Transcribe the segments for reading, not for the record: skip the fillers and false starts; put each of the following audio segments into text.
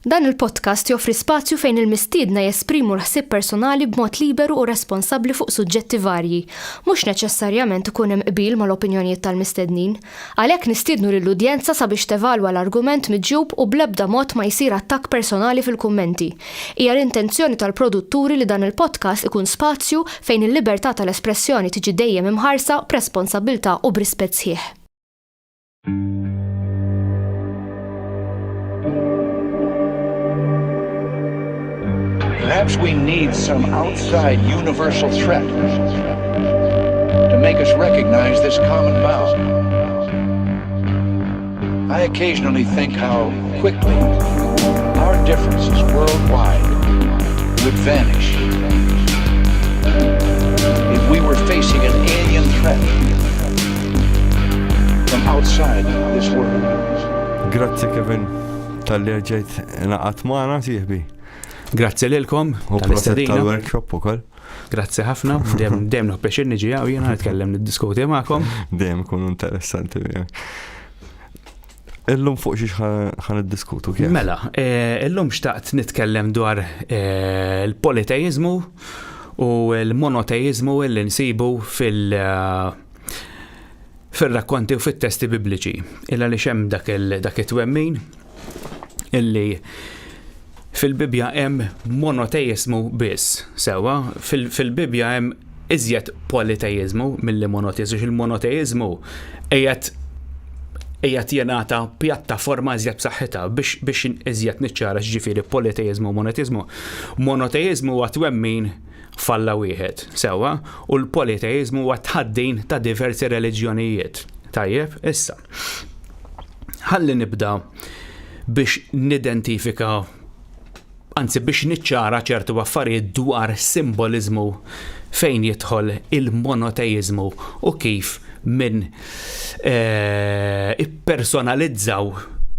Dan il-podcast joffri spazju fejn il-mistiedna jesprimu l-ħsieb personali b'mod liberu u responsabbli fuq suġġetti varji, mhux neċessarjament ikun hemm qbil mal-opinjonijiet tal-mistednin. Għalhekk nistiednu lill-udjenza sabiex tevalwa l-argument miġjub u bl-ebda mod ma jsir attakk personali fil-kummenti. Hija l-intenzjoni tal-produtturi li dan il-podcast ikun spazju fejn il-libertà tal-espressjoni tiġi dejjem imħarsa b'responsabbiltà u b'rispett sħiħ. Perhaps we need some outside universal threat to make us recognize this common vow. I occasionally think how quickly our differences worldwide would vanish if we were facing an alien threat from outside this world. Grazzi Kevin tal-li ġejt naqat magħna sieħbi. Grazzi lilkom tal-istedina. Tal-workshop ukoll. Grazzi ħafna, dejjem nħobbexin niġi u jiena nitkellem niddiskuti magħkom. Dejjem ikun interessanti. Illum fuq xi ħan iddiskutu kif. Mela, illum xtaqt nitkellem dwar il-politeizmu u l-monoteizmu li nsibu fil-rakkonti u fit-testi bibliċi. Illa li xem dak it-twemmin illi fil-Bibja hemm monoteizmu biss, sewa, fil-Bibja hemm iżjed politeizmu milli monoteizmu. Il-monoteizmu qiegħed jingħata pjattaforma iżjed b'saħħitha biex iżjed niċċara x'ġifieri politeizmu u monoteizmu. Monoteizmu huwa twemmin falla wieħed, sewa, u l-politeizmu huwa tħaddin ta' diversi reliġjonijiet. Tajjeb, issa. Ħalli nibda biex nidentifika anzi biex niċċara ċertu affarijiet dwar simbolizmu fejn jidħol il-monoteizmu u kif minn ippersonalizzaw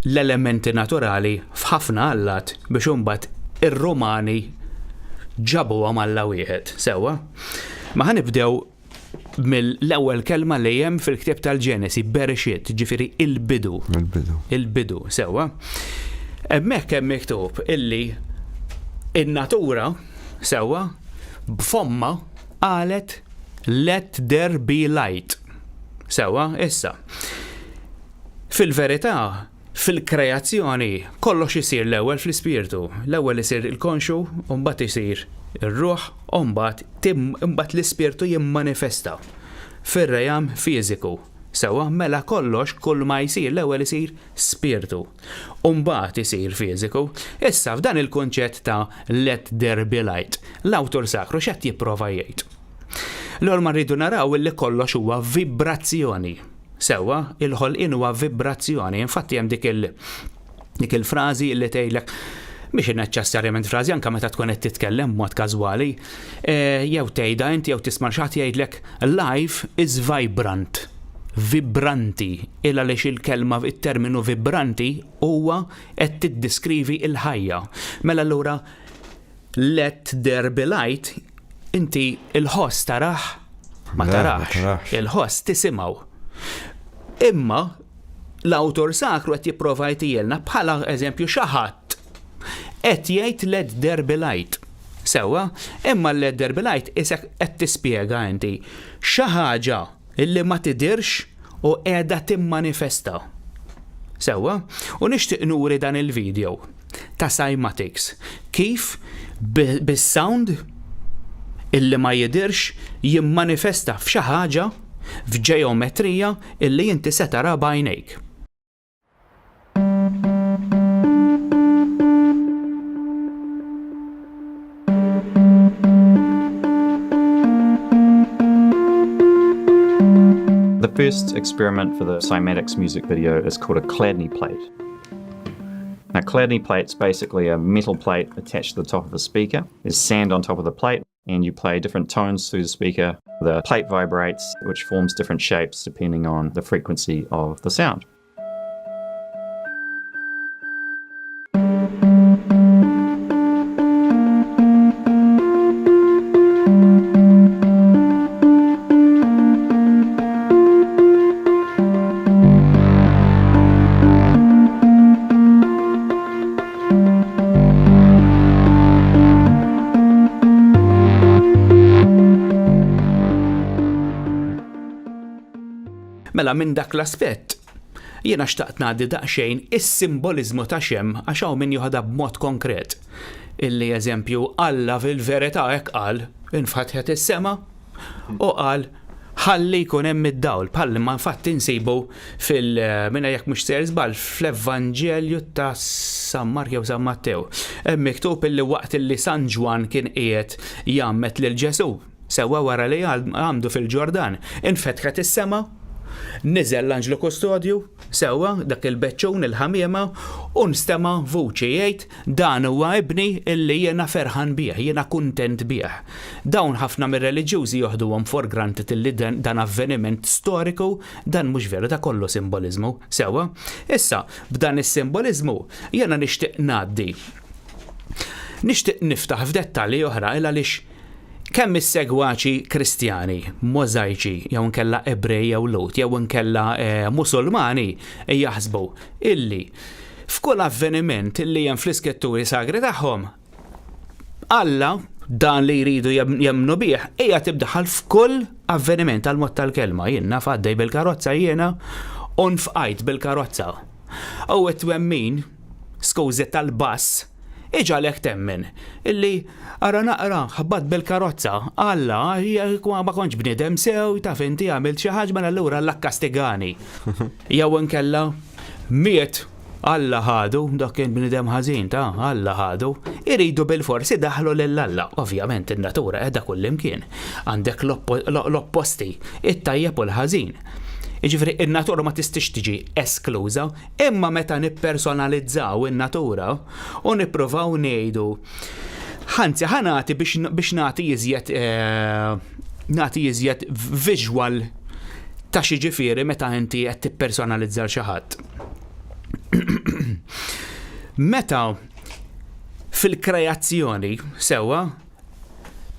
l-elementi naturali f'ħafna allat biex imbagħad ir-Rumani ġabuhom alla wieħed. Sewwa. Ma ħanibdew mill-ewwel kelma li hemm fil-ktieb tal-Ġenesi, Bereshit, ġifieri il-bidu. Il-bidu, sewwa. Hemmhekk hemm miktub illi in-natura sewwa b'fomma qalet let there be light. Sewwa, issa. Fil-verità, fil-kreazzjoni kollox isir l-ewwel fl-ispirtu. L-ewwel isir il-konxu, u mbagħad isir ir-ruħ, u mbagħad l-ispirtu jimmanifesta fir-rejam fiżiku. Sewa, mela kollox kull ma jsir l-ewwel isir spirtu. U mbagħad isir fiżiku. Issa f'dan il-kunċett ta' let there be light, l-awtur sakru x'qed jipprova jgħid. L-ewwel ma rridu naraw li kollox huwa vibrazzjoni. Sewa, il-ħolqien huwa vibrazzjoni. Infatti hemm dik il-frażi li tgħidlek mhix neċessarjament frażi anke meta tkun qed titkellem b'mod każwali, jew tgħidha inti jew tisma' xi ħadd jgħidlek life is vibrant. Vibranti, illa lix il-kelma it-terminu vibranti huwa qed tiddeskrivi il-ħajja. Mela allura let there be light, inti il-ħoss taraħ ma taraħx, il-ħoss tisimgħu. Imma l-awtor sakru qed jipprova jgħidilna bħala eżempju xi ħadd qed jgħid let there be light. Sewwa, imma let there be light isek qed tispjega inti xi ħaġa illi ma tidirx u qiegħda timmanifesta. Sewwa, u nixtieq nuri dan il-video ta' Cymatics kif bis-sound illi ma jidirx jimmanifesta f'xi ħaġa f'ġeometrija illi inti se tara b'għajnejk. The first experiment for the Cymatics music video is called a Chladni plate. Now, Chladni plate's basically a metal plate attached to the top of a speaker. There's sand on top of the plate, and you play different tones through the speaker. The plate vibrates, which forms different shapes depending on the frequency of the sound. Mela minn dak l-aspett jiena xtaqt ngħaddi daqsxejn is-simboliżmu ta' Xem għax hawn min joħodha b'mod konkret. Illi eżempju Alla fil-verità hekk qal infatħet is-sema u qal ħalli jkun hemm id-dawl bħalli ma infatti insibu minna jekk mhux ser żball fl-Evanġelju ta' San Mark jew San Mattew. Hemm miktub illi waqt illi San Ġwan kien qiegħed jammet lil Ġesu sewwa wara li għamdu fil-Ġordan. Infetħet is-sema, niżel l-Anġlu Kustodju, sewwa dak il-beċċun il-ħamiema u nstema' vuċi jgħid dan huwa ibni illi jiena ferħan bih, jiena kuntent bih. Dawn ħafna mir-reliġjużi joħduhom for granted illi dan avveniment storiku, dan mhux veru da kollu simboliżmu, sewwa. Issa b'dan is-simboliżmu jiena nixtieq ngħaddi. Nixtieq niftaħ f'dettalji oħra għaliex kemm is-segwaċi Kristjani, Możajċi, jew nkella Ebrej jew Lut, jew nkella Musulmani jaħsbu illi f'kull avveniment illi hemm fl-iskritturi sagri tagħhom Alla dan li jridu jemnu bih hija tibdaħal f'kull avveniment għal mod tal-kelma. Jiena f'għaddej bil-karozza jiena u nfqajt bil-karozza. U t-twemmin skużi tal-bass iġalek temmen illi ara naqra ħabbat bil-karozza Alla ma kontx bniedem sew taf inti għamilt xi ħaġa mela allura Alla kastigani. Jew inkella miet Alla ħadu dak kien bniedem ħażin ta' Alla ħadu iridu bil-forsi daħlu lil Alla. Ovvjament in-natura qiegħda kullimkien. Għandek l-opposti, it-tajjeb u l-ħażin. Jiġifieri in-natura ma tistix tiġi eskluża, imma meta nippersonalizzaw in-natura u nippruvaw ngħidu ħanzi ħanati biex nagħti iżjed visual ta' xi ġifieri meta inti qed tippersonalizza xi ħadd. Meta fil-kreazzjoni sewwa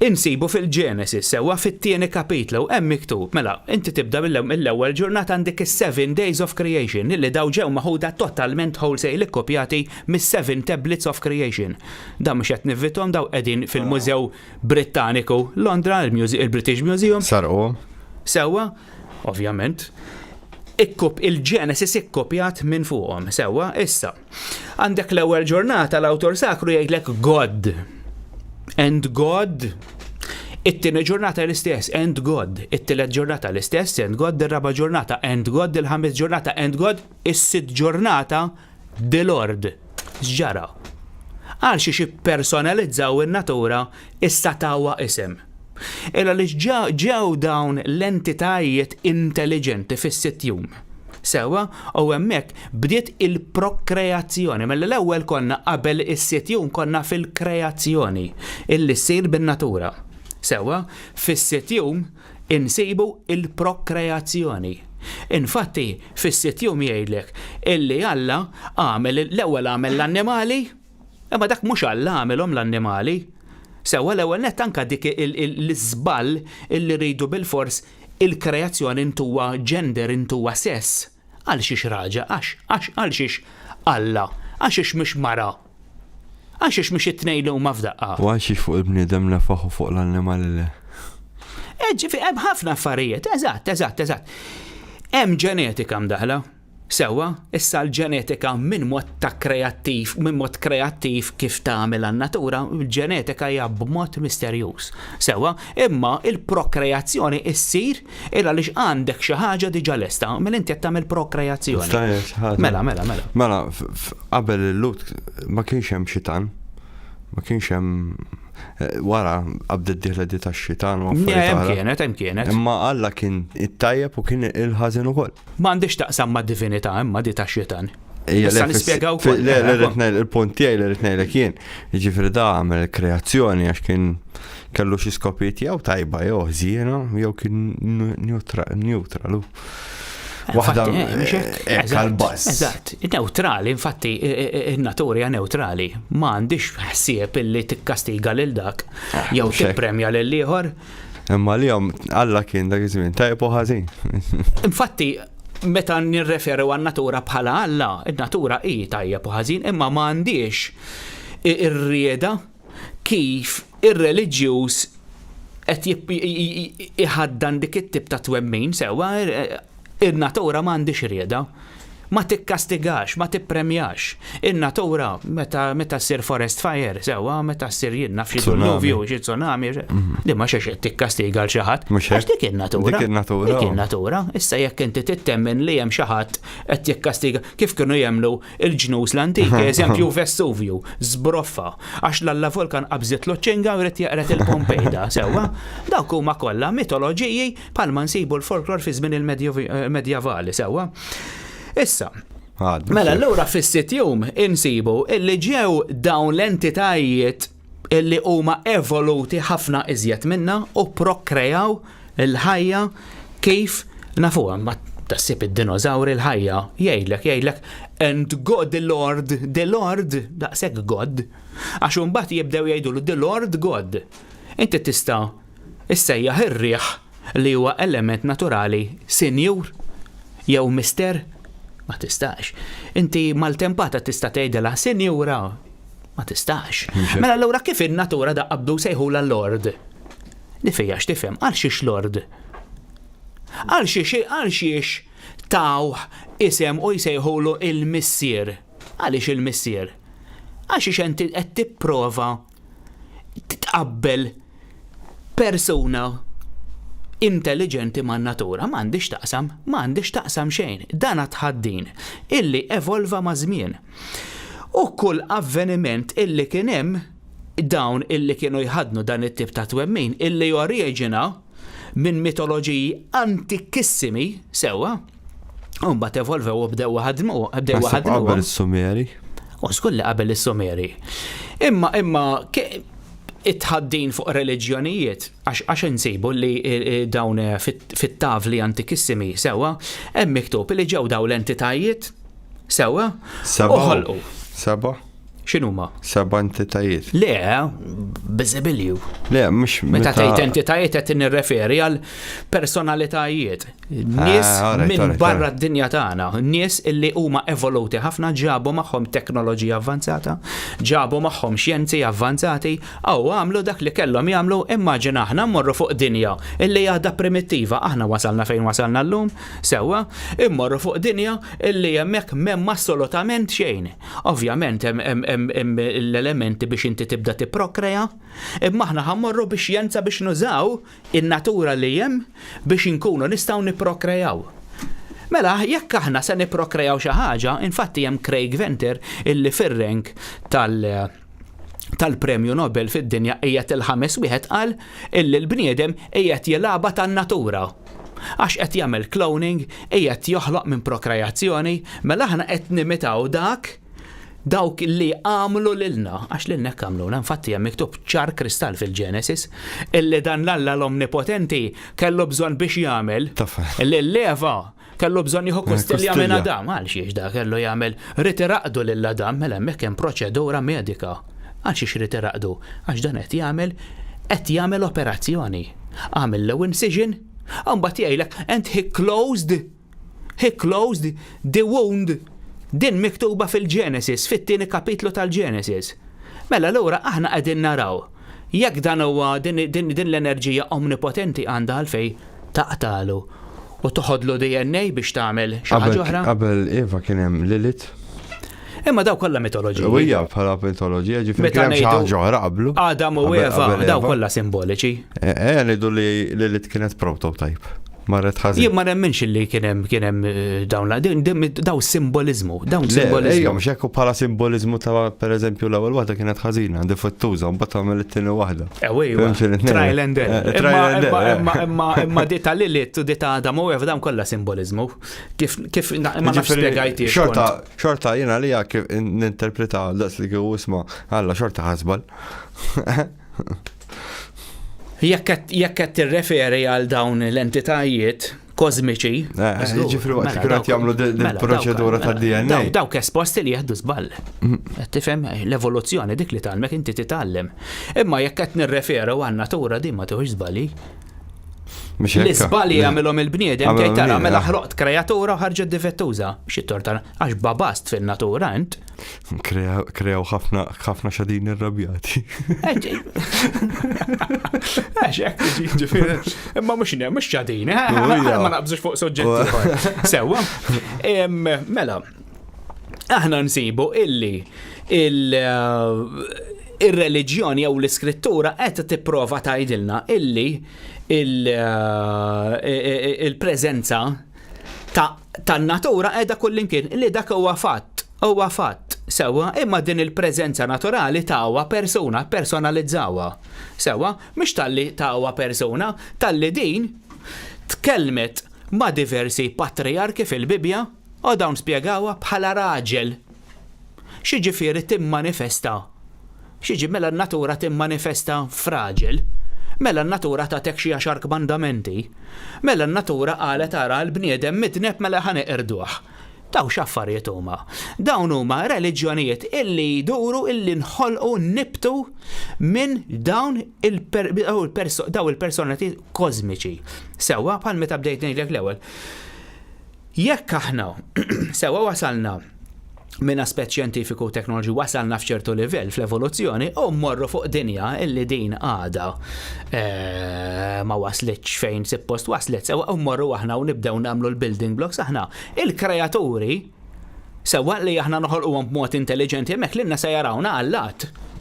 insibu fil-Genesis sewwa fit-tieni kapitlu hemm miktub mela inti tibda mill-ewwel ġurnata għandek is-7 days of creation illi daw ġew maħuda totalment wholesale ikkopjati mis-7 tablets of creation. Dan mhux qed nivvithom daw qegħdin fil-Mużew Brittaniku Londra, il-British Museum. Sarqu. Sewwa, ovvjament. Il-Genesis ikkopjat minn fuqhom sewwa issa. Għandek l-ewwel ġurnata l-awtor sakru jgħidlek God. And God, it-tieni ġurnata l-istess, and God, it-tielet ġurnata l-istess, and God, ir-raba' ġurnata, and God, il-ħames ġurnata, and God, is-sitt ġurnata, the Lord. Ġara. Għal xi personalizzaw in-natura issa tawa isem. Illa li ġew dawn l-entitajiet intelligenti fis-sitt jum. Sewa, u hemmhekk bdiet il-prokreazzjoni. Mill-ewwel konna qabel is-sitt jum konna fil-kreazzjoni illi ssir bin-natura. Sewa, fis-sitt jum insibu il-prokreazzjoni. Infatti, fis-sitt jum jgħidlek illi Alla l-ewwel għamel l-annimali, imma dak mhux Alla għamilhom l-annimali. Sewa l-ewwel nett anke dik l-iżball illi rridu bil-fors il-kreazzjoni intuwa gender intuwa sess. Għal xiex raġa, għal xiex Alla, għal xiex mux mara, għal xiex mux it-tnejn huma f'daqqa. U għal xiex fuq il-bniedem nefaħu fuq l-annimali li. Ġifi, hemm ħafna affarijiet, eżatt. Hemm ġenetika mdaħla. Sewwa, issa l-ġenetika minn mod kreattiv kif tagħmel għan-natura, il-ġenetika hija b'mod misterjuż. Sewwa, imma il-prokreazzjoni issir illa għaliex għandek xi ħaġa diġà lesta, mill inti qed tagħmel prokreazzjoni. Mela. Mela, qabel il-Lut ma kienx hemm xitan, ma kienx hemm wara qabdet diħla di tax-xitan u affarijiet. Hemm kienet. Imma Alla kien it-tajjeb u kien il-ħażin ukoll. M'għandix taqsam mad-divinità imma di tax-xitan. Issa nispjegaw il-punt tiegħi li rid ngħidlek jien. Jiġifieri da għamel il-kreazzjoni għax kien kellu xi skopijiet jew tajba jew ħżiena jew kien neutralu. Waħda għal-bass. Eżatt, neutrali, infatti in-natura hija neutrali. M'għandix ħsieb illi tikkastiga lil dak jew tippremja lil ieħor. Imma lihom Alla kien dak iż-żmien tajjeb u ħażin. Infatti meta nirreferu għan-natura bħala Alla, in-natura hi tajjeb u ħażin, imma m'għandix ir-rieda kif ir-reliġjuż qed iħaddan dik it-tip ta' twemmin sewwa In-natura m'għandix rieda. Ma tikkastigax, ma tippremjax. In-natura meta ssir forest fire, sewa meta ssir jinna f'xi diluvju, xi tsunami, di ma xiex tikkastiga l xi ħadd. Għax dik in-natura. Dik in-natura. Issa jekk inti tittemmen li hemm xi ħadd qed jikkastiga kif kienu jemlu il-ġnus l-antiki, eżempju Vesuvju, żbroffa, għax l-alla vulkan qabżit l-ċinga u jrid jaqret il-Pompejda, sewa. Dawk huma kollha mitoloġiji bħalma nsibu l-folklor fi żmien il-medjevali, sewa. Issa, mela allura fis-sitjum insibu illi ġew dawn l-entitajiet illi huma evoluti ħafna iżjed minna u prokrejaw il-ħajja kif nafuha ma tassib id-dinożawri l-ħajja jgħidlek and God the Lord daqshekk God għax imbagħad jibdew jgħidulu the Lord God. Inti tista' issejjaħ ir-riħ li huwa element naturali sinjur jew mister. Ma tistax. Inti mal-tempata tista' tgħidilha sinjura. Ma tistax. Mela allura kif in-natura da qabdu sejħula l-Lord? Li fejjax tifhem għal xiex Lord. Għal xiex taw isem u jsejħulu il-missier. Għaliex il-missier? Għal xiex inti qed tipprova titqabbel persuna intelligenti man natura m'għandix taqsam xejn. Dan tħaddin illi evolva ma' żmien. U kull avveniment illi kien hemm dawn illi kienu jħadnu dan it-tip ta' twemmin illi joriġina minn mitoloġiji antikissimi sewa. U mbagħad evolvew u bdew ħadmu. Qabel is-Sumeri. U skulli qabel is-Sumeri. Imma it-ħaddin fuq reliġjonijiet, għax insibu li dawn fit-tavli antikissimi sewa, hemm miktub li ġew dawn l-entitajiet sewa u ħolqu. Seba'? X'inhuma? 7 entitajiet. Le, biżibilju. Le, mhux meta tgħid entitajiet qed nirreferi għal personalitajiet. Nies minn barra d-dinja tagħna, nies illi huma evoluti ħafna ġabu magħhom teknoloġija avvanzata, ġabu magħhom xjenzi avvanzati, u għamlu dak li kellhom jagħmlu. Immaġina aħna mmorru fuq dinja illi għadha primittiva, aħna wasalna fejn wasalna llum, sewwa, immorru fuq dinja illi hemmhekk m'hemm assolutament xejn. Ovvjament hemm l-elementi biex inti tibda tipprokreja, imma aħna ħammorru biex xjenza biex nużaw in-natura li hemm biex inkunu nistgħu nipprokrejaw. Mela, jekk aħna se nipprokrejaw xi ħaġa, infatti hemm Craig Venter illi fir-rank tal-Premju Nobel fid-dinja qiegħed il-ħames wieħed qal illi l-bniedem qiegħed jilagħba tan-natura. Għax qed jagħmel cloning, qiegħed joħloq minn prokreazzjoni, mela aħna qed nimitaw dawk li għamlu lilna, għax lilna għamluna, infatti hemm miktub ċar kristall fil-Genesis, illi dan l-Alla l-Omnipotenti kellu bżonn biex jagħmel, illi l-leva kellu bżonn jieħu kustilja minn Adam, għal xiex da kellu jagħmel ritiraqdu lil Adam, mela hemmhekk hemm proċedura medika. Għal xiex ritiraqdu? Għax dan qed jagħmel operazzjoni. Għamel low incision, mbagħad jgħidlek and he closed the wound. Din miktuba fil-Genesis, fit-tieni kapitlu tal-Genesis. Mela allura aħna qegħdin naraw jekk dan huwa din l-enerġija omnipotenti għandha għalfej taqtalu u toħodlu DNA biex tagħmel xi ħaġa oħra. Qabel Eva kien hemm Lilith. Imma daw kollha mitoloġija. Hija bħala mitoloġija ġifieri kien hemm xi ħaġa oħra qablu. Adam u Eva daw kollha simboliċi. Ngħidu li Lilith kienet prototype. Marret ħażin. Jien ma nemminx li kien hemm daw simbolizmu, Ejja, mhux hekk bħala simbolizmu ta' pereżempju l-ewwel waħda kienet ħażina, difettuża, mbagħad tagħmel it-tieni waħda. Trial and error. Imma di ta' Lilith u di ta' Adam u Eva dawn kollha simbolizmu. Kif ma nafx spjegajtih. Xorta jiena li kif ninterpreta daqs li kieku isma' alla xorta ħasbal. Jekk qed tirreferi għal dawn l-entitajiet kosmiċi. Ġifri waqt kienu qed jagħmlu proċedura tad-DNA. Dawk esposti li jieħdu żball. Qed tifhem l-evoluzzjoni dik li tagħmek inti titgħallem. Imma jekk qed nirreferu għan natura din ma tieħux żballi. L-isbali għamilhom il-bniedem Għamilhom tgħid tara il-bniedem, mela ħloqt kreatura u ħarġet difettuża. Xi torta għax babast fin-natura int. Kreaw ħafna xadin irrabjati. Imma mhux ċadini, ma naqbżux fuq soġġetti. Sewwa. Mela, aħna nsibu illi il-reliġjoni jew l-iskrittura qed tipprova tgħidilna illi il-preżenza tan-natura qiegħda kullimkien illi dak huwa fatt sewwa, imma din il-preżenza naturali tagħha persuna personalizzawha. Sewwa, mhux talli tagħha persuna, talli din tkellmet ma' diversi patriarki fil-Bibja u dawn spjegawha bħala raġel. Xi ġifieri timmanifesta. Xi mela n-natura timmanifesta f'raġel. Mela n-natura tagħtek xi 10 kmandamenti. Mela n-natura qalet tara l-bniedem mitneb mela ħaneqirduh. Daw x'affarijiet huma. Dawn huma reliġjonijiet illi jduru illi nħolqu nibtu minn dawn il-personati kosmiċi. Sewwa bħal meta bdejt ngħidlek l-ewwel. Jekk aħna sewwa wasalna minn aspett xjentifiku u teknoloġi wasalna f'ċertu livell fl-evoluzzjoni u mmorru fuq dinja illi din għada ma waslitx fejn suppost waslet sewwa u mmorru aħna u nibdew nagħmlu l-building blocks aħna il-kreaturi sewwa li aħna noħolquhom b'mod intelligenti hemmhekk lilna se jarawna għallat.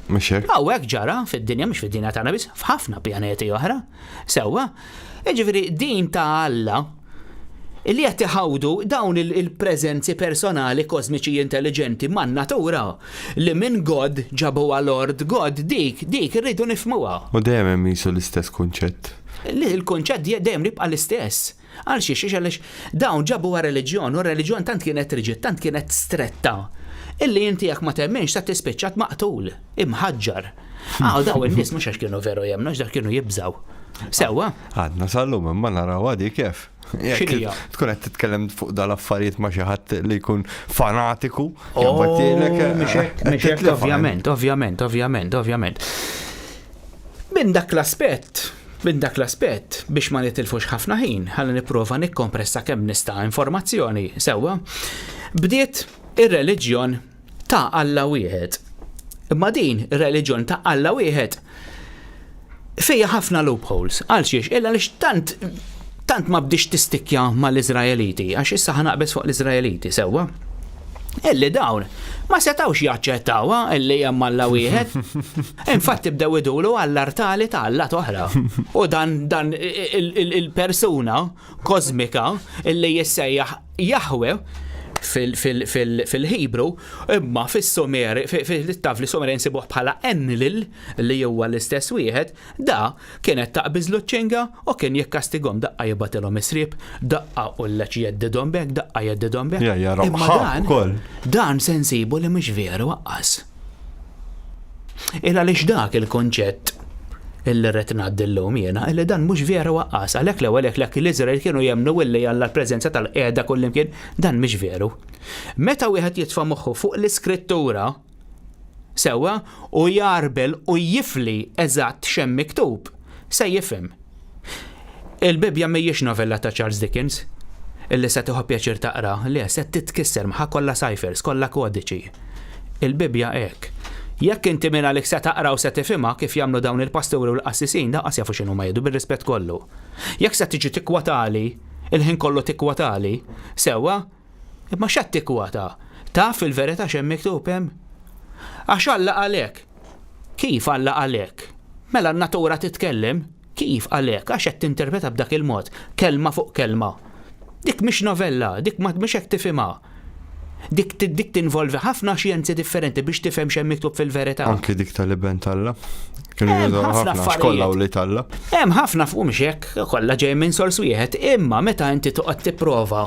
Mhux hekk? Hawnhekk ġara fid-dinja mhux fid-dinja tagħna biss f'ħafna pjaneti oħra. Sewwa, jiġifieri din ta' Alla illi qed iħawdu dawn il-preżenzi personali kosmiċi intelligenti man-natura li minn God ġabuha Lord God dik irridu nifhmuha. U dejjem hemm jisu l-istess kunċett. Il-kunċett dejjem jibqa' l-istess. Għal xiex għaliex dawn ġabuha reliġjon u r-reliġjon tant kienet riġid, tant kienet stretta. Illi inti jekk ma temmenx sa tispiċċat maqtul, imħaġġar. Daw in-nies mhux għax kienu veru jemnu, għax kienu jibżaw. Sewwa. Għadna sallum imma naraw għadi kif. X'inhija? Tkun qed titkellem fuq dal-affarijiet ma' xi ħadd li jkun fanatiku. Mhix ovvjament. Minn dak l-aspett biex ma nitilfux ħafna ħin, ħalli nipprova nikkompressa kemm nista' informazzjoni. Sewwa. Bdiet ir-reliġjon ta' Alla wieħed. Imma din ir-reliġjon ta' Alla wieħed fejja ħafna loopholes. Għal xiex, illa lix tant ma bdix tistikja mal-Iżraeliti, għax issa ħanaqbes fuq l-Iżraeliti sewwa. Illi dawn ma setawx jaċċettawha illi hemm Alla wieħed. Infatti bdew idulu għall-artali ta' Alla oħra. U dan il-persuna kosmika illi jissejjaħ Jahwe fil-Hebru, imma fis-Sumeri, fil-tafli Sumeri nsibuh bħala Enlil li huwa l-istess wieħed, da kienet taqbiżlu ċ-ċinga u kien jikkastighom daqqa jibatilhom isrieb, daqqa ulleċ jeddidhom bek, daqqa jeddidhom bek. Imma dan se nsibu li mhux veru waqqas. Illa għaliex dak il-konċett illi rrid ngħaddillhom jiena illi dan mhux veru waqqas għalhekk l-ewwel hekk l-Iżrael kienu jemmnu illi alla l-preżenza tal-qiegħda kullimkien dan mhux veru. Meta wieħed jitfa' moħħu fuq l-iskrittura sewwa u jarbel u jifli eżatt x'hemm miktub se jifhem. Il-Bibja mhijiex novella ta' Charles Dickens illi se tieħu pjaċir taqra li se titkisser magħha kollha ciphers, kollha kodiċi. Il-Bibja hekk. Jekk inti minn għalik se taqra u se tifhimha kif jagħmlu dawn il-pasturi u l-qassisin daqqas jafu x'inhu ma jgħidu bir-rispett kollu. Jekk se tiġi tikkwatali, il-ħin kollu tikkwatali, sewwa, imma x'qed tikkwata? Taf fil-verità x'hemm miktub hemm? Għax Alla għalek. Kif Alla għalek? Mela n-natura titkellem, kif għalek? Għax qed tinterpreta b'dak il-mod, kelma fuq kelma. Dik mhix novella, dik mhux hekk tifhimha. Dik tinvolvi ħafna xjenzi differenti biex tifhem x'hemm miktub fil-verità. Anke dik tal-iben Alla. Kienu jgħidu ħafna xkolla u li Alla. Hemm ħafna fuq mhux hekk kollha ġej minn sors wieħed, imma meta inti toqgħod tipprova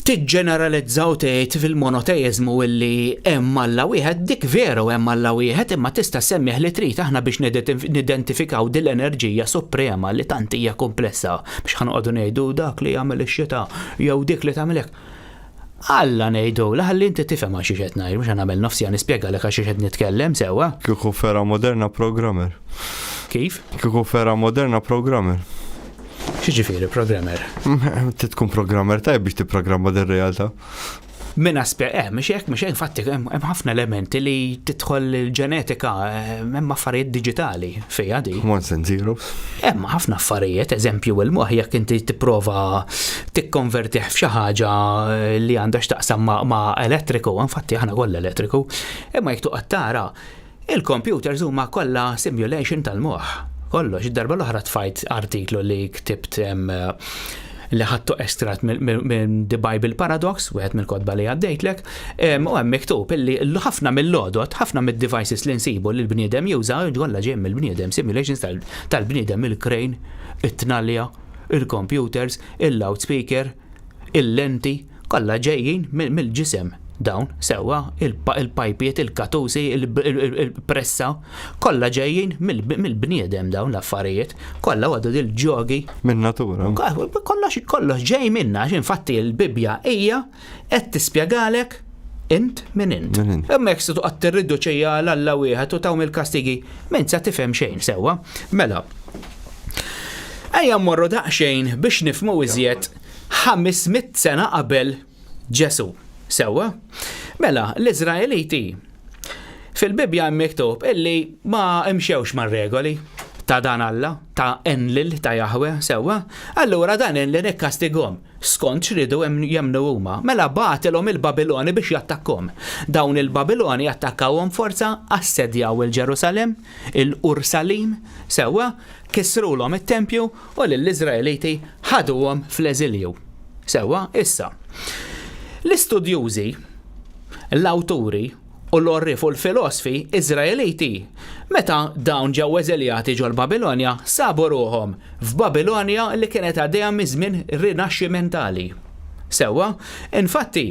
tiġġeneralizzaw tgħid fil-monoteizmu illi hemm Alla wieħed, dik veru hemm Alla wieħed, imma tista' semmih li trid aħna biex nidentifikaw din l-enerġija suprema li tant hija komplessa biex ħanqogħdu ngħidu dak li jagħmel ix-xita jew dik li tagħmel hekk. Alla ngħidu ħalli inti tifhem għax qed ngħid mhux nagħmel nofsi nispjegalek għax qed nitkellem sewwa. Kieku fera moderna programmer. Kif? Kieku fera moderna programmer. X'ġifieri programmer? Tkun programmer tajb biex tipprogramma dir-realtà. Min aspett, mhux hekk, infatti hemm ħafna elementi li tidħol il-ġenetika, hemm affarijiet diġitali fejha di. Ones and zeros. Hemm ħafna affarijiet, eżempju il-moħħ jekk inti tipprova tikkonvertih f'xi ħaġa li għandha x'taqsam ma' elettriku, infatti aħna kollha elettriku, imma jekk tuqgħod tara il-computers huma kollha simulation tal-moħħ. Kollox, id-darba l-oħra tfajt artiklu li ktibt li ħattu estrat minn The Bible Paradox, wieħed mill-kodba li għaddejtlek, u hemm miktub illi ħafna mill-lodot, ħafna mid-devices li nsibu li l-bniedem juża kollha ġej mill-bniedem, simulations tal-bniedem, il-crane, it-tnallja, il-computers, il-loudspeaker, il-lenti, kollha ġejjin mill-ġisem. Dawn sewwa il-pajpiet, il-katusi, il-pressa, kollha ġejjin mill-bniedem dawn l-affarijiet, kollha għadu dil-ġogi. Min natura. Kollox ġej minna, infatti l-Bibja hija qed tispjegalek int minn int. Hemmhekk se tuqgħod tirriduċejja l-Alla wieħed u taw mill-kastigi minn sa tifhem xejn sewwa. Mela. Ejja mmorru daqsxejn biex nifhmu iżjed 500 sena qabel Ġesu. Sewwa, mela l-Iżraeliti fil-Bibja hemm miktub illi ma imxewx mar-regoli ta' dan Alla, ta' Enlil, ta' Jahwe, sewwa, allura dan Enlil ikkastighom skont x'ridu jemnu huma. Mela bagħtilhom il-Babiloni biex jattakkhom. Dawn il-Babiloni attakkawhom forza, assedjaw il-Ġerusalem, il-Ursalim, sewwa, kisrulhom it-tempju u lill-Iżraeliti ħaduhom fl-eżilju. Sewwa, issa. L-istudjużi, l-awturi u l-orrif u l-filosofi Iżraeliti meta dawn ġew eżiljati ġol Babilonja sabu ruhom f'Babilonja li kienet għaddejja miż-żmien rinaxximentali. Sewwa, infatti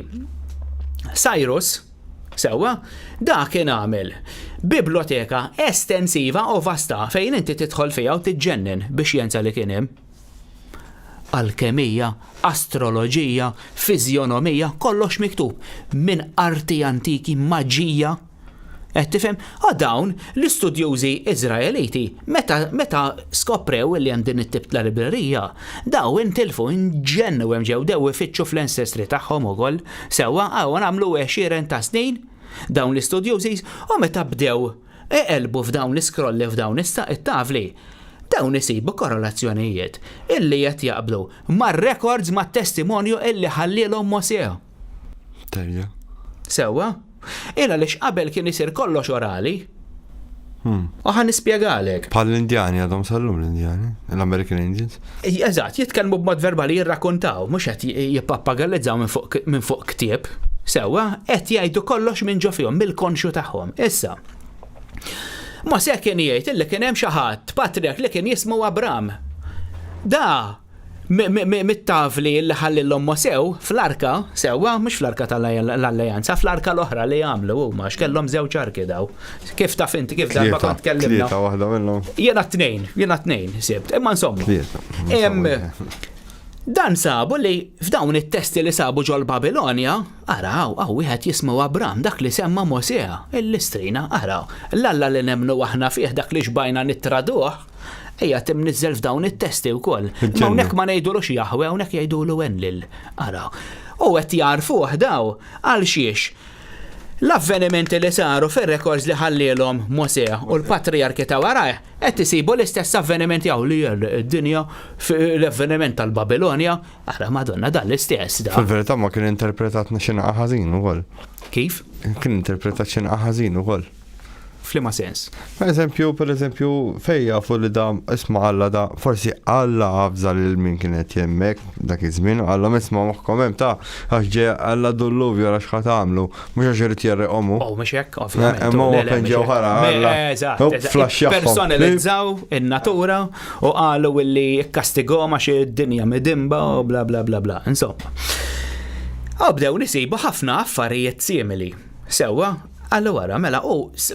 Cyrus, sewwa, dak kien għamel biblioteka estensiva u vasta fejn inti tidħol fiha u tiġġennen biex jensa li kien hemm. Alkemija, astroloġija, fiżjonomija, kollox miktub minn arti antiki, maġija. Qed tifhem? Dawn l-istudjużi Iżraeliti meta skoprew li hemm din it-tip ta' librerija, daw intilfu inġennu hemm ġew dew ifittxu fl-ancestry tagħhom ukoll, sewwa nagħmlu 20 ta' snin dawn l-istudjużi u meta bdew eqelbu f'dawn l-iskrolli f'dawn it-tavli. Dawn isibu korrelazzjonijiet illi qed jaqblu mar-records mat-testimonju illi ħallilhom Mosè. Tajja. Sewwa, għaliex qabel kien isir kollox orali. U ħan nispjegalek. Bħall-Indjani għadhom sallum l-Indjani, l-American Indians. Eżatt, jitkellmu b'mod verbali jirrakkontaw, mhux qed jippapagallizzaw minn fuq ktieb. Sewwa, qed jgħidu kollox minn ġo fihom mill-konxu tagħhom. Issa. Mosè kien jgħid illi kien hemm xi ħadd patriark li kien jismu Abram. Da mit-tavli li ħallilhom Mosè fl-arka, sewwa mhux fl-arka tal-Alleanza, fl-arka l-oħra li jagħmlu huma x'kellhom żewġ arki daw. Kif taf inti kif darba kont tkellimna. Tlieta waħda minnhom. Jiena tnejn sibt, imma insomma. Dan sabu li f'dawn it-testi li sabu ġol Babilonja, araw, wieħed jismu Abram dak li semma Mosè, l-istrina, araw, l-Alla li nemnu aħna fih dak li xbajna nittraduh, ejja timnizzel f'dawn it-testi wkoll. Ma hawnhekk ma ngħidulux Jahwe, hawnhekk jgħidulu Enlil, araw. U qed jarfuh daw għal xiex. L-avvenimenti li saru fir-rekords li ħallilhom Mosè u l-patriarki ta' warajh qed isibu l-istess avvenimenti hawn li d-dinja l-avveniment tal-Babilonja, ara Madonna dan l-istess da. Fil-verità ma kien interpretat xinqa ħażin ukoll. Kif? Kien interpretat xinqa ħażin ukoll. F'liema sens. Per eżempju, fejja fu li da isma' Alla da, forsi Alla għabża lil min kienet jemmek dak iż-żmien, Alla misma' moħħkom hemm ta' għax ġej Alla dulluvju għal x'ħat għamlu, mhux għax irid jerriqhom. Mhux hekk, ovvjament. Imma huwa kien ġew ħara Alla. Personalizzaw in-natura u qalu illi kkastighom għax id-dinja midimba u bla bla bla bla. Insomma. Bdew nisibu ħafna affarijiet simili. Sewwa, allura mela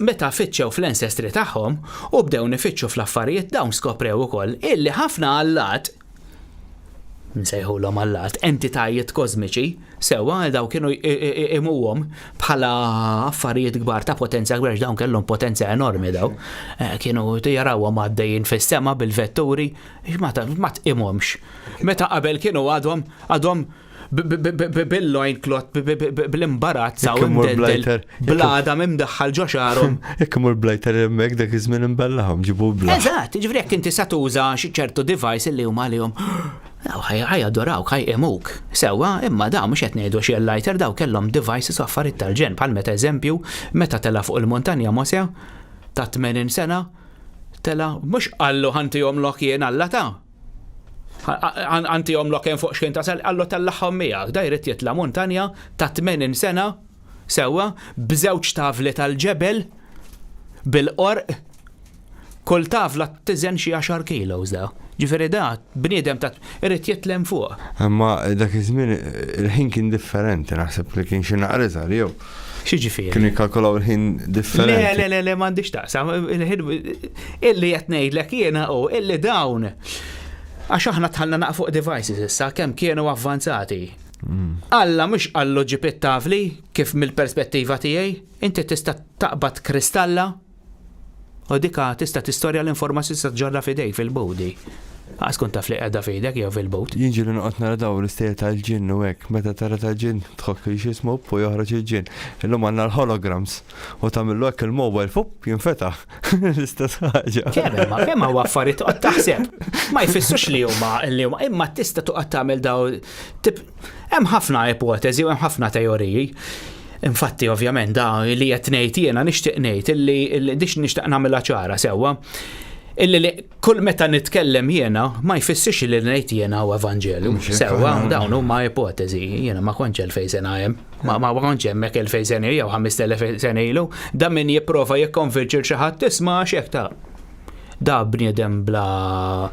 meta fitxew fl-ancestry tagħhom u bdew nifittxu fl-affarijiet dawn skoprew ukoll illi ħafna allat nsejħulhom Allat, entitajiet kosmiċi, sewa daw kienu imuhom bħala affarijiet kbar ta' potenzja kbar, dawn kellhom potenzja enormi daw. Kienu jarawhom għaddejjin fis-sema bil-vetturi, ma tqimhomx. Meta qabel kienu għadhom bil-lojn klot, bil-imbarazz, blada mimdaħħal ġo xarhom. Jekk imur blajter hemmhekk dak iż-żmien imbellahom ġibu bla. Eżatt, ġifieri jekk inti sa tuża xi ċertu device illi huma għalihom ħajadorawk, ħajqemuk. Sewwa, imma daw mhux qed ngħidu xi lighter daw kellhom devices u affarijiet tal-ġen, bħal meta eżempju, meta tela fuq il-Montanja Mosja ta' 80 sena, tela mhux qallu ħantihom lok jien Alla ta' ħantihom lok jien fuq xkien tasal, qallu tellaħħom miegħek, da jrid jitla' Montanja ta' 80 sena, sewwa, b'żewġ tavli tal-ġebel bil-qorq, kull tavla tiżen xi 10 kilos da. Ġifieri da, bniedem ta' irid jitlem fuq. Imma dak iż-żmien il-ħin kien differenti, naħseb li kien xi naqra żgħar jew. Xi ġifieri? Kienu jkalkulaw il-ħin differenti. Le, m'għandix taqsam. Illi qed ngħidlek jiena illi dawn. Għax aħna tħallna naq fuq devices issa kemm kienu avvanzati. Alla mhux qallu ġib it-tavli kif mill-perspettiva tiegħi, inti tista' taqbad kristalla u dika tista' tistorja l-informazzjoni tista' ġarra f'idejk fil-bowdi. Għaskun taf li qiegħda f'idek jew fil-bowd. Jinġi li noqgħod nara daw l-istejja tal-ġinn u hekk, meta tara tal-ġinn tħobb x'ismu u joħroġ il-ġinn. Illum għandna l-holograms u tagħmillu hekk il-mobile fuq jinfetaħ. L-istess ħaġa. Kemm huwa affarijiet toqgħod taħseb. Ma jfissux li huma imma tista' toqgħod tagħmel daw hemm ħafna ipotezi u hemm ħafna teoriji. Infatti, ovvjament, da li qed ngħid jiena nixtieq ngħid illi dix nixtieq nagħmilha ċara sewwa. Illi kull meta nitkellem jiena ma jfissirx li ngħid jiena u evanġelju. Sewwa dawn huma ipotezi, jiena ma kontx il-fejn sena hemm. Ma kontx hemmhekk il-fejn sena jew 5000 sena ilu, da min jipprova jikkonvinċi xi ħadd tisma' x'hekk ta' da bniedem bla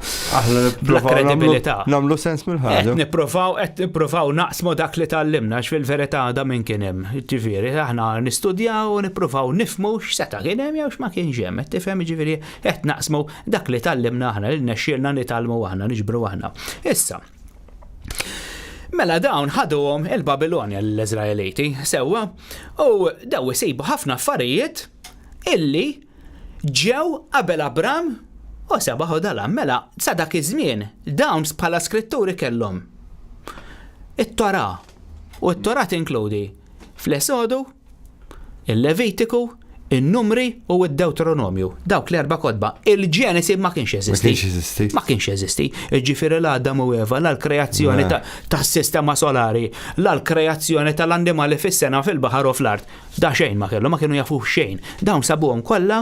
kredibilità. Namlu sens mill-ħaġa. Qed nippruvaw naqsmu dak li tallimna fil-verità da minn kien hemm. Ġifieri aħna nistudjaw u nippruvaw nifhmu x'seta' kien hemm jew x'ma kienx hemm. Qed tifhem ġifieri qed naqsmu dak li tallimna aħna li nexxielna nitalmu aħna niġbru aħna. Issa. Mela dawn ħaduhom il-Babilonja l-Iżraeliti sewwa u daw isibu ħafna affarijiet illi ġew qabel Abram u sebaħu dalam. Mela, sa dak iż-żmien dawn bħala skritturi kellhom it-Torà u t-Torà tinkludi fl-Esodu, il-Levitiku, in-Numri u d-Deuteronomju. Dawk l-erba' kotba. Il-Ġenesi ma kienx jeżisti. Ma kienx jeżisti. Ġifieri l-Adam u Eva, l-kreazzjoni tas-sistema solari, l-kreazzjoni tal-annimali fis-sena fil-baħar u fl-art. Da xejn ma kellhom, ma kienu jafu xejn. Dawn sabuhom kollha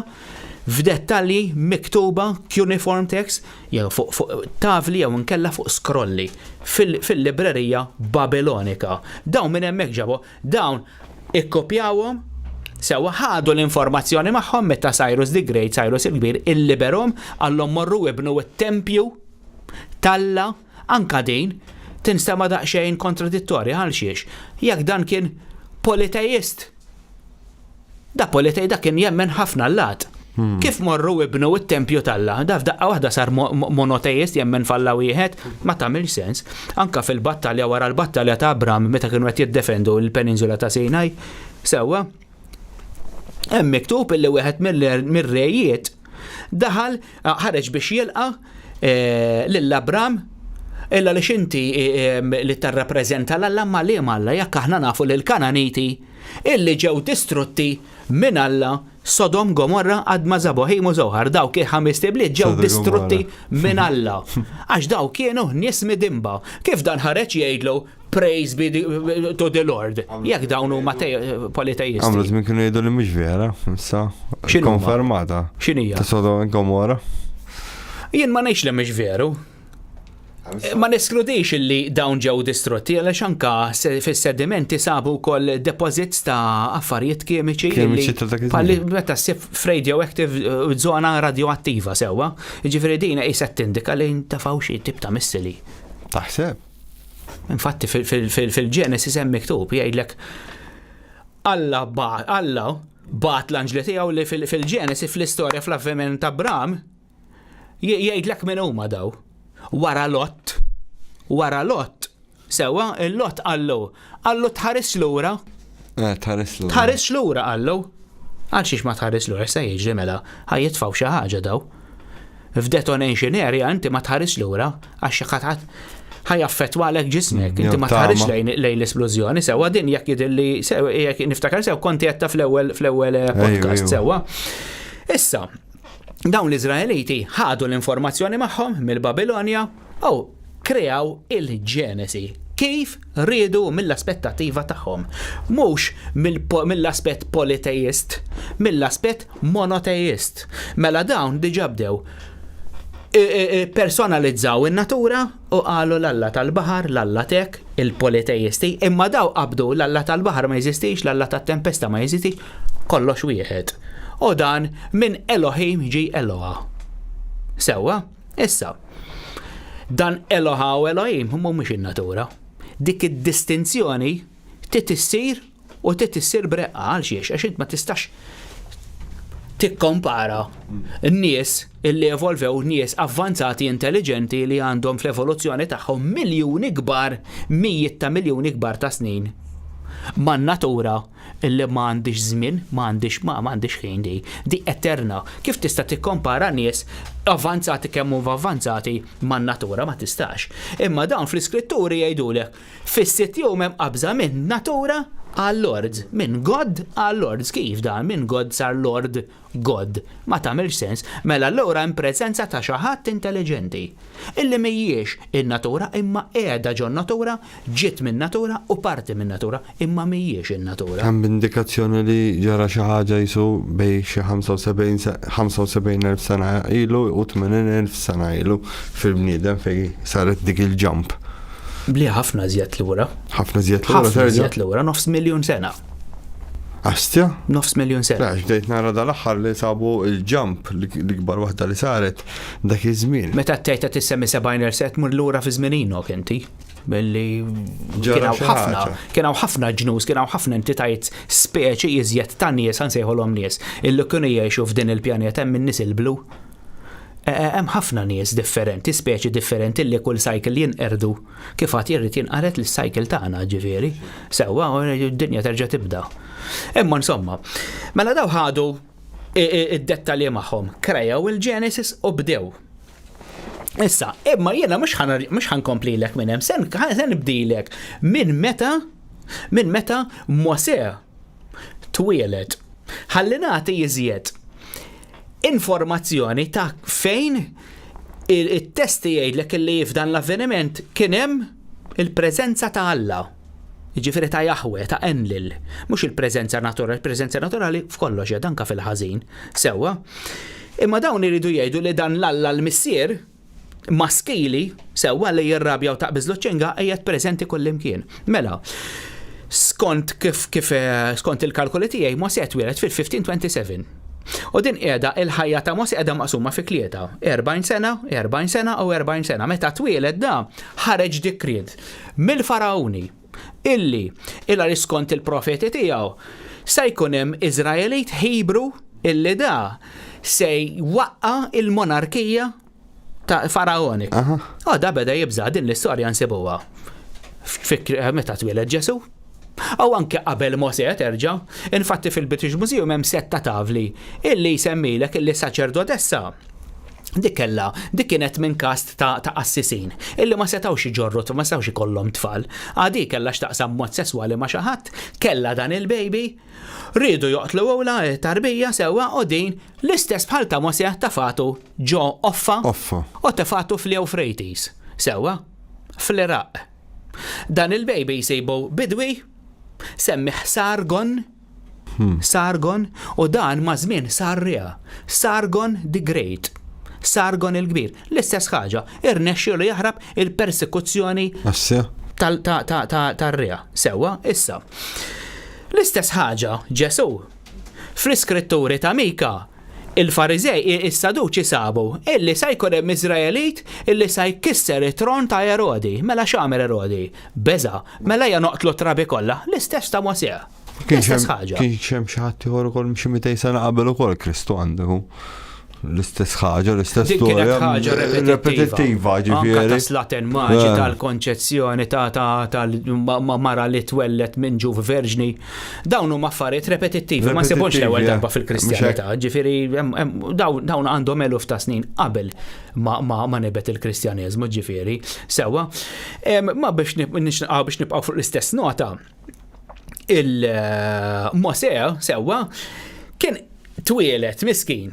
f'dettalji miktuba cuneiform text jew fuq tavli jew nkella fuq scrolli fil-librerija Babilonika. Dawn minn hemmhekk ġabu, dawn ikkopjawhom sewa ħadu l-informazzjoni magħhom meta Cyrus the Great, Cyrus il-Kbir, illiberhom għallhom morru ibnu t-tempju Talla, anka din tinstema' daqsxejn kontradittorja għal xiex. Jekk dan kien politeist. Da kien jemmen ħafna l-lat. Kif morru ibnu t-tempju Talla, da f'daqqa waħda sar monoteist jemmen falla wieħed, ma tagħmilx sens. Anka fil-battalja wara l-battalja ta' Abram meta kienu qed jiddefendu l-Peninsula ta' Sinaj, sewwa hemm miktub illi wieħed mir-rejiet daħal ħareġ biex jilqa' lil Abram illa li xinti li tarrappreżenta l-Alla ma li Alla jekk aħna nafu lil Kananiti illi ġew distrutti minn Alla Sodom, Gomorra, Adma, Zabohim u Zohar, daw kien 5 tibliet ġew distrutti minn Alla. Għax daw kienu nies midimba. Kif dan ħareġ jgħidlu praise be to the Lord. Jekk dawn huma politeisti. Għamlu żmien kienu jgħidu li mhux vera, issa konfermata. X'inhija? Ta' Sodom u Gomorra. Jien ma ngħidx li mhux veru. Ma neskludix li dawn ġew distrutti għaliex anka fis-sedimenti sabu wkoll deposits ta' affarijiet kimiċi li meta ssib radioactive żona radioattiva sewwa. Jiġifieri din qisha tindika li ntafaw xi tip ta' missili. Taħseb? Infatti fil-Genesis hemm miktub jgħidlek Alla bat l-anġli tiegħu li fil-Genesis fl-istorja fl-avviment ta' Abram jgħidlek minn huma daw. Wara Lot wara Lot. Sewa, il-Lot għallu tħares lura. Tħares lura għallu. Għalxiex ma tħares lura, se jiġri mela, ħajjitfaw xi ħaġa daw. F'detonation area inti ma tħares lura, għax xi ħajaffettwa għalek ġismek, inti ma tħares lejn l-esplużjoni, sewa din jekk jidilli, jekk niftakar sew konti jetta fl-ewwel podcast sewa. Issa, dawn l-Iżraeliti ħadu l-informazzjoni magħhom mill-Babilonja u kreaw il-Ġenesi. Kif rridu mill-aspettattiva tagħhom. Mhux mill-aspett politeist, mill-aspett monoteist. Mela dawn diġà bdew personalizzaw in-natura u qalu l-alla tal-baħar, l-alla tek, il-politeisti, imma daw qabdu l-alla tal-baħar ma jeżistix, l-alla tat-tempesta ma jeżistix, kollox wieħed. U dan minn Elohim ġi Eloha. Sewwa, issa. Dan Eloha u Elohim mhumiex in-natura. Dik id-distinzjoni titissir u titissir breqqa għal xiex, għax int ma tistax tikkompara n-nies illi evolvew nies avvanzati intelligenti li għandhom fl-evoluzzjoni tagħhom miljuni kbar, mijiet ta' miljuni kbar ta' snin. Man natura illi m'għandix żmien, m'għandix ħin di eterna. Kif tista' tikkompara nies avvanzati kemm huma avvanzati man natura ma tistax. Imma dawn fl-iskritturi jgħidulek fis-sitt jum hemm qabża minn natura għall-Lords, minn God għall-Lords. Kif dan? Minn God sar Lord God. Ma tagħmilx sens. Mela allura hemm preżenza ta' xi ħadd intelligenti illi mhijiex in-natura imma qiegħda ġo natura, ġiet minn natura u parti minn natura imma mhijiex in-natura. Hemm indikazzjoni li ġara xi ħaġa jisu bej xi 75,000 sena ilu u 80,000 sena ilu fil-bniedem fejn saret dik il-jump. Bli ħafna żjed lura. Ħafna żjed lura, 9,000,000 sena. Astja? 9,000,000 sena. Lax, bdejt nara dal-aħħar li sabu il-jump li kbar waħda li saret dak iż-żmien. Meta tgħidha tissemmi 70,000 set mur lura fi żmieninok inti. Billi kienu ħafna ġnus, kienu ħafna entitajiet speċi iżjed ta' nies nsejħolhom nies illi kienu jgħixu f'din il-pjaneta hemm in-nies il-blu. Hemm ħafna nies differenti, speċi differenti li kull cycle jinqerdu. Kif għad jirrid jinqaret l-cycle tagħna ġifieri. Sewwa d-dinja terġa' tibda. Imma insomma, mela daw ħadu id-dettalji magħhom, krejaw il-Genesis u bdew. Issa, imma jiena mhux ħankomplilek minn hemm, se nibdilek minn meta Mosè twieled. Ħalli nagħti iżjed informazzjoni ta' fejn il-testi jgħidlek li f'dan l-avveniment kien hemm il-preżenza ta' Alla. Jiġifieri ta' Jahwe, ta' Enlil. Mhux il-preżenza naturali, il-preżenza naturali f'kollox jgħid anke fil-ħażin. Sewwa. Imma dawn iridu jgħidu li dan l-Alla l-missier maskili sewwa li jirrabja u taqbiż l-ċenga qiegħed preżenti kullimkien. Mela, skont il-kalkoli tiegħi Mosè twieled fil-1527. U din qiegħda il-ħajja ta' Mosè qiegħda maqsuma fi klieta. 40 sena u 40 sena. Meta twieled da ħareġ dekriet mill-Farawni illi skont il-profeti tiegħu se jkun hemm Iżraelit Hebru illi da se waqqa il-monarkija ta' Faraonik. Da beda jibża din l-istorja nsibuha. Meta twieled Ġesu? Aw anke qabel Mosè terġa', infatti fil-British Museum hemm setta tavli illi jsemmilek illi saċerdotessa. Dik kienet minn kast ta' assisin illi ma setawx iġorru, ma setawx ikollhom tfal. Għadi kellha x'taqsam mod sesswali ma' xi ħadd, kellha dan il-baby, rridu joqtlu ewla tarbija sewwa u din l-istess bħal ta' Mosè tafatu ġo Offa u tafatu fl-Eufrates. Sewwa fl-Iraq. Dan il-baby jsibu bidwi semmiħ Sargon u dan ma' żmien Sarria. Sargon the Great. Sargon il-kbir. L-istess ħaġa, irnexxielu jaħrab il-persekuzzjoni tar-Rea. Sewwa, issa. L-istess ħaġa Ġesu. Fl-iskritturi ta' Mika, il-Farizej is-Saduċi sabu illi se jkun hemm Iżraelit illi se jkisser it-tron ta' Erodi. Mela x'għamel Erodi? Beża, mela noqtlu trabi kollha. L-istess ta' Mosè. L-istess ħaġa. Kien hemm xi ħadd ieħor ukoll xi 200 sena qabel ukoll Kristu għandu. l-istess ħaġa, l-istess Dik kienet storja. ħaġa repetittiva, Anka ġifieri. ta' slaten maġi tal-konċezzjoni tal-mara li twellet minn ġuv verġni. Dawn huma affarijiet repetittivi, ma sebonx l-ewwel darba fil-Kristjanità. Ġifieri dawn għandhom eluf ta' snin qabel ma nebet il-Kristjaneżmu, ġifieri. Sewwa, ma biex nibqgħu fuq l-istess nota, il-Mosè sewwa kien twielet miskin.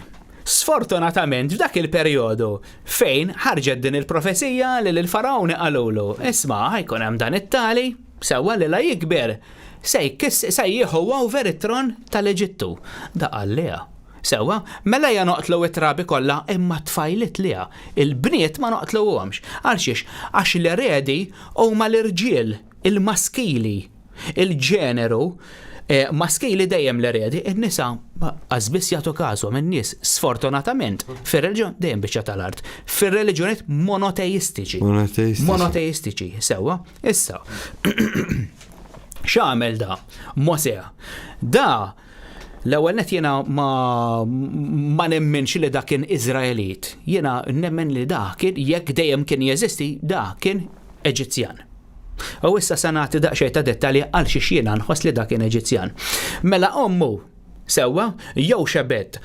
Sfortunatament f'dak il-perjodu fejn ħarġet din il-profezija li l-farawni qalulu, isma' ħajkun hemm dan it-tali, sewwa li la jikber se jieħu over it-tron tal-Eġittu. Da qalliha. Sewwa, mela ja noqtlu it-trabi kollha imma tfajlit liha. Il-bniet ma noqtluhomx. Għalxiex għax l-eredi huma l-irġiel, il-maskili, il-ġeneru maskili dejjem l-eredi, in-nisa għazbis jagħtu każhom in-nies sfortunatament fir-reliġjon dejjem biċċa tal-art. Fir-reliġjonijiet monoteistiċi. Sewwa, issa. X'għamel da? Mosè. Da l-ewwel net jiena ma nemmenx li dak kien Iżraelit. Jiena nemmen li da kien jekk dejjem kien jeżisti, da kien Eġizzjan. U issa sanati daqxej ta' dettalji għal xi jiena nħoss li dak kien Eġizzjan. Mela ommu sewwa jew xebed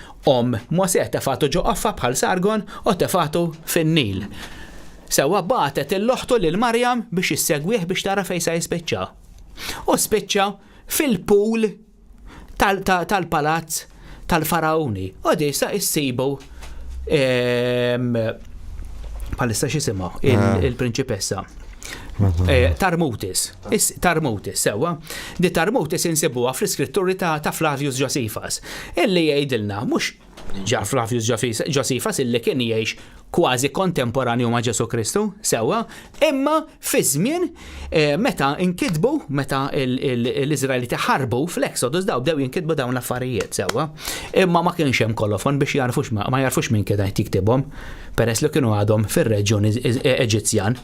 Mosè tefatu ġo qoffa bħal Sargon u tefatu fin-Nil. Sewwa batet il-loħtu lil Marjam biex issegwih biex tara fejn se jispiċċa. U spiċċa fil-pool tal-palazz tal-Farawni. U di sa issibu bħalissa x'isimha il-prinċipessa. Tarmutis, sewwa. Di Tarmutis insibuha fl-iskritturi ta' Flavius Josephus. Illi jgħidilna mhux ġa Flavius Josephus illi kien jgħix kważi kontemporanju ma' Ġesu Kristu, sewwa, imma fi żmien meta l-Iżraeliti ħarbu fl-Exodus daw bdew jinkitbu dawn l-affarijiet, sewwa. Imma ma kienx hemm kolofon biex ma jarfux minn kien qed jiktibhom peress li kienu għadhom fir-reġjun Eġizzjan.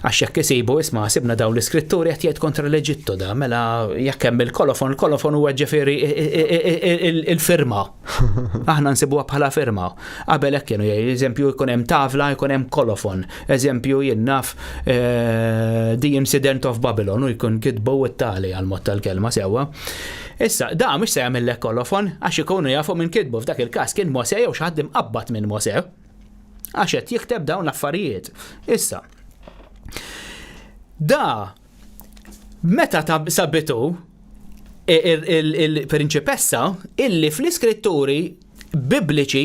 Għax jekk isibu isma' sibna dawn l-iskritturi qed jgħid kontra l-Eġittu da, mela jekk hemm il-kolofon huwa ġifieri il-firma. Aħna nsibuha bħala firma. Qabel hekk kienu eżempju jkun hemm tavla, jkun hemm kolofon. Eżempju jien naf The Incident of Babylon u jkun kitbu it-tali għal-mod tal-kelma sewwa. Issa, da mhux se jagħmellek kolofon għax ikunu jafu minn kitbu f'dak il-każ kien Mosè jew xi ħadd imqabbad minn Mosè. Għax qed jikteb dawn l-affarijiet. Issa. Da, meta sabitu il-prinċipessa illi fl-iskritturi bibliċi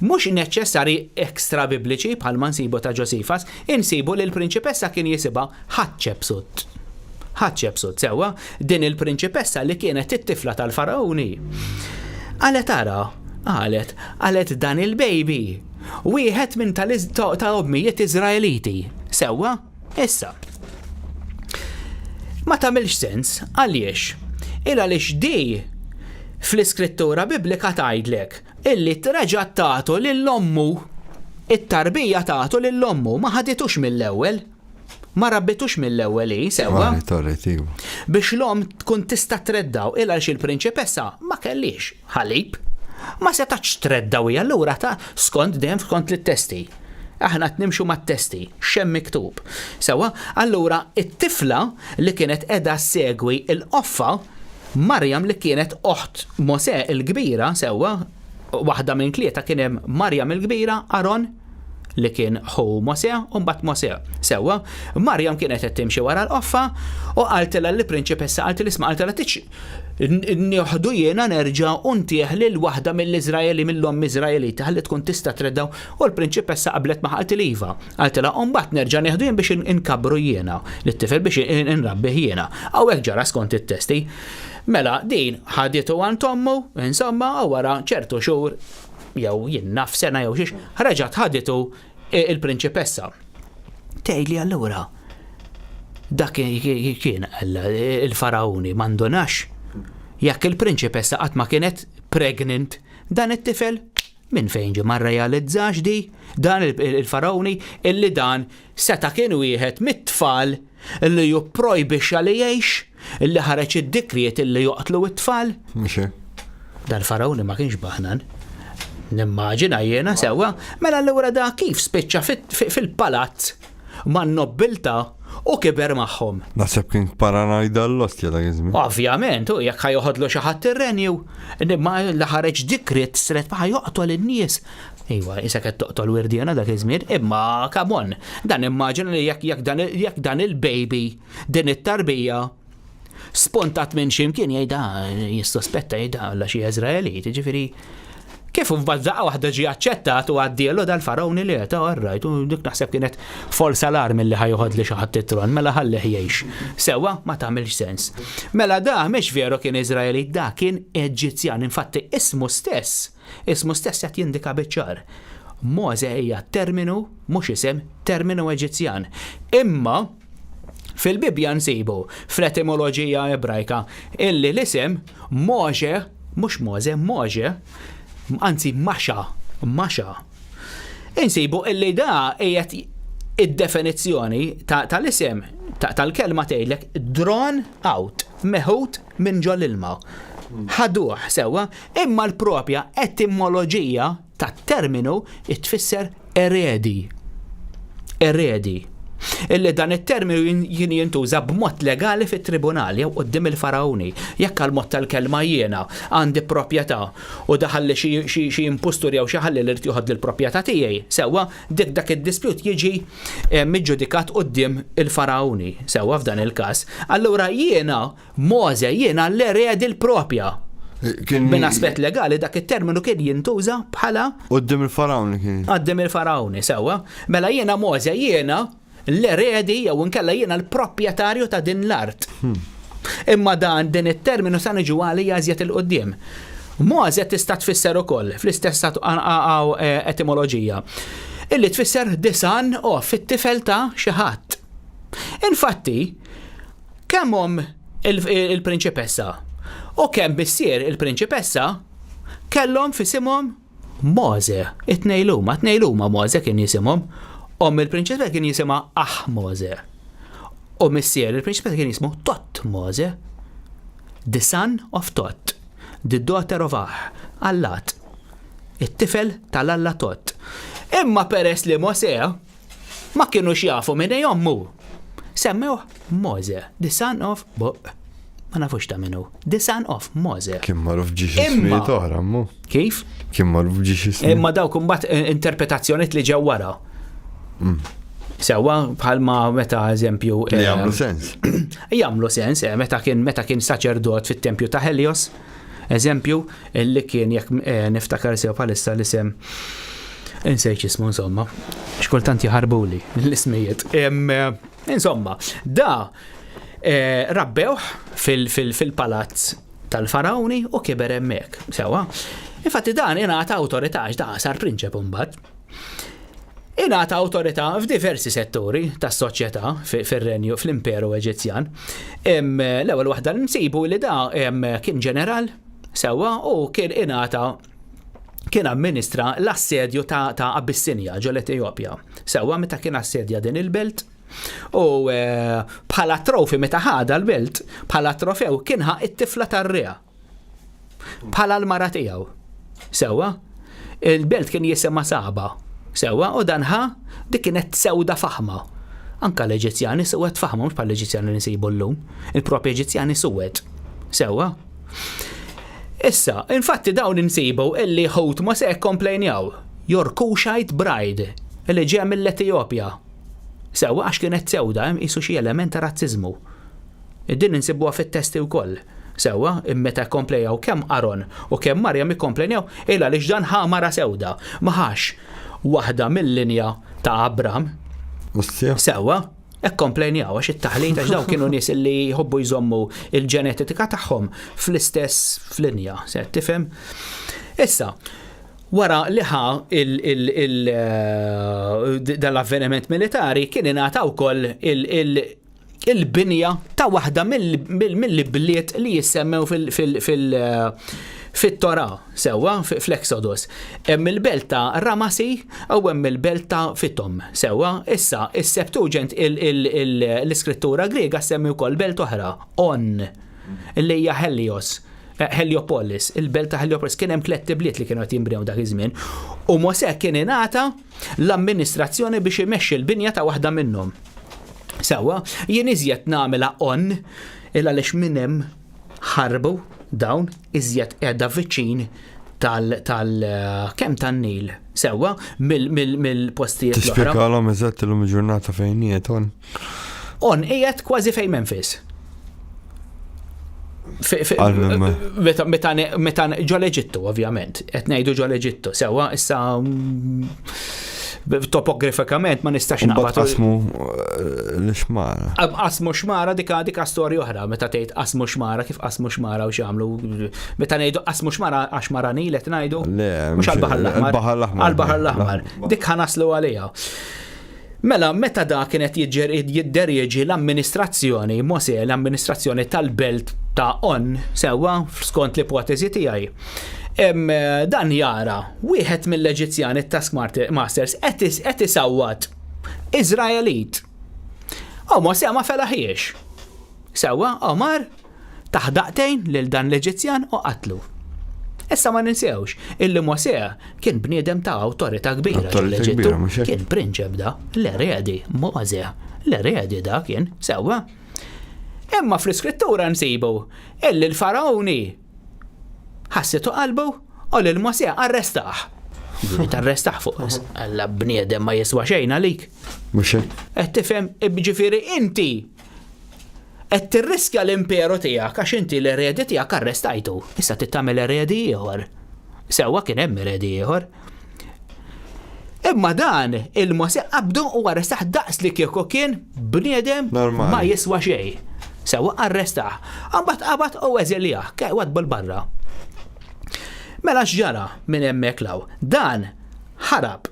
mhux neċessari ekstra bibliċi bħalma nsibu ta' Josephus, insibu li l-prinċipessa kien jisibha Hatshepsut. Hatshepsut, sewwa, din il-prinċipessa li kienet it-tifla tal-Farawni. Qalet dan il-baby. Wieħed minn ta' ommijiet Iżraeliti. Sewwa, issa. Ma tagħmilx sens għaliex di fl-iskrittura biblika tgħidlek illi treġa' tagħtu lill-ommu it-tarbija tagħtu lill-ommu ma ħaditux mill-ewwel. Ma rabbitux mill-ewwel sewwa. Biex l-om tkun tista' treddaw għaliex il-prinċipessa ma kellix ħalib. Ma setax treddaw hija allura ta' skont l-testi. Aħna nimxu mat-testi, xem miktub. Sewwa, allura it-tifla li kienet qiegħda segwi l-qoffa Marjam li kienet oħt Mosè il-kbira, sewwa, waħda minn tlieta kien hemm Marjam il-kbira, Aron li kien ħu Mosè u mbagħad Mosè. Sewwa, Marjam kienet qed timxi wara l-qoffa u qaltilha l-prinċipessa qaltilha nieħdu jiena nerġa' u ntieħ lil waħda mill-Iżraeli mill-omm Iżraelita ħalli tkun tista' treddaw u l-prinċipessa qablet ma' qaltiliva. Qaltilha u mbagħad nerġa' nieħdu jien biex inkabbru jiena l-tifel biex inrabbih jiena. Hawnhekk ġara skont it-testi. Mela din ħaditu għand ommu, insomma, wara ċertu xhur jew jien naf sena jew xiex, ħreġat ħaditu il-prinċipessa. Tgħidli allura dak kien il-Farawni m'għandunax jekk il-prinċipessa qatt ma kienet pregnant dan it-tifel minn fejn ġie ma rrealizzax di dan il-Farawni illi dan seta' kien wieħed mit-tfal illi jipprojbixxa li jgħix illi ħareġ id-dikriet illi joqtlu it-tfal. Dal-Farawni ma kienx baħnan. nimmaġina jiena sewwa, mela allura da kif spiċċa fil-palazz man-nobbilta u kiber magħhom. Naħseb kien paranojda l-ostja da jizmi. Ovvjament, u jekk ħajoħodlu xi ħadd ir-renju, ma li ħareġ dikrit stret ma joqtol in-nies. Iwa, isa qed toqtol wirdjana dak iż-żmien, imma kamon, dan immaġina li jekk dan il-baby din it-tarbija spontat minn ximkien jgħida jistospetta jgħida la xi Eżraeliti, ġifieri kif f'baddaqa waħda ġi aċċettat u għaddielu dal-farawni li għeta għarrajt, u dik naħseb kienet fals alarm li ħajuħod li xaħat titron, mela ħalli jgħix. Sewa, ma tagħmilx sens. Mela da, mhix veru kien Iżraelit, da kien Eġizzjan, infatti ismu stess qed jindika biċ-ċar. Mose hija terminu, mhux isem, terminu Eġizzjan. Imma fil-Bibja nsibu fl-etimoloġija Ebrajka illi l-isem Moshe, mhux Mose, Moshe, anzi Maxa. Insibu illi da qiegħed id-definizzjoni tal-isem tal-kelma tgħidlek drawn out, meħud minn ġol ilma. Ħaduh sewwa, imma l-propja etimoloġija tat-terminu tfisser eredi. Illi dan it-terminu jien jintuża b'mod legali fit-tribunali jew quddiem il-farawni. Jekk għal-mod tal-kelma jiena għandi proprjetà u daħalli xi impostur jew xi ħalli li rid joħod lill-proprjetà tiegħi, sewwa dak id-dispjut jiġi miġġudikat quddiem il-farawni, sewwa f'dan il-każ. Allura Mose jiena l-eredi l-propja. Min aspett legali dak it-terminu kien jintuża bħala quddiem il-farawni kien. Quddiem il-farawni, sewwa. Mela jiena Mose l-eredi jew inkella jiena l-proprjetarju ta' din l-art. Imma din it-terminu sa niġu għali jażjed il-qudiem. Mose tista' tfisser ukoll fl-istess etimoloġija. Illi tfisser the son of it-tifel ta' xi ħadd. Infatti, kemm il-prinċipessa u kemm bissier il-prinċipessa kellhom f'isimhom Mose. Tnejluma Mose kien jisimhom. Il-prinċipessa kien jisimha Mose. Missier il-prinċipessa kien jismu Tot Mose. The son of Tot. The daughter of Allat. It-tifel tal-Alla Tot. Imma peress li Mose ma kienu jafu minn jommu. Semmew Mose. The son of ma nafux ta' minnu. The son of Mose. Kien marruf ġiex ismijiet oħra, mu. Kif? Kien marruf ġiex ismijiet. Imma dawk imbagħad interpretazzjonijiet li ġew wara. Sewwa bħalma meta eżempju jagħmlu sens. Jagħmlu sens, meta kien saċerdot fit-tempju ta' Helios, eżempju illi kien jekk niftakar sew bħalissa l-isem insejx ismu insomma. Xkultant jaħarbuli l-ismijiet. Insomma, da rabbew fil-palazz tal-farawni u kiber hemmhekk. Sewwa. Infatti dan ingħata awtorità da sar prinċep imbagħad. Ingħata awtorità f'diversi setturi tas-soċjetà fir-renju fl-Imperu Eġizzjan. L-ewwel waħda nsibu li da kien ġeneral sewwa u kien amministra l-assedju ta' Abissinja ġol Etjopja. Sewwa meta kien assedja din il-belt u bħala trofi meta ħada l-belt bħala trofew kien ħaq it-tifla tar-rea bħala l-mara tiegħu. Sewwa il-belt kien jisimha Saba. Sewwa u danħa dik kienet sewda faħma. Anka l-Eġizzjani suwed faħma mhux bħal l-Eġizzjani li nsibu llum. Il-propri Eġizzjani suwed. Sewwa. Issa, infatti dawn insibu illi ħut ma se komplejnjaw. Your Cushite bride illi ġej mill-Etjopja. Sewwa għax kienet sewda hemm qisu xi element ta' razziżmu. Din insibuha fit-testi wkoll. Sewwa, immeta komplejjaw kemm Aron u kemm Marjam ikkomplejnjaw illa li ġdan ħamara sewda. Maħax waħda mill-linja ta' Abram. Sewwa, komplejnjaw għax it-taħlit għax daw kienu nies li jħobbu jżommu il-ġenetika tagħhom fl-istess fl-linja. Se tifhem? Issa, wara li dal-avveniment militari kien ingħata wkoll il-binja ta' waħda mill-bliet li jissemmew fit-Torah, sewwa, fl-Exodus. Hemm il-belt ta' Ramasi u hemm il-belt ta' Fitom, sewwa. Issa, is-Septuagint l-iskrittura Griega semmi wkoll belt oħra, On, li hija Helios. Heliopolis, il-belt ta' Heliopolis, kien hemm 3 tibliet li kienu qed jinbnew dak iż-żmien. U Mosè kien ingħata l-amministrazzjoni biex imexxi l-binja ta' waħda minnhom. Sewwa, jien iżjed nagħmilha il għaliex minn hemm ħarbu dawn iżjed qiegħda viċin kemm tan-Nil. Sewwa, mill-postijiet l-oħra. Tispjegalhom eżatt illum il-ġurnata fejn qiegħed on. On qiegħed kważi fejn Memphis. Meta ġo l-Eġittu, ovvjament, qed ngħidu ġo l-Eġittu, sewwa issa topografikament ma nistax naqbad. Qasmu l-xmara. Qasmu xmara dik storja oħra, meta tgħid qasmu xmara kif qasmu xmara u x'għamlu. Meta ngħidu qasmu xmara għax mara Nil qed ngħidu. Mhux għall-Baħar l-Aħmar. Għall-Baħar l-Aħmar. Dik ħanaslu għaliha. Mela, meta da kienet jidderjeġi l-amministrazzjoni, Mosè l-amministrazzjoni tal-belt ta' On, sewwa skont l-ipotezi tiegħi. Dan jara, wieħed mill-Eġizzjani Taskmasters qed isawwat Iżraelit. Mosè ma felaħiex. Sewwa, Omar taħdaqtejn lil dan l-Eġizzjan u qatlu. Issa ma ninsewx, illi Mosè kien bniedem ta' awtorità kbira l-Eġittu, kien prinċep da, l-eredi, Mosè, l-eredi da kien, sewwa. Imma fl-iskrittura nsibu, illi l-faraoni ħassitu qalbu u l-Mosè arrestaħ. Arrestaħ fuq, għalla bniedem ma jiswa xejn għalik. Mux qed tifhem, ġifieri inti qed tirriskja l-imperu tiegħek għax inti l-eredi tiegħek arrestajtu. Issa tittamel eredi ieħor. Sewwa kien hemm eredi ieħor. Imma dan il-Mosè qabdu u arrestaħ daqs li kieku kien bniedem ma jiswa xejn. Sewwa arrestaħ. Imbagħad qabad u eżiljah, kejwad bil-barra. Mela x'ġara minn hemmhekk law. Dan ħarab,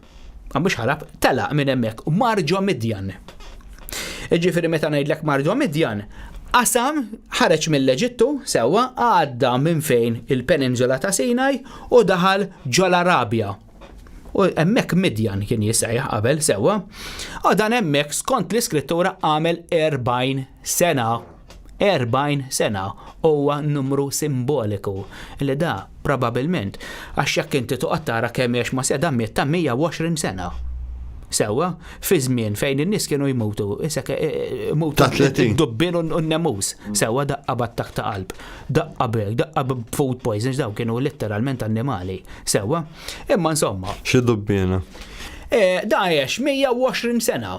mhux ħarab, telaq minn hemmhekk u mar ġo Midjan. Ġifieri meta ngħidlek mar ġo Midjan, qasam ħareġ mill-Eġittu sewwa għadda minn fejn il-Peninsula ta' Sinaj u daħal ġo l-Arabja. U hemmhekk Midjan kien jissejjaħ qabel sewwa. U dan hemmhekk skont l-iskrittura għamel 40 sena. 40 sena huwa numru simboliku li da probabbilment għax jekk inti toqgħod tara kemm hiex ma seda miet ta' 120 sena. Sewwa fi żmien fejn in-nies kienu jmutu, issa mutu d-dubbien u n-nemus. Sewwa daqqa b'attakk ta' qalb, daqqa bek, daqqa b-food poisons daw kienu letteralment annimali. Sewwa, imma insomma. Xi dubbiena? Da għax 120 sena.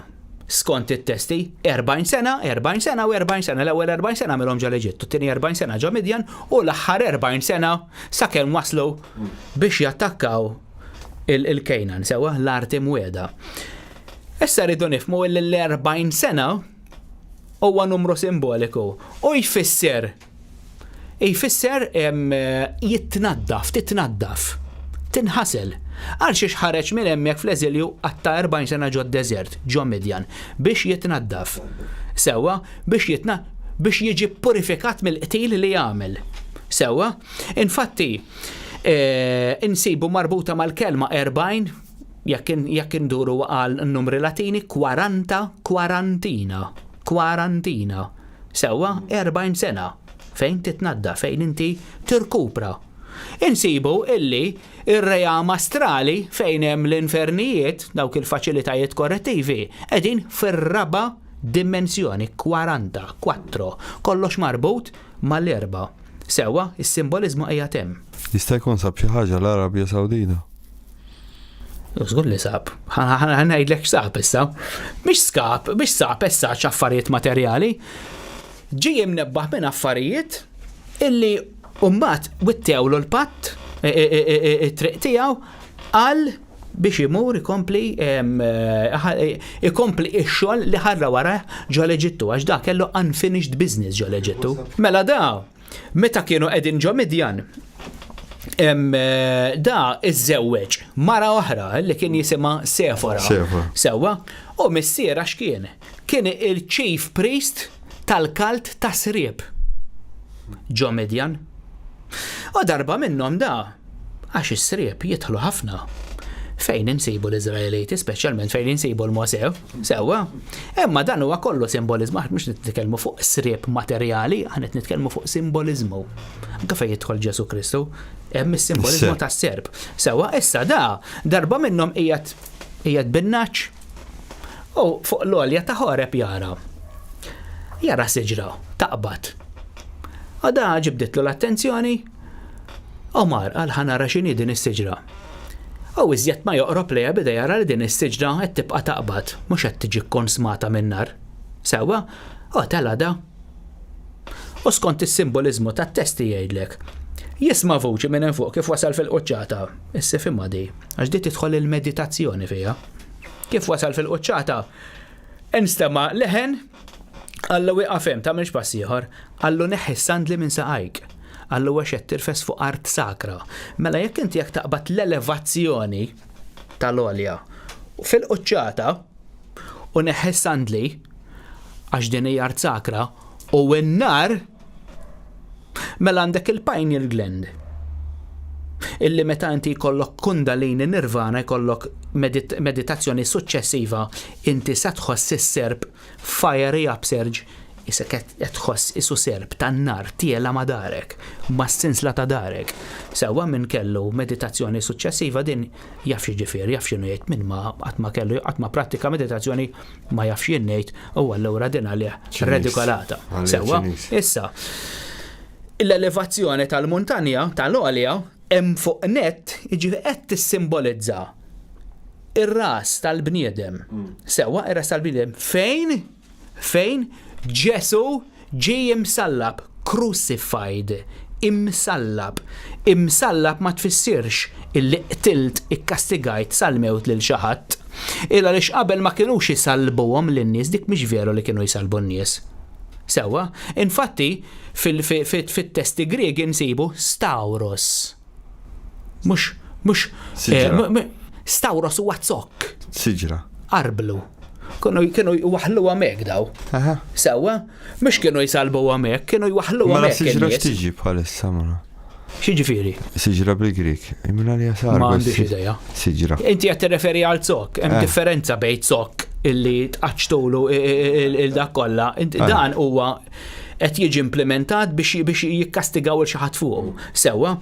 Skont it-testi, 40 sena u 40 sena, l-ewwel 40 sena milhom ġo l-Eġittu, t-tieni 40 sena ġo Midjan u l-aħħar 40 sena sakemm waslu biex jattakkaw il-Kejnan, sewwa l-arti mweda. Issa rridu nifhmu l-40 sena huwa numru simboliku u jfisser titnaddaf, tinħasel. Għal xiex ħareġ minn hemmhekk fl-eżilju għatta 40 sena ġo d-deżert, ġo Midjan, biex jitnaddaf. Sewwa biex jiġi purifikat mill-qtil li jagħmel. Sewwa, infatti insibu marbuta mal-kelma 40 jekk induru għal numri Latini 40, kwarantina. Sewwa 40 sena fejn titnadda, fejn inti tirkupra. Insibu illi ir-rejam astrali fejn hemm l-infernijiet, dawk il-faċilitajiet korrettivi, qegħdin fir-raba' dimensjoni 44, kollox marbut mal-erba'. Sewwa, is-simbolizmu qiegħed hemm. Jista' jkun sab xi ħaġa l-Arabja Sawdita. Żgur li sab. Ħanajdlek x'sab issa. Mhix sab issa affarijiet materjali. Ġie mnebbaħ minn affarijiet illi mbagħad wittewlu l-patt it-triq tiegħu għal biex imur ikompli x-xogħol li ħarra wara ġo l-Eġittu għax da kellu unfinished business ġo l-Eġittu. Mela da meta kienu qegħdin ġo Midjan da iżżewweġ mara oħra li kien jisimha Sefora. Sewwa, u missiera x'kien? Kien il-chief priest tal-kalt ta' Sriep ġo Midjan. U darba minnhom da għax is-Sriep jidħlu ħafna fejn insibu l-Iżraeliti, speċjalment fejn insibu l-Mosew, sewwa. Imma dan huwa kollu simbolizmu, mhux nitkellmu fuq srieb materjali, ħanet nitkellmu fuq simbolizmu. Anke fejn jidħol Ġesu Kristu, hemm is-simbolizmu tas-serb. Sewwa, issa darba minnhom qiegħed binnaċ u fuq l-olja ta' Ħoreb jara siġra taqbad. Għada ġibditlu l-attenzjoni, Omar għal ħanara x'inhi din is-siġra. U iżjed ma joqrob lejha bida jara li din is-siġra qed tibqa' taqbad, mhux qed tiġi konsmata min-nar. Sewwa, telada. U skont is-simbolizmu tat-testi jgħidlek. Jisma' vuċi minn hemm fuq kif wasal fil-quċċata. Issa fimha di, għax di tidħol il-meditazzjoni fiha. Kif wasal fil-quċċata? Instema' leħen, Allu wieqafem tagħmilx pass ieħor, Allu neħħi s-sandli minn saqajk. Allu għax qed tirfes fuq art sakra. Mela jekk inti jekk taqbad l-elevazzjoni tal-olja fil-quċċata u neħħi s-sandli għax din hija art sakra u n-nar mela għandek il-pineal gland. Illi meta inti jkollok kundalini nirvana jkollok meditazzjoni suċċessiva inti se tħoss is-serb fiery upsurge issa qed tħoss isu serb tan-nar tiela ma' darek, ma' sinsla ta' darek. Sewwa minn kellu meditazzjoni suċċessiva din jaf jiġifieri, jaf x'inhu jgħid minn ma qatt ma prattika meditazzjoni ma jaf x'jien ngħid u allura din għalih redikolata. Sewwa issa l-elevazzjoni tal-muntanja tal-olja hemm fuq net jiġifieri qed tissimbolizza ir-ras tal-bniedem. Sewwa ir-ras tal-bniedem fejn Ġesu ġie imsallab, crucified, imsallab. Imsallab ma tfissirx illi qtilt ikkastigajt sal-mewt lil xi ħadd. Illa lix qabel ma kinux jisalbuhom lin-nies dik mhix veru li kienu jsalbu n-nies. Sewwa, infatti fit-testi Griegi nsibu Stauros. Mhux Stauros huwa zokk. Siġra. Arblu. Kienu jwaħlu għamek daw. Sewwa, mhux kienu jisalbu għamek, kienu jwaħlu għamek. Mela siġra x'tiġi bħalissa mela. X'jiġifieri? Siġra bil-Grik. Imma li jasar. Ma għandix idea. Siġra. Inti qed tirreferi għal zokk, hemm differenza bejn zokk illi tqaċċtulu il-dak kollha. Dan huwa qed jiġi implementat biex jikkastigaw il xi ħadd fuqu. Sewwa.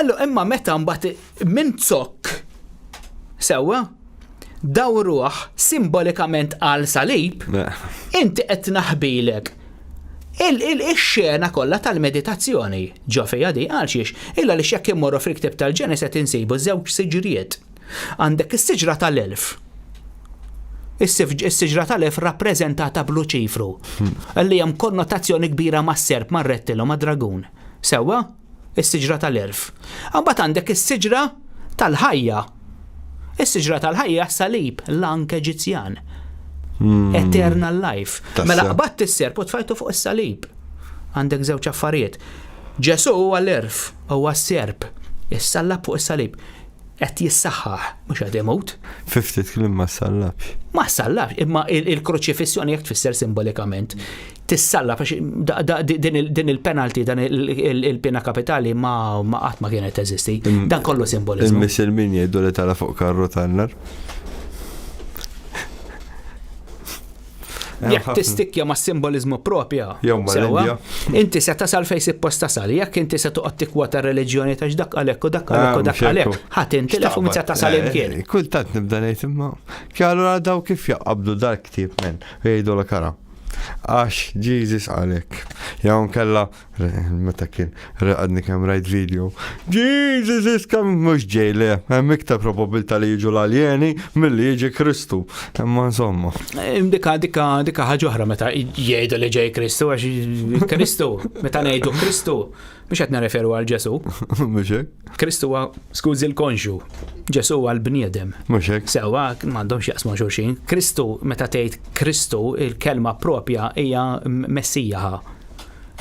Allu imma meta mbagħad minn zokk sewwa daw ruħ simbolikament għal salib, inti qed naħbilek il-xena kollha tal-meditazzjoni ġo fejja di għal xiex, illa li x'jekk immorru fil-ktib tal-Ġenes qed insibu żewġ siġrijiet. Għandek is-siġra tal-elf. Is-siġra tal-elf rappreżentata b'Luċifru, li hemm konnotazzjoni kbira mas-serb, mar-rettilu, mad-dragun. Sewwa? Is-siġra tal-elf. Imbagħad għandek is-siġra tal-ħajja. Is-siġra tal-ħajja salib l-ank Eġizzjan. Eternal life. Mela qbatt is-serb u tfajtu fuq is-salib. Għandek żewġ affarijiet. Ġesu huwa l-erf, huwa s-serb. Issallab fuq is-salib. Qed jissaħħaħ, mhux qed imut. 50 kliem ma sallabx. Ma sallabx, imma il-kroċifissjoni jekk tfisser simbolikament. Tissallab għax din il-penalty, dan il-pena kapitali ma qatt ma kienet teżisti. Dan kollu simbolizmu. Il-Misselmin jgħidu li tara fuq karru tan-nar. Jekk tistikja ma' simbolizmu propja. Sewwa, inti se tasal fejn suppost tasal, jekk inti se toqgħod tikwota reliġjoni ta' dak għalhekk u dak għalhekk u dak għalhekk. Ħadd intilef u se tasal imkien. Kultant nibda ngħid imma allura daw kif jaqbdu dal-ktieb men jgħidu l kara. Għax Jesus għalek. Jawn kella meta kien għadni kemm rajt video. Jesus is kam mhux ġejle, hemm iktar probabilta li jiġu l-aljeni milli jiġi Kristu. Imma insomma. Dika ħaġa oħra meta jgħidu li ġej Kristu għax Kristu, meta ngħidu Kristu, mhux qed nirreferu għal Ġesu. Mhux hekk. Kristu huwa skużi l-konxu. Ġesu huwa l-bniedem. Mhux hekk. Sewwa m'għandhomx jaqsmu xulxin. Kristu meta tgħid Kristu il-kelma propja hija Messija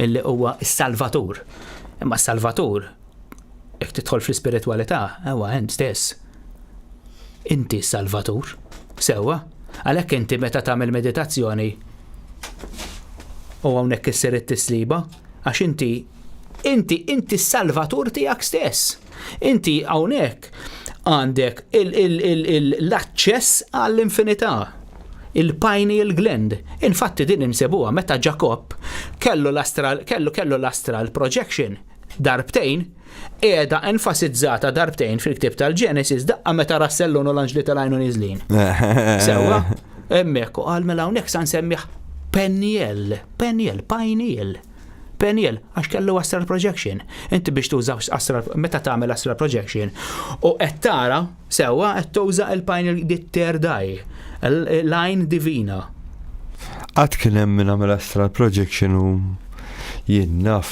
illi huwa s-Salvatur. Imma s-Salvatur jekk tidħol fl-ispiritwalità huwa hemm stess. Inti s-Salvatur. Sewwa, għalhekk inti meta tagħmel meditazzjoni u hawnhekk issir it-tisliba għax inti s-Salvatur tiegħek stess. Inti hawnhekk għandek l-aċċess għall-infinità. Il-pineal gland. Infatti din insebuha meta Jacob kellu l-astral projection darbtejn, qiegħda enfasizzata darbtejn fil-ktib tal-Genesis daqqa meta Rassellun u l-anġli tal-għajnu niżlin. Sewwa, hemmhekk u qal mela hawnhekk sa nsemmih pineal, għax kellu astral projection. Inti biex tuża meta tagħmel astral projection u qed tara sewwa qed tuża il-pineal third eye, line divina. Għad kien hemm minn għamel astral projection u jien naf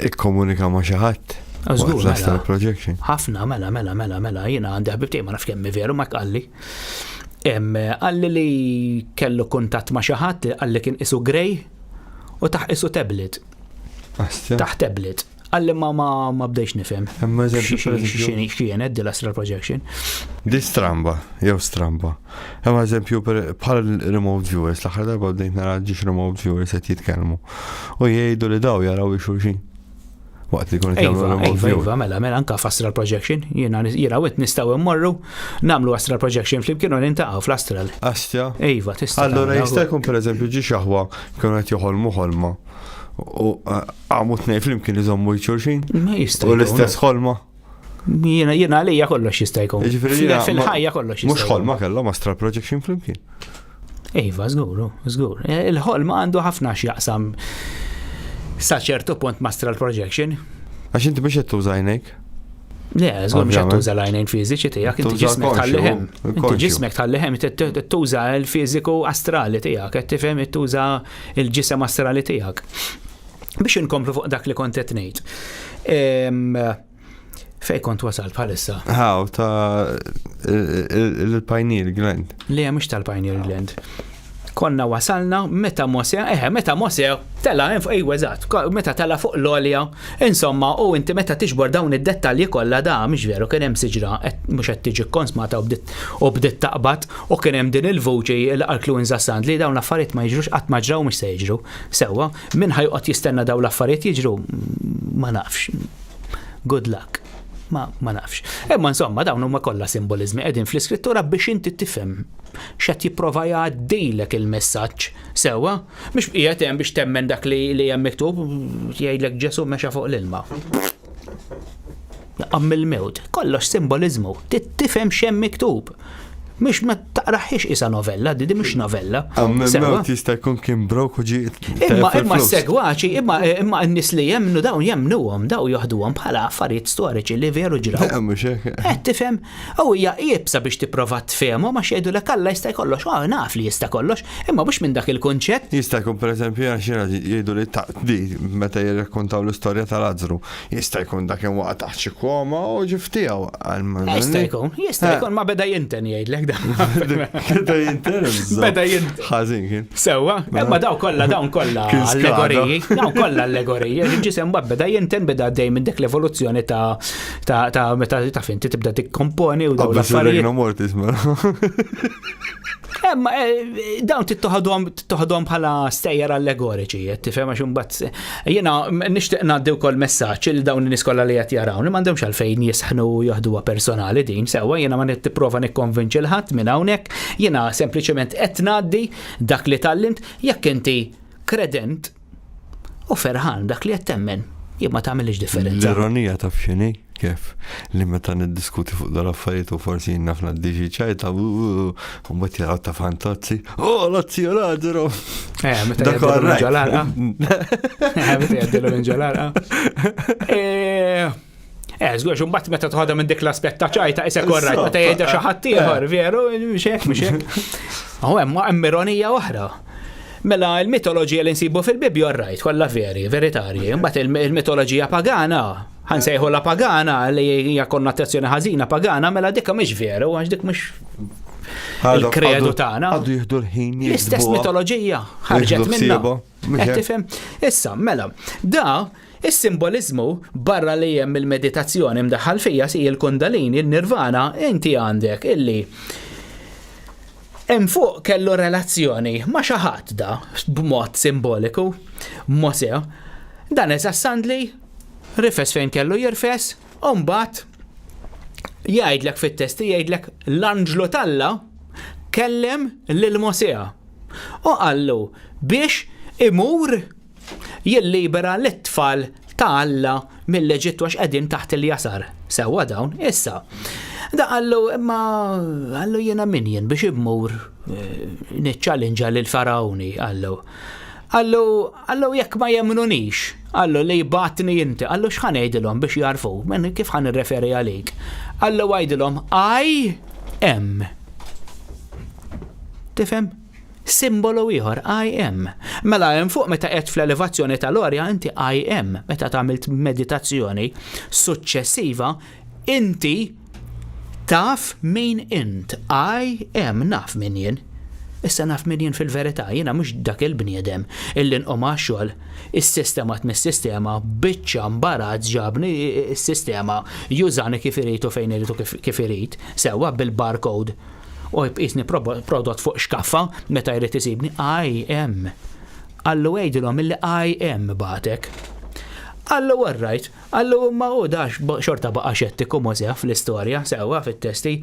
ikkomunika ma' xi ħadd. Astral projection. Ħafna mela jiena għandi ħbib tiegħi ma naf kemm veru ma qalli. Qalli li kellu kuntatt ma' xi ħadd qalli kien isu grej u taħt isu tablet. Taħt tablet. Għalli ma bdejx nifhem. Imma eżempju x'kienet l-astral projection. Di stramba. Imma eżempju bħal remote viewers, l-aħħar darba bdejt nara ġiex remote viewers qed jitkellmu. U jgħidu li daw jaraw xulxin. Waqt li kun jagħmlu remote viewers. Mela anke f'astral projection, jiena wet nistgħu immorru nagħmlu astral projection flimkien u nintaqgħu fl-astral. Astja. Ejva, tista'. Allura jista' jkun pereżempju ġi xaħwa kienu qed joħolmu ħolma. U għamu t-nej flimkien li zommu jċurxin? Ma jista' U l-istess ħolma? Jiena għalija kollox jista' jkun. Fil-ħajja kollox jista' jkun. Mhux ħolma kellhom astral projection flimkien. Ejva, żgur. Il-ħolma għandu ħafna x'jaqsam sa ċertu punt ma' astral projection. Għax inti biex qed tuża għajnejk? Le, żgur mhux qed tuża l-għajnejn fiżiċi tiegħek, inti ġismek tal-leħem. Inti ġismek tal-leħem tuża l-fiżiku astrali tiegħek, qed tifhem tuża l-ġisem astrali tiegħek. Biex inkomplu fuq dak li kont qed ngħid. Fej kont wasalt bħalissa? Ħaw ta' il-pineal gland. Le, mhux tal-pineal gland. Konna wasalna meta Mosè tela eżatt, meta tela fuq l-olja, insomma, u inti meta tiġbor dawn id-dettalji kollha da mhux veru kien hemm siġra mhux qed tiġi konsmata u bdiet taqbad u kien hemm din il-vuċi l-qalklu inżassant li dawn l-affarijiet ma jiġrux qatt ma ġraw mhux se jiġru. Sewwa, min ħajqgħod jistenna dawn l-affarijiet jiġru ma nafx. Good luck. Ma nafx. Imma insomma dawn huma kollha simbolizmi qegħdin fl-iskrittura biex inti tifhem x'qed jipprova jgħaddilek il-messaġġ sewwa, mhux qiegħed hemm biex temmen dak li hemm miktub jgħidlek Ġesu mexa fuq l-ilma. Jaqam il-mewt, kollox simbolizmu, tifhem x'hemm miktub. Mhux ma taqraħiex isa novella, di mhux novella. Mewt jista' jkun kien brok u ġi. Imma segwaċi, imma n-nies li jemnu dawn jemnuhom, daw joħduhom bħala affarijiet storiċi li veru ġraw. Tifhem, u hija qiebsa biex tipprova tfehmu ma xejdulek Alla jista' jkollox, naf li jista' kollox, imma mhux minn dak il-kunċett. Jista' jkun pereżempju xina jgħidu li taqdi meta jirrakkontaw l-istorja tal-Lażru, jista' jkun dak hemm waqgħet taħt xi koma u ġiftiegħu. Jista' jkun ma beda jinten jgħidlek. Beda jinten. Ħażin kien. Sewwa, imma dawn kollha allegoriji. Dawn kollha allegoriji. Ġisem beda jinten beda dejjem minn dik l-evoluzzjoni ta' meta finti tibda tikkomponi u dawn l-affarijiet. Imma dawn tittoħadhom bħala stejjer allegoriċi, tifhem għax imbagħad jiena nixtieq ngħaddi wkoll messaġġ il dawn in-nies kollha li qed jarawni m'għandhomx għalfejn jisħnu jaħduha personali din sewwa jiena ma nipprova nikkonvinċi ħadd minn hawnhekk, jiena sempliċement qed ngħaddi dak li tallimt jekk inti kredent u ferħan dak li qed temmen jien ma tagħmilx differenza. L-ironija taf x'inhi kif li meta niddiskuti fuq dal-affarijiet u forsi nafna d-diġi ċajta u mbagħad jaraw ta' fantazzi. Lazzi Lazzaro. Meta jgħidilhom inġolarqa. Meta jgħidilhom inġolarqa. Żgur, mbagħad meta tħodha minn dik l-aspett ta' ċajta isek orrajt meta jgħidha xi ħadd ieħor, veru, mhux hekk. Hemm ironija oħra. Mela l-mitoloġija li nsibu fil-Bibja orrajt, kollha veritarji. Mbagħad il-mitoloġija pagana, ħansejħu la pagana li hija konnotazzjoni ħażina pagana, mela dik mhix veru, għax dik mhux il-kredu tagħna. Għadu jieħdu l-ħin l-istess mitoloġija ħarġet minnha. Qed tifhem? Issa, mela, is-simbolizmu barra li hemm il-meditazzjoni mdaħħal fija si il-kundalini, il-nirvana, inti għandek illi hemm fuq kellu relazzjoni ma' xi ħadd da b'mod simboliku, Mosè, dan eżassandli rifes fejn kellu jirfes, u mbagħad jgħidlek fit-testi jgħidlek l-Anġlu tal-Alla kellem lil-Mosea u qallu biex imur jillibera l-tfal ta' Alla mill-Eġittu għax qegħdin taħt il-jasar. Sewwa dawn, issa. Da qallu imma qallu jiena min jien biex immur niċċallenġa lill-Farawni qallu. Qallu jekk ma jemnunix, qallu li jbatni inti, qallu x'ħan ngħidilhom biex jarfu, men kif ħan nirreferi għalik. Qallu għajdilhom I am. Tifhem? Simbolu ieħor I am. Mela hemm fuq meta qed fl-elevazzjoni tal-orja inti I am, meta tagħmel meditazzjoni suċċessiva inti taf min int. I am naf min jien. Issa naf min jien fil-verità, jiena mhux dak il-bniedem illi nqom għax-xogħol is-sistemat mis-sistema biċċa mbarazz ġabni is-sistema jużani kif irid u fejn irid u kif irid, sewwa bil-barcode. U jibqisni prodott fuq xkaffa meta jrid isibni I am. Allu għejdilhom illi I am batek. Allu all right, allu ma u dax xorta baqa xettiku Mosea fl-istorja, sewwa fit-testi.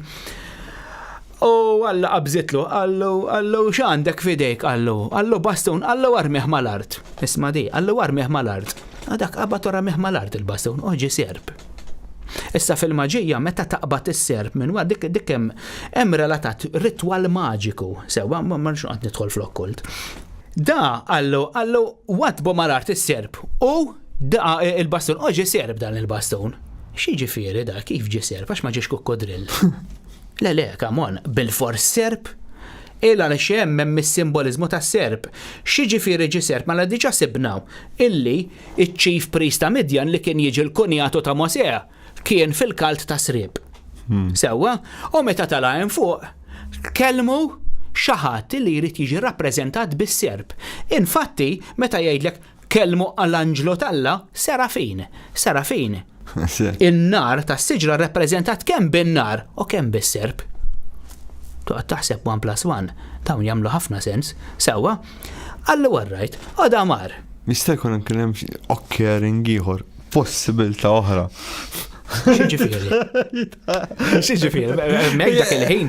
U Alla qabżitlu, allu x'għandek fidejk, allu bastun, allu armih mal-art. Isma' di, allu armih mal-art. Dak qabad armih mal-art il-bastun, oġi serb. Issa fil-maġija meta taqbad is-serb minn wara dik hemm relatat ritwal maġiku, sewwa ma rridx qed nidħol fl-okkult. Da allu watbu mal-art is-serb u da il-bastun oġi serb dan il-bastun. X'jiġifieri da kif ġi serb għax ma ġiex kukkodrill. Le, kamon, bil-fors serb, illa li hemm mis-simbolizmu tas-serb. X'jiġifieri ġi serb mela diġà sibnaw illi iċ-chief priest ta' Midjan li kien jiġi l-kunjatu ta' Mosea kien fil-kalt ta' srib. Sewwa, u meta tala' hemm fuq, kelmu xi ħadd li jrid jiġi rappreżentat bis-serb. Infatti, meta jgħidlek kelmu għall-Anġlu tal-Alla, Serafin. In-nar tas-siġra rappreżentat kemm bin-nar u kemm bis-serb. Toqgħod taħseb 1+1, dawn jagħmlu ħafna sens, sewwa. Allu all right, u da mar. Jista' jkun anke hemm occurring ieħor, possibilità oħra. X'jiġifieri? Mek dak il-ħin.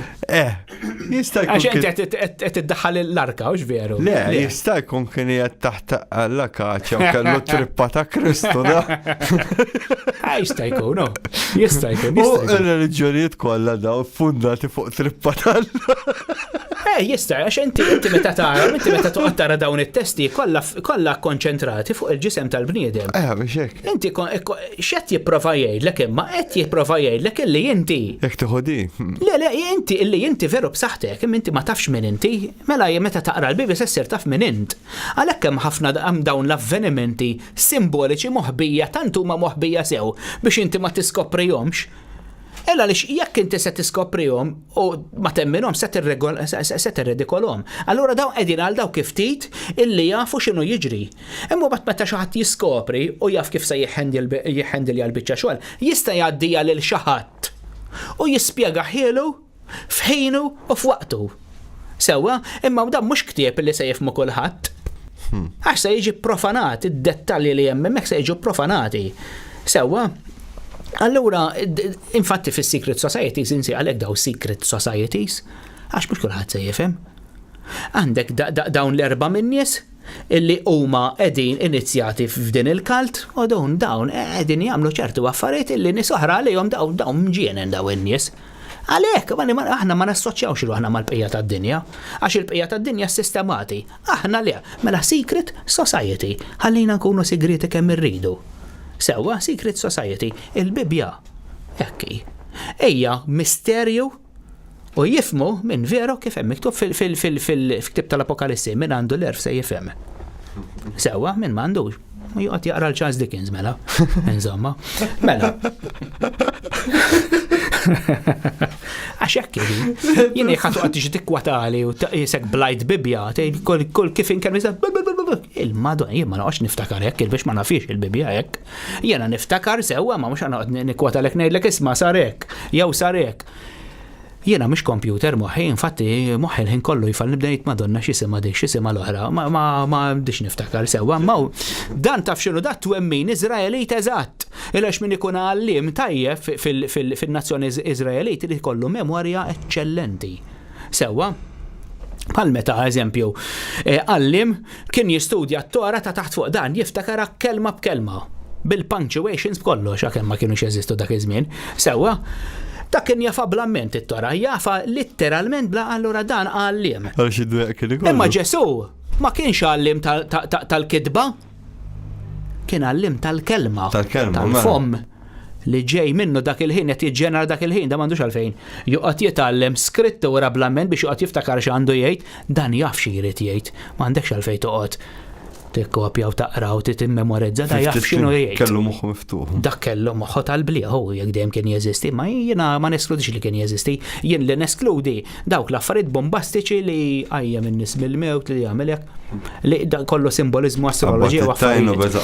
Jista' Għax jkun inti qed tiddaħħal l-arka u veru. Le, jista' jkun kien qiegħed taħt alla kaċċa u kellu trippa ta' Kristu da. Jista' jkun, jista' jkun. U r-reliġjonijiet kollha daw ffundati fuq trippa tal-alla. Jista' għax inti meta toqgħod tara dawn it-testi kollha konċentrati fuq il-ġisem tal-bniedem. Biex hekk. Inti x'qed jipprova jgħidlek imma qed jipprova jgħidlek illi inti. Jekk tieħu di. Le, inti veru b'saħħtek, imma inti ma tafx min inti, mela meta taqra l-Bibli sessir taf min int. Għalhekk hemm ħafna dawn l-avvenimenti simboliċi moħbija tant huma moħbija sew biex inti ma tiskoprihomx. Ella lix jekk inti se tiskoprihom u ma temminhom se tirredikolhom. Allura dawn qegħdin għal daw kif ftit illi jafu x'inhu jiġri. Imma bad meta xi ħadd jiskopri u jaf kif se jieħħendilja l-biċċa xogħol, jista' jgħaddija lil xi ħadd u jispjega ħielu f'ħinu u f'waqtu. Sewwa, imma dan mhux ktieb illi se jifhmu kulħadd. Għax se jiġi profanat, id-dettalji li hemm hemmhekk se jiġu profanati. Sewwa, allura, infatti fis-secret societies insi għalhekk daw secret societies, għax mhux kulħadd se jifhem. Għandek dawn l-erba' min-nies illi huma qegħdin inizjati f'din il-kalt u dawn qegħdin jagħmlu ċertu affarijiet illi nies oħra għalihom dawn mġienen daw in-nies. Għalhekk aħna ma nassoċjawx aħna mal-bqija tad-dinja, għax il-bqija tad-dinja sistemati. Aħna le, mela secret society, ħallina nkunu sigriti kemm irridu. Sewwa secret society, il-Bibja, ekki. Ejja misterju u jifmu minn veru kif hemm miktub fil-ktib tal-Apokalissi minn għandu l-erf se jifhem. Sewwa minn m'għandux. Joqgħod jaqra l-Charles Dickens mela. Insomma. Mela. Għax hekk jien ħadd toqgħod tiġi tikkwatali u isek blajt Bibja, kull kif inkemm il-Madonna jien ma noqgħodx niftakar hekk biex ma nafix il-Bibja hekk. Jiena niftakar sewwa ma mhux noqgħod nikkwatalek ngħidlek isma' sar hekk, jew sar hekk. Jiena mhux computer moħħi, infatti moħħi l-ħin kollu jfall nibda jgħid Madonna x'isima dik, x'isima l-oħra, ma bdix niftakar sewwa, ma dan taf x'inhu dat twemmin Iżraelit eżatt. Għax min ikun għallim tajjeb fil-nazzjoni Iżraelit li jkollu memorja eċċellenti. Sewwa, bħal meta eżempju għallim kien jistudja t-tora ta' taħt fuq dan jiftakara kelma b'kelma bil-punctuations b'kollox għakemm ma kienux jeżistu dak iż-żmien. Sewwa, dak kien jafa blamment it-tora, jafa litteralment bla allura dan għallim. Għal xi dweq kien ikollu. Imma Ġesu ma kienx għallim tal-kidba, kien għallim tal-kelma, tal-fom li ġej minnu dak il-ħin qed jiġġenera dak il-ħin da m'għandux għalfejn. Joqgħod jitgħallem skrittura blamment biex joqgħod jiftakar x'għandu jgħid, dan jaf xi jrid jgħid. M'għandekx għalfejn toqgħod tikkopja u taqra u timmemorizza da jaf x'inhu jgħid. Kellu moħħu miftuħ. Dak kellu moħħu tal-bliħ jekk dejjem kien jeżisti, ma jiena ma neskludix li kien jeżisti, jien li neskludi dawk l-affarijiet bombastiċi li għajjem in-nies mill-mewt li jagħmel hekk li kollu simbolizmu astroloġija u affarijiet.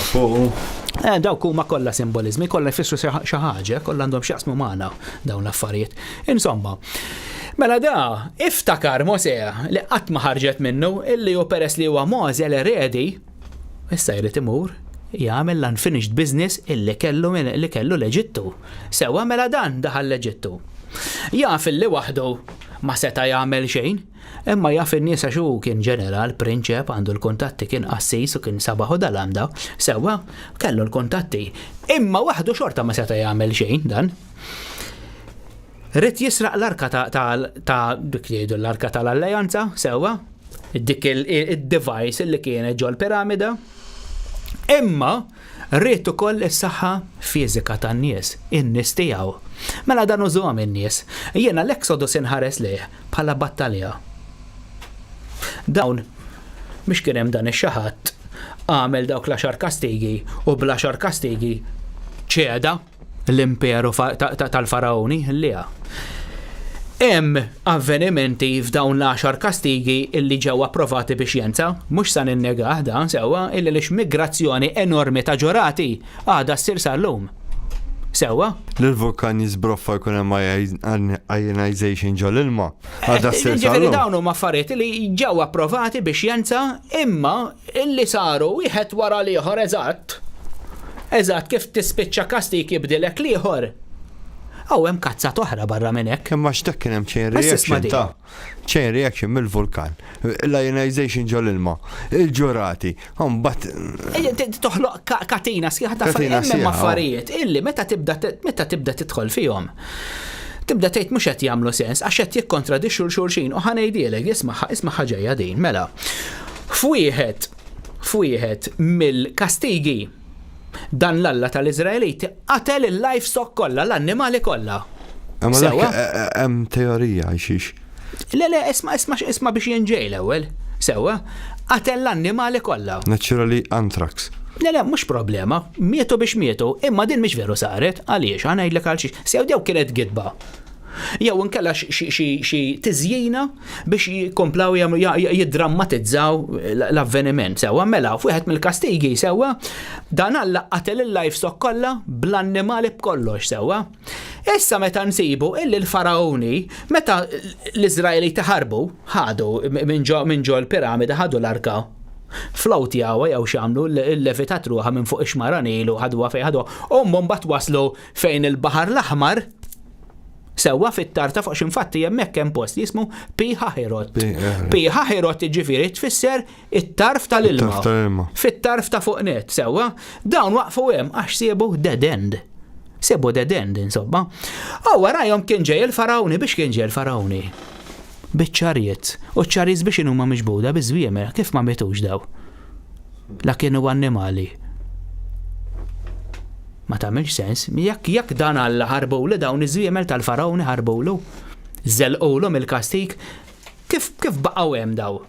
Dawk huma kollha simbolizmi, kollha jfissru xi ħaġa, kollha għandhom x'jaqsmu magħna dawn l-affarijiet. Insomma, mela da, iftakar Mosè li qatt ma ħarġet minnu illi hu peress li huwa Mosè l-eredi, issa jrid imur jagħmel l-unfinished business illi kellu l-Eġittu. Sewwa mela dan daħal l-Eġittu. Jaf illi waħdu ma seta' jagħmel xejn, imma jaf in-nies għax hu kien ġeneral, prinċep, għandu l-kuntatti, kien qassis u kien sabaħ u dal-għamda, sewwa kellu l-kuntatti. Imma waħdu xorta ma seta' jagħmel xejn dan. Rid jisraq l-arka ta' dik jgħidu l-arka tal-Alleanza, sewwa, dik il-device li kienet ġol piramida. Imma rrid ukoll is-saħħa fiżika tan-nies, in-nies tiegħu. Mela dan użuhom in-nies. Jiena l-Exodus inħares lih bħala battalja. Dawn mhux kien hemm dan ix-xaħat għamel dawk l-10 kastigi u bl-10 kastigi ċeda l-imperu tal-Farawni liha. Hemm avvenimenti f'dawn l-10 kastigi illi ġew approvati biex jenza, mhux sa ninnegah dan sewwa illi lix migrazzjoni enormi ta' ġurati għadha ssir sal-lum. Sewwa? L-vulkan jisbroffa jkun hemm ionization ġol ilma. Għadha ssir sal-lum. Dawn huma affarijiet li ġew approvati biex jenza imma illi saru wieħed wara l-ieħor eżatt. Eżatt kif tispiċċa kastik jibdilek l-ieħor. Hemm kazzat oħra barra minn hekk. Kemm għax dak kien hemm chain reaction chain reaction mill-vulkan. L-ionization ġol ilma, il-ġurati, mbagħad toħloq katina sieħa ta' hemm affarijiet illi meta tibda tidħol fihom. Tibda tgħid mhux qed jagħmlu sens għax qed jikkontradixxu l-xulxin u ħanejdilek isma' ħaġa din mela. F'wieħed mill-kastigi dan l-Alla tal-Iżraeliti qatel il-livestock kollha, l-annimali kollha. Hemm teorija xiex. Le, isma' biex jinġej l-ewwel. Sewwa, qatel l-annimali kollha. Naturally anthrax. Le, mhux problema, mietu biex mietu, imma din mhix veru saret, għaliex ngħidlek għal xiex. Sew dew kienet gidba. Jew inkella xi tiżjina biex jkomplaw jiddrammatizzaw l-avveniment. Sewwa mela f'wieħed mill-kastigi sewwa dan Alla qatel il-livestock kollha bl-annimali b'kollox sewwa. Issa meta nsibu illi l-Farawni meta l-Iżraeli taħarbu ħadu minn ġol piramida ħadu l-arka. Flowt jawa jew xamlu l-levitat ruħa minn fuq ix-xmara Nilu ħadwa fejn ħadwa. Mbagħad waslu fejn il-Baħar l-Aħmar. Sewwa fit-tarta fuq x'infatti hemmhekk hemm post jismu Pi Hahiroth. Pi Hahiroth jiġifieri tfisser it-tarf tal-ilma. Fit-tarf ta' fuq net, sewwa dawn waqfu hemm għax siebu dead end. Siebu dead end insomma. Warahom kien ġej il-Farawni biex kien ġej il-Farawni. Biċ-ċarijiet. U ċ-ċarijiet biex huma miġbuda biżwiemer kif ma metux daw. La kienu annimali. Ma tagħmilx sens, jekk dan Alla ħarbulu dawn iż-żwiemel tal-Farawni ħarbulu, żelqulhom il-kastik, kif baqgħu hemm daw?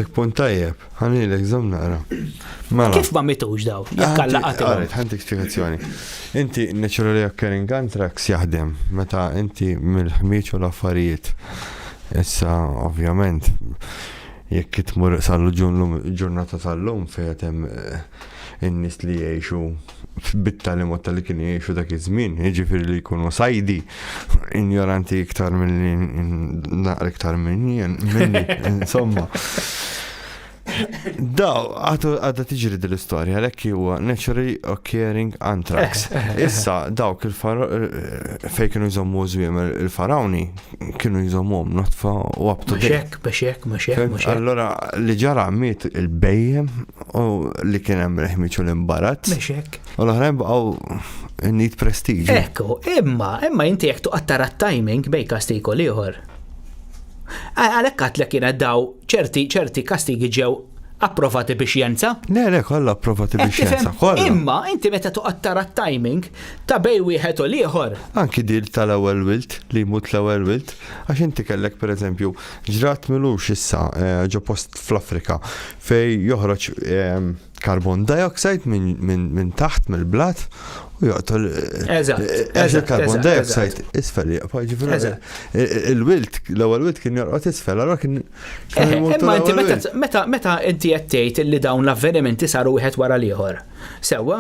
Għandek punt tajjeb, ħanilek żomm naqra. Mela. Kif ma mitux daw? Jekk allaqathom. Għaret, ħantik spiegazzjoni. Inti naturally occurring anthrax jaħdem meta inti mill-ħmieċ u l-affarijiet. Issa, ovvjament, jekk tmur sallu ġurnata tal-lum fejn in-nies li jgħixu bit-talim u tal-li kien jgħixu dak iż-żmien, jiġifieri li jkunu sajdi, ignoranti iktar naqra iktar minni, insomma. Daw, għadda tiġri dil-istorja, l-ekki huwa naturally occurring anthrax. Issa, dawk fej kienu jżommu żwiem il-farawni, kienu jżommhom notfa u up to date. Mexek. Allora, li ġara miet il-bejjem u li kien hemm reħmiċu l-imbarazz. Mexek. U l-oħrajn baqgħu need prestige. Ekku, imma inti jekk tuqattara timing bej kastigo ieħor. Għalhekk għatlek kienet daw ċerti kastigi ġew approvati biex jenza. Le, kollha approvati biex jenza. Imma inti meta tuqattara timing ta' bej wieħed u ieħor. Anki dil tal-ewwel wilt li jmut l-ewwel wilt, għax inti kellek pereżempju ġrat milux issa ġo post fl-Afrika fej joħroġ carbon dioxide minn taħt mill-blat u joqtol carbon dioxide isfel il-wilt, l-ewwel wilt kien jorqod isfel, allura kien imma inti meta inti qed tgħid li dawn l-avvenimenti saru wieħed wara l-ieħor. Sewwa?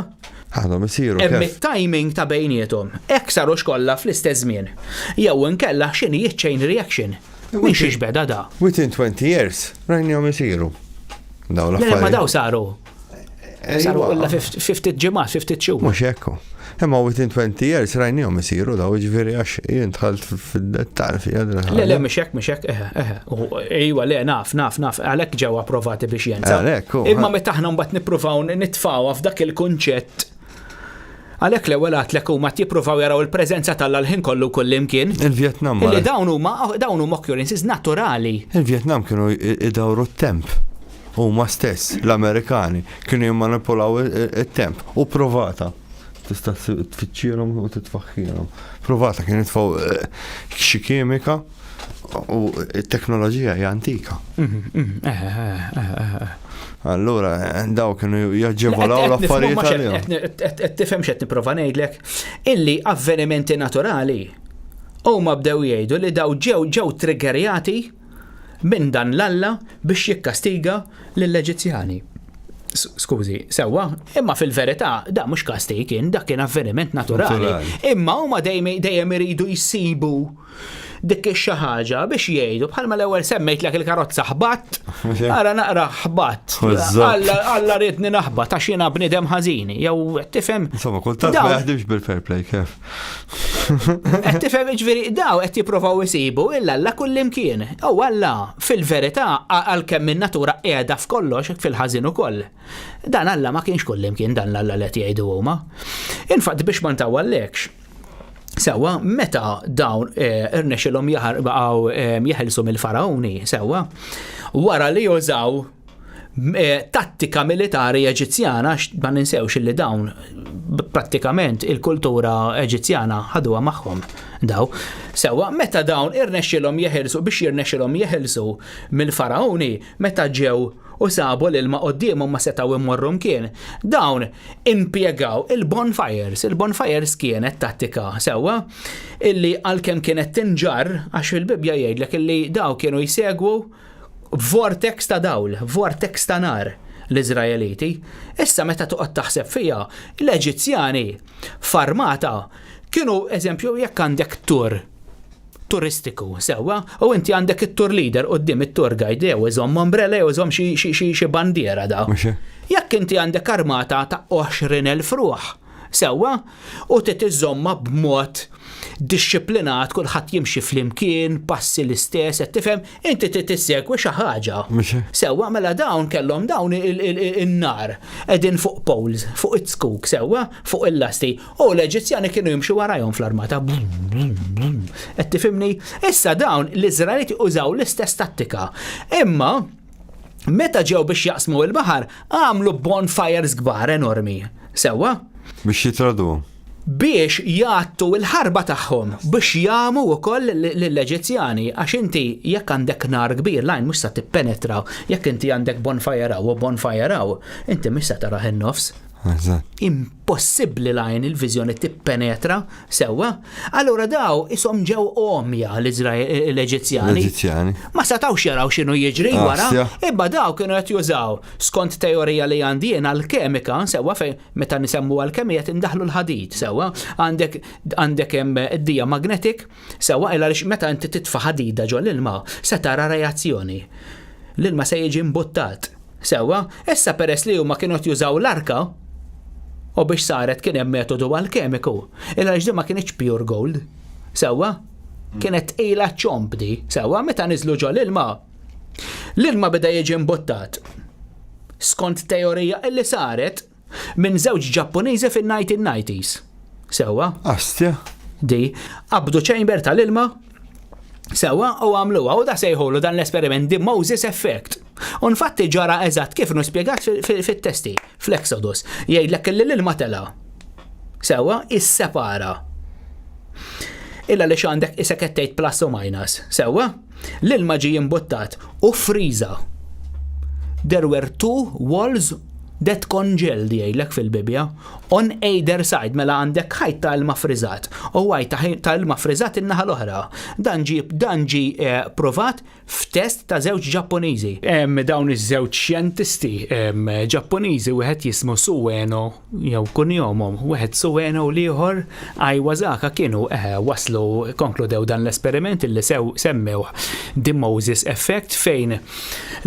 Għadhom isiru. Hemm it-timing ta' bejniethom. Hekk sarux kollha fl-istess żmien. Jew inkella x'inhi chain reaction. Min xiex beda da. Within 20 years, rajnihom isiru. Daw l-affarijiet. Ma daw saru. Saru illa 50 ġimgħat, 50 xhur. Mhux hekk. Imma within 20 years rajnihom isiru daw ġifieri għax jien dħalt fid-dettall fi għadra. Le, mhux hekk. Ejwa, le, naf, għalhekk ġew approvati biex jenza. Imma meta aħna mbagħad nippruvaw nitfgħu f'dak il-kunċett. Għalhekk l-ewwel għatlek huma jippruvaw jaraw il-preżenza tal-ħin kollu kullimkien. Il-Vjetnam. Illi dawn huma occurrences naturali. Il-Vjetnam kienu idawru t-temp. Huma stess, l-Amerikani, kienu jimmanipulaw it-temp u provata. Tista' tfittxilhom u titfaħħilhom. Provata kien jitfgħu xi kimika u t-teknoloġija hija antika. Allura daw kienu jaġġevolaw l-affarijiet għalihom. Qed tifhem x'qed nipprova ngħidlek illi avvenimenti naturali huma bdew jgħidu li daw ġew triggerjati minn dan l-Alla biex jikkastiga lill-Eġizzjani. Skużi, sewwa, imma fil-verità da mhux kastig kien, dak kien avveniment naturali. Imma huma dejjem iridu jsibu dik xi ħaġa biex jgħidu bħalma l-ewwel semmejtlek il-karozza ħbatt, ara naqra ħbatt. Alla ridni naħbat għax jiena bniedem ħażini, jew tifhem. Insomma, kultant ma jaħdimx bil-fair play kif. Qed tifhem jiġifieri daw qed jippruvaw isibu illa kullimkien. U Alla fil-verità għalkemm in-natura qiegħda f'kollox fil-ħażin ukoll. Dan Alla ma kienx kullimkien dan l-Alla li qed jgħidu huma. Infatt biex ma ntawwallekx. Sewwa, meta dawn irnexxilhom jeħelsu mill-farawni, sewwa, wara li jużaw tattika militari Eġizzjana, ma ninsewx li dawn prattikament il-kultura Eġizzjana ħaduha magħhom daw. Sewwa, meta dawn irnexxilhom jeħelsu mill-farawni, meta ġew u sabu l-ilma qoddimhom ma setgħu immorrum kien. Dawn impjegaw il-bonfires kienet tattika sewwa illi għalkemm kienet tinġar għax fil-Bibja jgħidlek illi daw kienu jsegwu vortex ta' dawl, vortex ta' nar l-Iżraeliti. Issa meta toqgħod taħseb fiha, l-Eġizzjani f'armata kienu eżempju jekk għandek turistiku, sewwa, u inti għandek it-tour leader qudiem it-tour guide jew iżomm ombrella jew iżomm xi bandiera da. Jekk inti għandek armata ta' 20,000 ruħ, sewwa, u titiżomma b'mod dixxiplinat, kulħadd jimxi flimkien, passi l-istess, qed tifhem, inti tissegwi xi ħaġa. Sewwa mela dawn kellhom dawn in-nar qegħdin fuq poles, fuq it-skuk, sewwa, fuq il-lasti, u l-Eġizzjani kienu jimxu warajhom fl-armata. Qed tifhimni? Issa dawn l-Iżraeliti użaw l-istess tattika. Imma meta ġew biex jaqsmu l-baħar, għamlu bonfires kbar enormi. Sewwa? Biex jitradu. biex jgħattu l-ħarba tagħhom biex jagħmu wkoll lill-Eġizzjani għax inti jekk għandek nar kbir lajn mhux se tippenetraw, jekk inti għandek bonfire u bonfire inti mhux se tara in-nofs. Impossibbli lajn il-viżjoni tippenetra sewwa. Allura daw ishom ġew omja l-Eġizzjani. Ma setgħux jaraw x'inhu jiġri wara, imma daw kienu qed jużaw skont teorija li għandi jien għall-kemika sewwa fejn meta nisemmu għall-kemija tindaħlu l-ħadid sewwa. Għandek hemm id-dija magnetic sewwa illa meta inti titfa' ħadida ġol l-ilma se tara reazzjoni. L-ilma se jiġi imbuttat. Sewwa, issa peress li huma kienu jużaw l-arka u biex saret kien hemm metodu għal-kemiku. Illa ġdi ma kienx pure gold. Sewwa, kienet ila ċompdi. Sewwa, meta niżlu ġol l-ilma. L-ilma beda jiġi imbuttat. Skont teorija illi saret minn żewġ Ġappuniżi fin-1990s. Sewwa. Astja. Di, qabdu chamber tal-ilma. Sewwa u għamluha u da sejħulu dan l-esperiment di Moses Effect. U infatti ġara eżatt kif spjegat fit-testi fl-Exodus. Jgħidlek li l-ilma tela. Sewwa issepara. Illa li x'għandek isekettejt plus u minus. Sewwa l-ilma ġie imbuttat u friża. There were two walls that congealed jgħidlek fil-Bibja on either side mela għandek ħajt ta' ilma friżat u ħajt ta' ilma friżat in-naħa l-oħra. Dan ġi provat f'test ta' żewġ Ġappuniżi. Dawn iż-żewġ xjentisti Ġappuniżi wieħed jismu Sueno jew kunjomhom, wieħed Sueno u l-ieħor Iwasaka kienu waslu konkludew dan l-esperiment illi semmew The Moses Effect fejn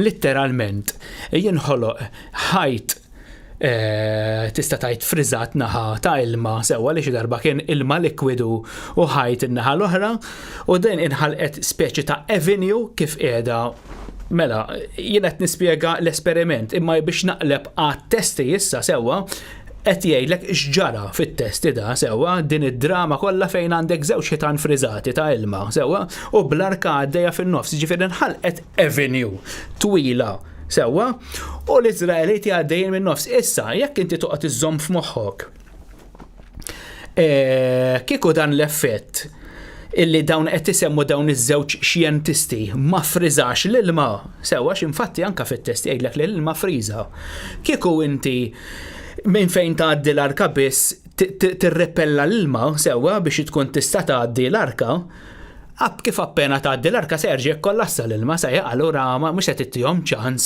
litteralment jinħoloq ħajt tista' tajt friżat naħa ta' ilma sewwa li xi darba kien ilma likwidu u ħajt in-naħa l-oħra u din inħalqet speċi ta' avenue kif qiegħda. Mela, jien qed nispjega l-esperiment imma biex naqleb għat-testi issa sewwa qed jgħidlek x'ġara fit-testi da sewwa din id-drama kollha fejn għandek żewġ ħitan friżati ta' ilma sewwa u bl-arka għaddejja fin-nofs, jiġifieri nħalqet avenue twila sewwa u l-Iżraeliti għaddejjin minn nofs. Issa, jekk inti toqgħod iżomm f'moħħok kieku dan l-effett illi dawn qed isemmu dawn iż-żewġ xjentisti ma friżax l-ilma sewwa x'infatti anke fit-test jgħidlek li l-ilma friża. Kieku inti minn fejn tgħaddi l-arka biss tirrepella l-ilma sewwa biex tkun tista' tgħaddi l-arka. Kif appena tgħaddi l-arka se jerġa' jkollassa l-ilma se allura mhux qed ittihom ċans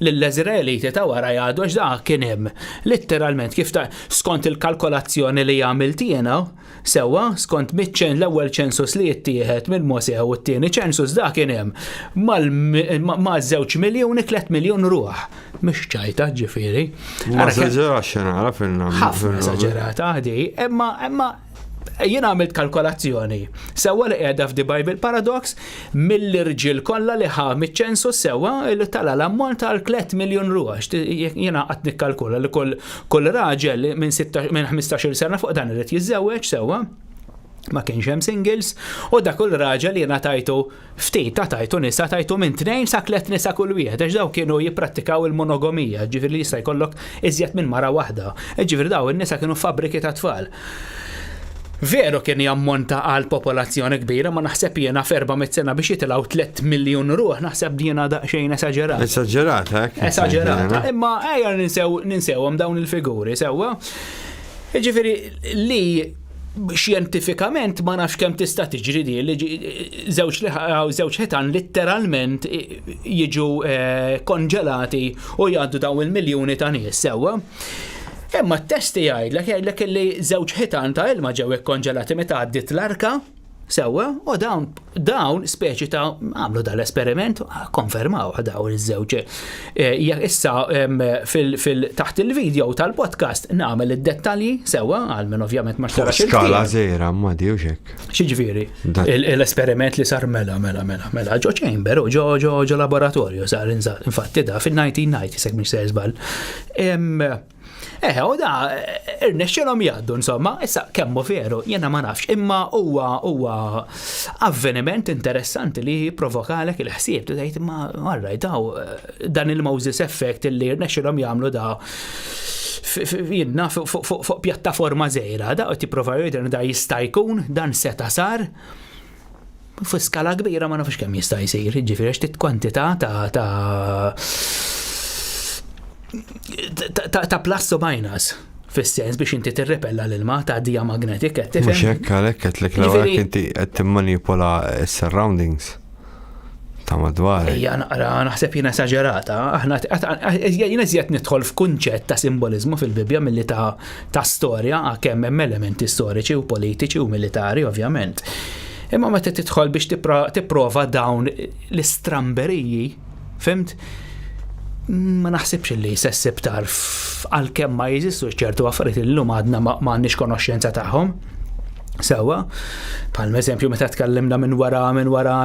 lill-Eżraeliti ta' wara jgħidu għax dak kien hemm. Litteralment kif skont il-kalkolazzjoni li għamilt jiena sewwa skont l-ewwel ċensus li jittieħed minn Mosè u t-tieni ċensus dak kien hemm ma' 2 miljuni 3 miljun ruħ. Mhux ċajta ġifieri. Ma eżaġerax nara fil-nam. Ħafna eżaġerata di, imma jien għamilt kalkolazzjoni. Sewwa li qiegħda f'The Bible Paradox mill-irġiel kollha li ħa miċ-ċensus sewwa li tala l-ammont tal 3 miljun ruħ. Jiena qatt nikkalkula li kull raġel minn 15-il sena fuq dan irid jiżżewweġ sewwa. Ma kienx hemm singles u dak kull raġel jiena tajtu ftit tajtu nisa tajtu minn 2 sa 3 nisa kull wieħed għax daw kienu jipprattikaw il-monogamija, ġifieri jista' jkollok iżjed minn mara waħda. Ġifieri daw in-nisa kienu fabbriki ta' tfal. Veru kien jammonta għal popolazzjoni kbira, ma naħseb jiena f'400 sena biex jitilgħu 3 miljun ruħ, naħseb jiena daqsxejn esaġerata. Esaġerata, imma ejja ninsewhom dawn il-figuri sewwa. Ġifieri li xjentifikament ma nafx kemm tista' tiġri di li żewġ ħitan litteralment jiġu konġelati u jgħaddu dawn il-miljuni ta' nies sewwa. Imma t-testi jgħidlek li żewġ ħitan ta' ilma ġew ikkonġelati meta għaddiet l-arka sewwa u dawn speċi ta' għamlu dal-esperiment konfermaw dawn iż-żewġ. Issa taħt il-video tal-podcast nagħmel id-dettalji sewwa għal min ovvjament ma xtarax skala żgħira ma diwx hekk. Xiġifieri l-esperiment li sar mela ġo chamber u ġo laboratorju sar infatti da fil-1990 sekk mhix se żball. U da, irnexxilhom jgħaddu insomma, issa kemmu veru, jiena ma nafx, imma huwa avveniment interessanti li jipprovokalek il-ħsieb, tgħid imma marraj daw dan il-Moses Effect li irnexxilhom jagħmlu da Jiena fuq pjattaforma żgħira, da qed jipprova jgħidilna da jista' jkun dan seta' sar fuq skala kbira ma nafux kemm jista' jsir, jiġifieri għax tit kwantità ta' plus u minus fis-sens biex inti tirrepella l-ilma ta' dija magnetic qed tifhem. Mhux hekk għalhekk qed lek l-ewwel inti qed timmanipola s-surroundings ta' madwar. Ejja naqra naħseb jiena esaġerata, aħna jiena żjed nidħol f'kunċett ta' simbolizmu fil-Bibja milli ta' storja kemm hemm elementi storiċi u politiċi u militari ovvjament. Imma meta tidħol biex tipprova dawn l-istramberiji, fimt? Ma naħsibx li jsessib tarf għalkemm ma jeżistux ċertu affarijiet illum għadna m'għandniex konoxxenza tagħhom. Sewwa, bħal eżempju meta tkellimna minn wara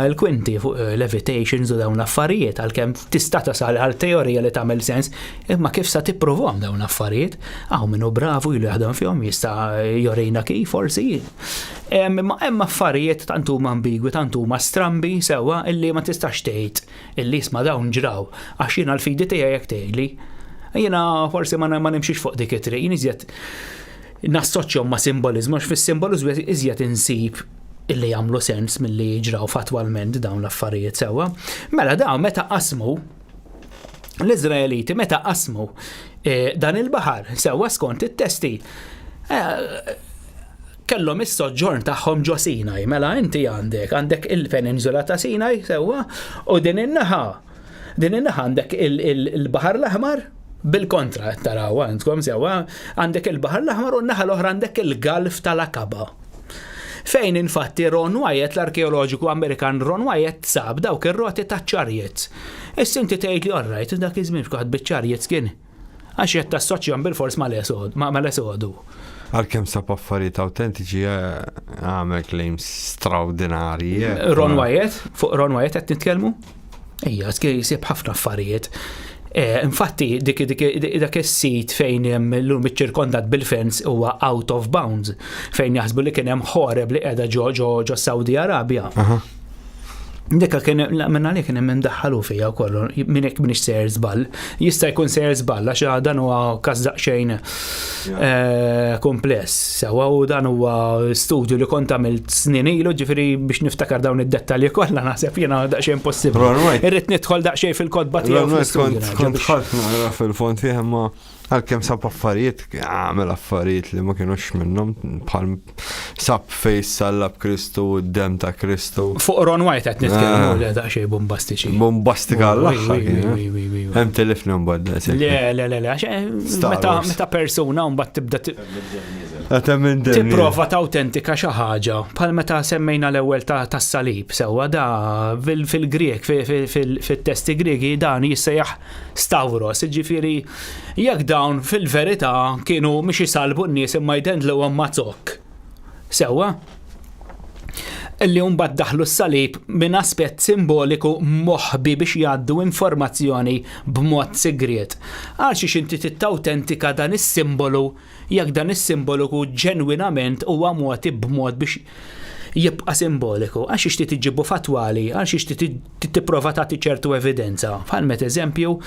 l-kwinti fuq levitations u dawn l-affarijiet għalkemm tista' tasal għal teorija li tagħmel sens, imma kif sa tipprovhom dawn l-affarijiet, minnu bravu ilu jaħdem fihom jista' jorina kif forsi. Hemm affarijiet tant huma ambigwi, tant huma strambi sewwa illi ma tistax tgħid illi isma' dawn ġraw għax jiena l-fidi tiegħi jekk tgħidli. Jiena forsi ma nimxiex fuq dik it-triq, jien iżjed nassoċjhom ma' simbolizmu għax fis-simbolizmu iżjed insib illi jagħmlu sens milli jiġraw fatwalment dawn l-affarijiet sewwa. Mela dawn meta qasmu l-Iżraeliti meta qasmu dan il-baħar sewwa skont it-testi kellhom is-soġġorn tagħhom ġo Sinaj. Mela inti għandek il-Peninsula ta' Sinaj sewwa u din in-naħa għandek il-Baħar l-Aħmar. Bil-kontra, taraw, għandkom sewwa, għandek il-Baħar l-Aħmar u n-naħa l-oħra għandek il-Galf tal-Akaba. Fejn infatti Ron Wyatt, l-arkeoloġiku Amerikan Ron Wyatt sab dawk ir-roti ta' chariots. Issa inti tgħid li orrajt, dak iż-żmien f'kod biċ-chariots kien. Għax qed tassoċjahom bil-fors mal-esodu. Għalkemm sab affarijiet awtentiċi għamel claims straordinarji. Ron Wyatt, fuq Ron Wyatt qed nitkellmu? Ejja, jsib ħafna affarijiet. Infatti dak is-sit fejn hemm l-lum iċ-ċirkondat bil-fens huwa out of bounds fejn jaħsbu li kien hemm ħoreb li qiegħda ġo Saudi Arabia. Dikka kien minna li kien hemm indaħħalu fija wkoll minn hekk minix ser żball. Jista' jkun ser żball għax dan huwa każ daqsxejn kompless. Sewwa u dan huwa studju li kont għamilt snin ilu ġifieri biex niftakar dawn id-dettalji kollha naħseb jiena daqsxejn possibbli. Irrid nidħol daqsxejn fil-kodba tiegħu fl-istudju. Kont ħadd nara fil-fond fih imma għalkemm sab affarijiet għamel affarijiet li ma kienux minnhom bħal sab fejs sallab Kristu u d-dem ta' Kristu. Fuq Ron Wyatt qed nitkellmu li daqsxejn bombastiċi. Bombastika l-aħħar. Hemm telefni mbagħad. Le, meta persuna mbagħad tibda tipprova tawtentika xi ħaġa bħal meta semmejna l-ewwel tas-salib sewwa da fil-Grieg fit-testi Griegi dan jissejjaħ Stavros, jiġifieri jekk dawn fil-verità kienu mhix isalbu n-nies imma jdendluhom mazzok. Sewwa? Illi mbagħad daħlu s-salib minn aspett simboliku moħħbi biex jgħaddu informazzjoni b'mod segret. Għal xiex inti titawtentika dan is-simbolu jekk dan is-simbolu ġenwinament huwa mogħti b'mod biex jibqa' simboliku. Għal xiex tiġibu fatwali, għal xiex tipprova tagħti ċertu evidenza. Bħal met eżempju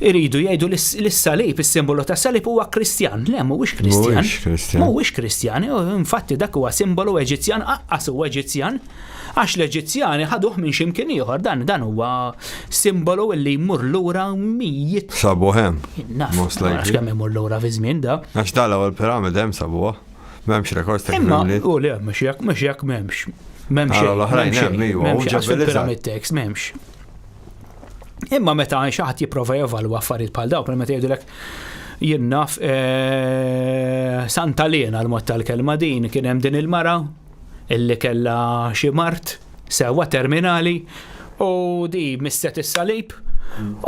iridu jgħidu l-salib, is-simbolu ta' salib huwa Kristjan. Le, mhuwiex Kristjan. Mhuwiex Kristjan. Infatti dak huwa simbolu Eġizzjan, aqqas huwa Eġizzjan, għax l-Eġizzjani ħaduh minn x'imkien ieħor. Dan huwa simbolu li jmur lura mijiet. Sabuhem. Għax kemm imur lura fi żmien da. Għax tal-ewwel piramid hemm sabuha. M'hemmx rekord ta' piramid. Imma le mhux jekk m'hemmx. M'hemmx fil-piramid text m'hemmx. Imma meta xi ħadd jipprova jevalwa affarijiet bħal dawk, meta jgħidulek jien naf Santa Lena l-mod tal-kelma din kien hemm din il-mara illi kellha xi mart sewwa terminali u di misset is-salib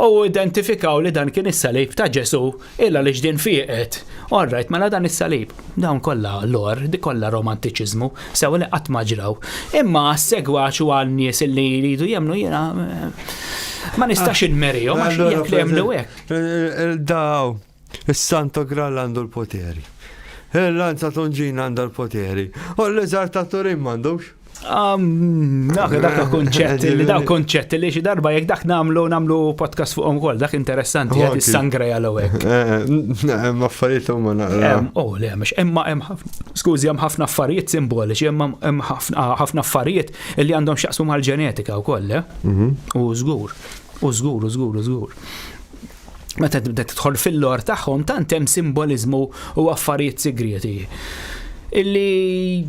u identifikaw li dan kien is-salib ta' Ġesu illa li ġdien fieqet. Alright, mela dan is-salib. Dawn kollha lor, di kollha romantiċiżmu, sew li qatt ma ġraw. Imma segwaċ u għal nies illi jridu jemnu jiena ma nistax inmerihom għax jekk li jemnu hekk. Daw, is-Santo Graal għandu l-poteri. Il-Lanza Tongina għandha l-poteri. U l-Eżar ta' Turin m'għandux. Dak konċett li xi darba jekk dak nagħmlu podcast fuqhom ukoll, dak interessanti qed is-sangre għal hekk. Ma affarijiet huma naqra. Le mhux imma hemm ħafna affarijiet simboliċi, imma hemm ħafna affarijiet li għandhom x'jaqsmu mal-ġenetika wkoll, u żgur. Meta tibda tidħol fil-lor tagħhom tant hemm simboliżmu u affarijiet segreti. Illi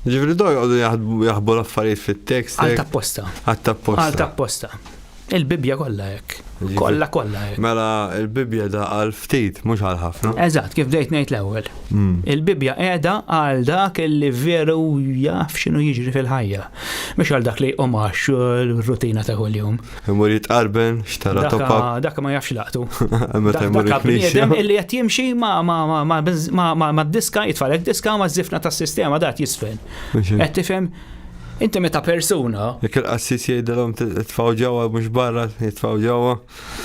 ġifri do jgħodu jaħbu l-affarijiet fit-tekst. Għal-tapposta. Il-Bibja kollha hekk. Kollha hekk. Mela il-Bibja da għal ftit mhux għal ħafna. Eżatt, kif bdejt ngħid l-ewwel. Il-Bibja qiegħda għal dak li veru jaf x'inhu jiġri fil-ħajja. Mhux għal dak li omax l-rutina ta' kuljum. Imur jitqarben, xtara top-up. Dak ma jafx laqtu. Dak bniedem illi qed jimxi ma' diska jitfalek diska ma' żifna tas-sistema dat jisfen. Qed tifhem inti meta persuna. Jekk il-qassis jgħidilhom titfgħu ġewwa mhux barra, jitfgħu ġewwa.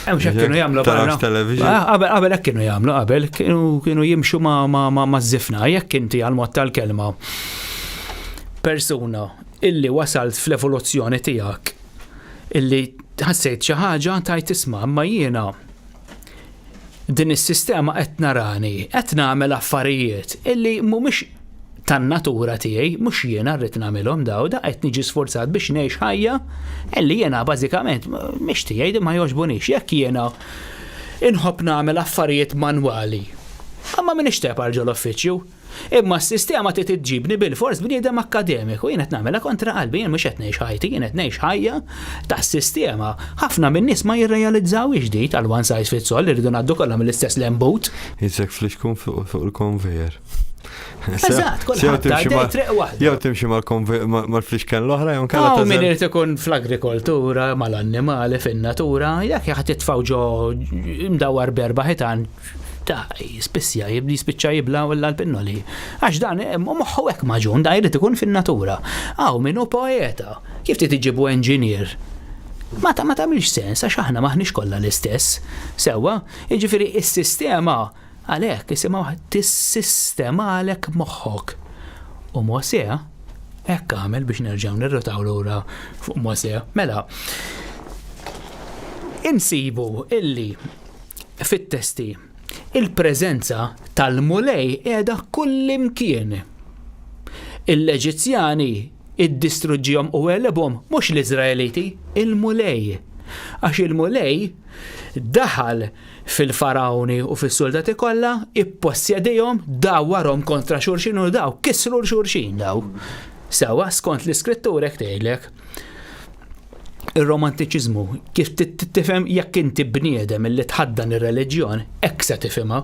Hemm x'hekk kienu jagħmlu barra. Qabel hekk kienu jagħmlu qabel kienu jimxu ma' żifna jekk inti għal mod tal-kelma. Persuna illi wasalt fl-evoluzzjoni tiegħek illi ħassejt xi ħaġa tajt tisma' imma jiena din is-sistema qed narani, qed nagħmel affarijiet illi mhumiex tan-natura tiegħi, mhux jiena rrid nagħmilhom da qed niġi sforzat biex ngħix ħajja illi jiena bażikament mhix tiegħi ma jogħġbunix jekk jiena inħobb nagħmel affarijiet manwali. Imma m'iniex tepar ġol uffiċċju. Imma s-sistema trid tġibni bil-fors bniedem akademiku, jien qed nagħmilha kontra qalbi, jien mhux qed ngħix ħajti, jien qed ngħix ħajja tas-sistema. Ħafna min-nies ma jirrealizzawx di tal-one size fits all irridu ngħaddu kollha mill-istess lembut. Jisek fl-ixkun fuq il-konvejer. Eżatt, jew timxi mal-fliexken l-oħra jew kellha tażel. Min irid ikun fl-agrikoltura, mal-annimali, fin-natura, jekk jaħ titfgħu ġo mdawwar berba ħitan spissja jispiċċa jibla walla l-pinnoli. Għax dan moħħu hekk maġun da jrid ikun fin-natura. Minnu poeta, kif tiġibu engineer? Ma tagħmilx sens għax aħna maħniex kollha l-istess. Sewwa, jiġifieri s-sistema għalhekk isimgħu tissistema għalek moħħok. U Mosè hekk għamel biex nerġgħu nirrotaw lura fuq Mosè. Mela insibu illi fit-testi il-preżenza tal-mulej qiegħda kullimkien. Il-Eġizzjani iddistruġġihom u għelebhom mhux l-Iżraeliti, il-mulej. Għax il-mulej daħal fil-farawni u fis-soldati kollha ippossedihom dawwarhom kontra xulxin u daw kisru l-xulxin daw. Sewwa skont l-iskrittura hekk tgħidlek. Ir-romantiċiżmu kif tifhem jekk inti bniedem illi tħaddan ir-reliġjon hekk se tifhimha.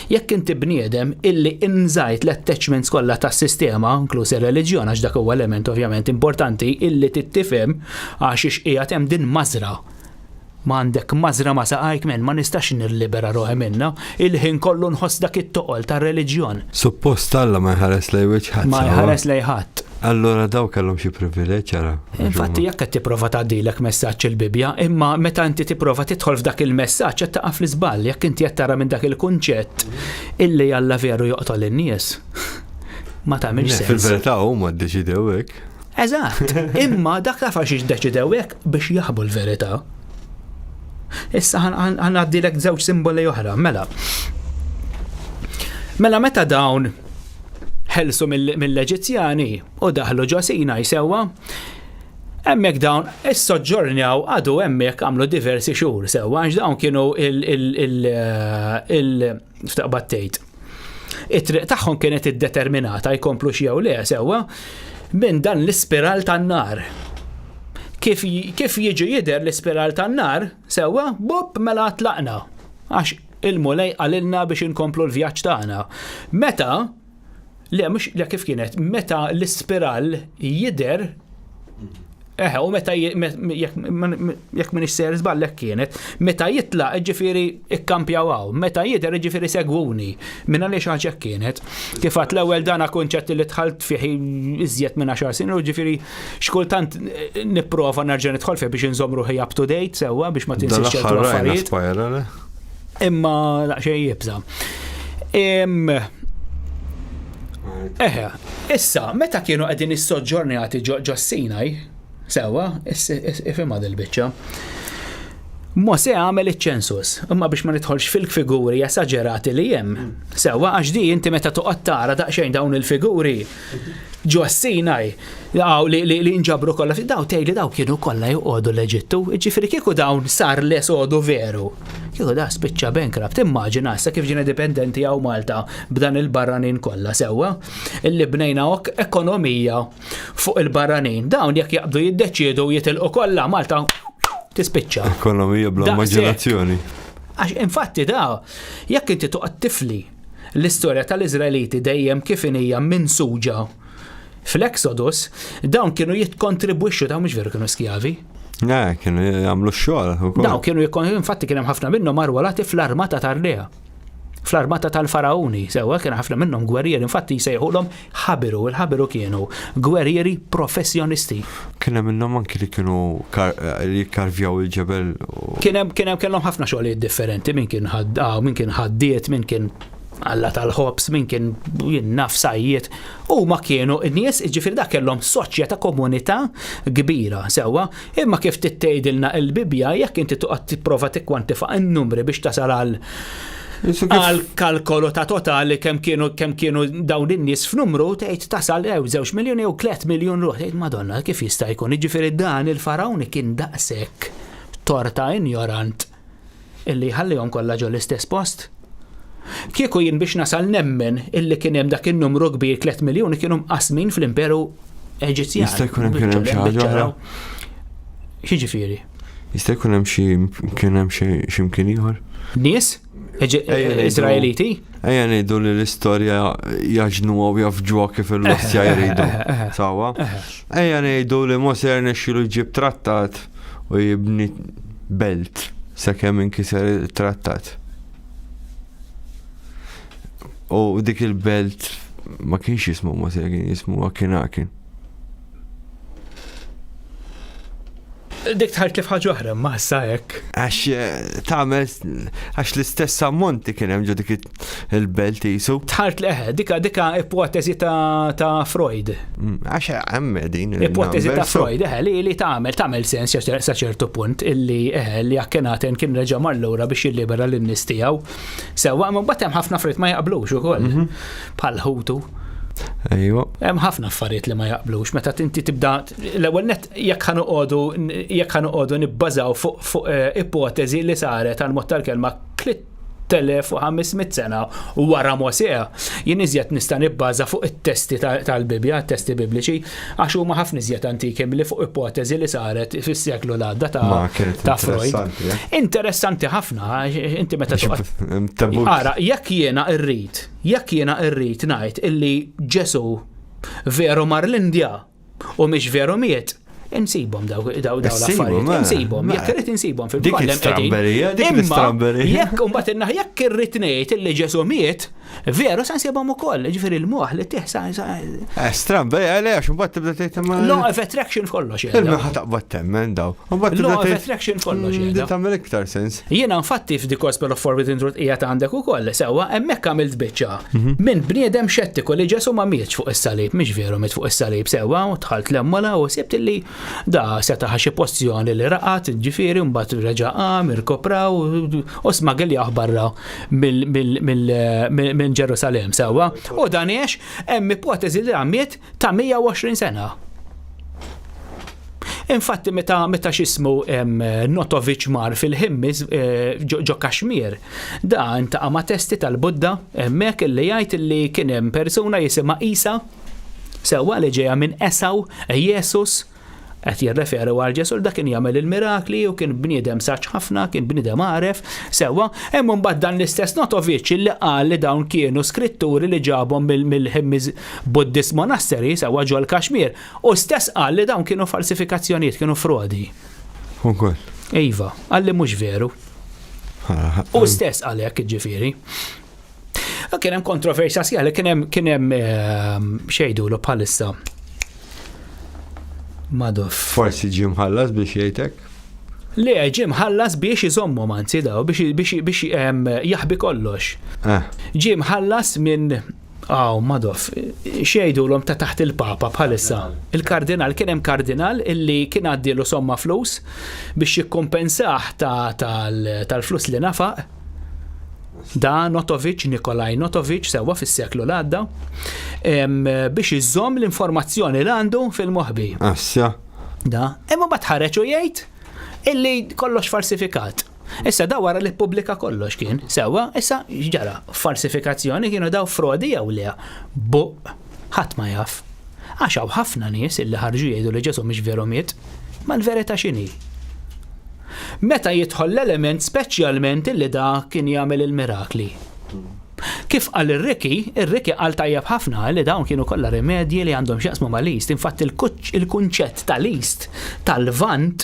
Jekk inti bniedem illi inżajt l-attachments kollha tas-sistema, inkluż ir-reliġjon għax dak huwa element ovvjament importanti illi tittifhem għax ixqiegħed hemm din mażra. Ma għandek mażra ma saqajk men ma nistax nirlibera ruħi minnha, il-ħin kollu nħoss dak it-toqol tar-reliġjon. Suppost Alla ma jħares lej wiċċ ħadd. Ma jħares lej ħadd. Allora daw kellhom xi privileġġ ara. Infatti jekk qed tipprova tgħaddilek messaġġ il-Bibja, imma meta inti tipprova tidħol f'dak il-messaġġ qed taqaf l-iżball jekk inti qed tara minn dak il-kunċett illi Alla veru joqtol in-nies. Ma tagħmilx sens. Fil-verità huma ddeċidew hekk. Eżatt, imma dak taf għax iddeċidew hekk biex jaħbu l-verità. Issa ħanaddilek żewġ simboli oħra, mela. Mela meta dawn ħelsu mill-Eġizzjani u daħlu ġo Sinaj sewwa, hemmhekk dawn is-soġġornjaw għadu hemmhekk għamlu diversi xhur sewwa għax dawn kienu ftaqbad tgħid. It-triq tagħhom kienet iddeterminata jkomplu xi jew le sewwa minn dan l-ispiral tan-nar. Kif jiġi jidher l-ispiral tan-nar sewwa bob mela tlaqna għax il-mulej qalilna biex inkomplu l-vjaġġ tagħna. Meta kif kienet, meta l-ispiral jidher u meta jekk minix ser żballek kienet, meta jitlaq ġifieri ikkampjaw, meta jidher ġifieri segwuni minn għaliex ħaġa kienet. Kif għad l-ewwel dana kunċett li tħalt fih iżjed minn 10 snin u ġifieri xkultant nipprova nerġa' nidħol fih biex inżomm ruħi up to date sewwa biex ma tinsix ċertu affarijiet. Imma xejn jibża. Issa, meta kienu qegħdin is-soġġornjati ġo Sinaj, sewwa, ifhimha dil-biċċa. Mose għamel iċ-ċensus, imma biex ma nidħolx fil-figuri esaġerati li hemm. Sewwa għax di inti meta toqgħod tara daqsxejn dawn il-figuri ġo Sinaj li nġabru kollha daw tgħidli daw kienu kollha joqogħdu l-Eġittu, jiġifieri kieku dawn sar l-esodu veru. Kieku da spiċċa bankrupt, immaġina issa kif ġiena dipendenti għaw Malta b'dan il-barranin kollha sewwa, illi bnejna ekonomija fuq il-barranin. Dawn jekk jaqbdu jiddeċiedu jitilqu kollha Malta tispiċċa. Ekonomija bla immaġinazzjoni. Għax infatti jekk inti toqgħod tifli l-istorja tal-Iżraeliti dejjem kif hija minsuġa fl-Exodus, dawn kienu jitkontribwixxu dawn mhux veru kienu skjavi. Kienu jagħmlu x-xogħol. Dawn kienu infatti kien hemm ħafna minnhom marwalati fl-armata tar-Rea. Fl-armata tal-Farauni, sewwa kien ħafna minnhom gwerrieri, infatti jsejħulhom ħabiru, il-ħabiru kienu gwerrieri professjonisti. Kien hemm minnhom anki li kienu jikkarvjaw il-ġebel. Kien hemm kellhom ħafna xogħlijiet differenti, min kien ħaddiet, min kien alla tal-ħobs, min kien nafsajiet. Huma kienu n-nies ġifieri dak kellhom soċjetà komunità kbira sewwa, imma kif tittejdilna l-Bibja jekk inti toqgħod tipprova tikkwantifa' n-numri biex tasal għal kalkolu ta' totali kemm kienu dawn in-nies f'numru tgħid tasal 2 miljun jew 3 miljun ruħ. Tgħid Madonna kif jista' jkun. Jiġifieri dan il-Farawni kien daqshekk torta ignorant illi ħallihom kollha ġo l-istess post. Kieku jien biex nasal nemmen illi kien hemm dak in-numru kbir 3 miljuni kienu mqasmin fl-Imperu Eġizzjan. Jista' jkun hemm xi ħaġa. Xiġifieri? Jista' jkun hemm xi mkien ieħor? Nies? Iżraeliti? Ejja ngħidu li l-istorja jaġnuha u jafġuha kif il-Russja jridu. Sawa? Ejja ngħidu li Mose rnexxielu jġib trattat u jibni belt sakemm inkiser it-trattat. U dik il-belt ma kienx jismu Mose, kien jismu Akenakin. Dik tħart li fħaġa oħra ma issa hekk. Għax l-istess ammonti kien hemm ġo dik il-belt isu. Tħart li dika ipotezi ta' Freud. Għax hemm din. Ipotezi ta' Freud li tagħmel sens sa ċertu punt illi li Akhenaten kien reġa' mar lura biex jillibera lin-nies tiegħu. Sewwa ma mbagħad hemm ħafna affarijiet ma jaqblux ukoll. Bħal Ħutu. Ejwa. Hemm ħafna affarijiet li ma jaqblux meta inti tibda l-ewwel nett jekk ħanoqogħdu nibbażaw fuq ipotezi li saret għal mod tal-kelma 3500 sena wara Mose, jien iżjed nista' nibbaża fuq it-testi tal-Bibja, testi bibliċi, għax huma ħafna iżjed antiki li fuq ipotezi li saret fis-seklu l-għadda ta' Freud. Interessanti ħafna, inti meta ara, jekk jiena rrid ngħid illi Ġesu veru mar l-Indja u mhix veru miet. Insibhom daw l-affarijiet, insibhom, jekk irid insibhom fil-ballem qegħdin. Imma jekk imbagħad jekk irrid ngħid illi Ġesu miet, veru se nsibhom ukoll, ġifieri l-moħħ li teħsa. Stramberija għaliex imbagħad tibda tgħid ma. Law of attraction kollox. Il-meħħa taqbad temmen daw. Law of attraction kollox. Tagħmel iktar sens. Jiena infatti f'The Gospel of Forbidden Truth qiegħed għandek ukoll sewwa hemmhekk għamilt biċċa. Minn bniedem xettiku li Ġesu ma mietx fuq is-salib, mhix veru miet fuq is-salib sewwa u dħalt l-emmola u sibt illi da seta' xi pożizzjoni li raqat ġifieri mbagħad reġa' qam irkopraw u smagel jaħ barra minn Ġerusalemm sewwa. U dan għex hemm ipotezi li għamiet ta' 120 sena. Infatti meta x'ismu Notovich mar fil-ħimmiż ġo Kashmir, da intaqa' ma' testi tal-Budda hemmhekk illi jgħid illi kien hemm persuna jisimha Isa sewwa li ġejja minn Esaw, Jesus qed jirreferi għal Ġesu dak kien jagħmel il-mirakli u kien bniedem saċ ħafna, kien bniedem għaref sewwa. Hemm imbagħad dan l-istess Notovich li qal li dawn kienu skritturi li ġabhom mill-ħimmiż Buddhist monasteri sewwa ġol Kashmir u stess qal li dawn kienu falsifikazzjonijiet, kienu frodi. Ukoll. Iva, għalli mhux veru. U stess għalhekk ġifieri. Kien hemm kontroversja sjaħli kien hemm xejdu bħalissa. Madoff. Forsi ġim ħallas biex jgħidek? Le, ġim ħallas biex iżommu manzi daw, biex jaħbi kollox. Ġim ħallas minn Madoff, xejdulhom ta' taħt il-Papa bħalissa. Il-kardinal kien hemm kardinal illi kien għaddielu somma flus biex jikkompensah tal-flus li nafaq. Da Notovic, Nikolaj Notovic, sewa fis-seklu l-għadda, biex iżomm l-informazzjoni li għandu fil-moħbi. Assja. Da, imma bat ħareġ u jgħid illi kollox falsifikat. Issa da wara li pubblika kollox kien, sewa, issa ġara falsifikazzjoni kienu daw frodi jew le. Ħadd ma jaf. Għax hawn ħafna nies illi ħarġu jgħidu li Ġesu mhix veromiet, ma l-verità x'inhi. Meta jidħol l-element speċjalment illi da kien jagħmel il-mirakli. Kif qal ir-Riki qal tajjeb ħafna li dawn kienu kollha rimedji li għandhom x'jaqsmu mal-East. Infatti il-kunċett tal-East tal-Vant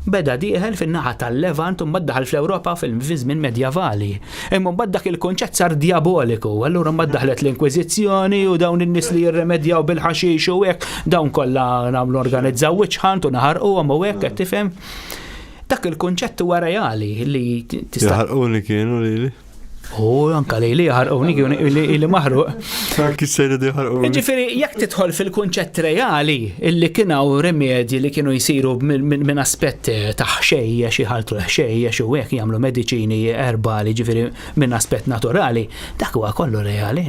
beda dieħel fin-naħa tal-Levant u mbagħad daħal fl-Ewropa fil-żmien medjavali. Imma mbagħad dak il-kunċett sar diaboliku, allura mbagħad daħlet l-Inkwiżizzjoni u dawn in-nies li jirremedjaw bil-ħaxix u hekk dawn kollha nagħmlu organizzaw witch hunt u naħarquhom u hekk qed tifhem. Dak il-kunċett huwa reali li tista' Jaħarquni kienu lili. Anka li jaħarquni li maħruq. Anki sejra di jaħarquni. Ġifieri jekk tidħol fil-kunċett reali illi kienu rimedji li kienu jsiru minn aspett ta' ħxejja xi ħaltu ħxejja xi hekk jagħmlu mediċini erbali ġifieri minn aspett naturali, dak huwa kollu reali.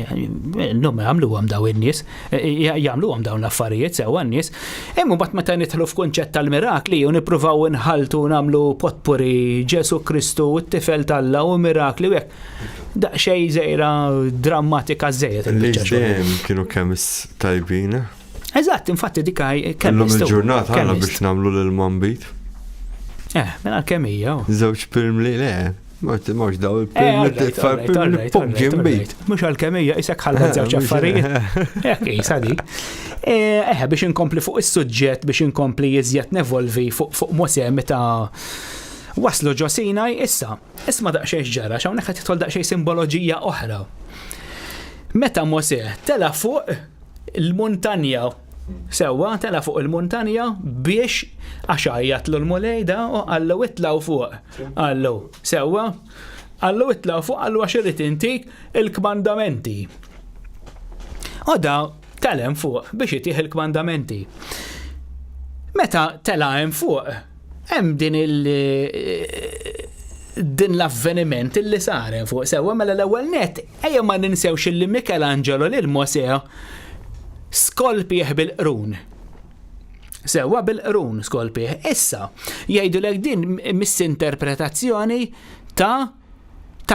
Nhom jagħmluhom daw in-nies, jagħmluhom dawn l-affarijiet sewwa n-nies. Imma mbagħad meta nidħlu f'kunċett tal-mirakli u nippruvaw inħaltu nagħmlu potpuri Ġesu Kristu u t-tifel tal-Alla u mirakli u hekk. Daqsxejn żejra drammatika żejjed. Dejjem kienu kemm tajbina. Eżatt, infatti dika kemm il-ġurnata għandna biex nagħmlu lil Mambit. Mela kemm hija. Żewġ pirmli le. Mhux daw il-pirmli bejt. Mhux għall-kemija isek ħallat żewġ affarijiet. Hekk isa dik. Biex inkompli fuq is-suġġett biex inkompli iżjed nevolvi fuq Mosè meta waslu ġo Sinaj, isma' daqsxejn ġara, hawnhekk qed tidħol daqsxejn simboloġija oħra. Meta Mosè tela fuq il-muntanja, tela fuq il-muntanja biex għaxajjatlu l-mulejda u għallu itlaw fuq. Għallu itlaw fuq għallu għax irid intik il-kmandamenti. Da telem fuq biex itih il-kmandamenti. Meta tela hemm fuq, hemm din l-avveniment illi sar fuq sewwa mela l-ewwel nett ejja ma ninsewx illi Michelangelo lil Mosè skolpih bil-qrun. Sewwa bil-qrun skolpih. Issa jgħidulek din misinterpretazzjoni ta'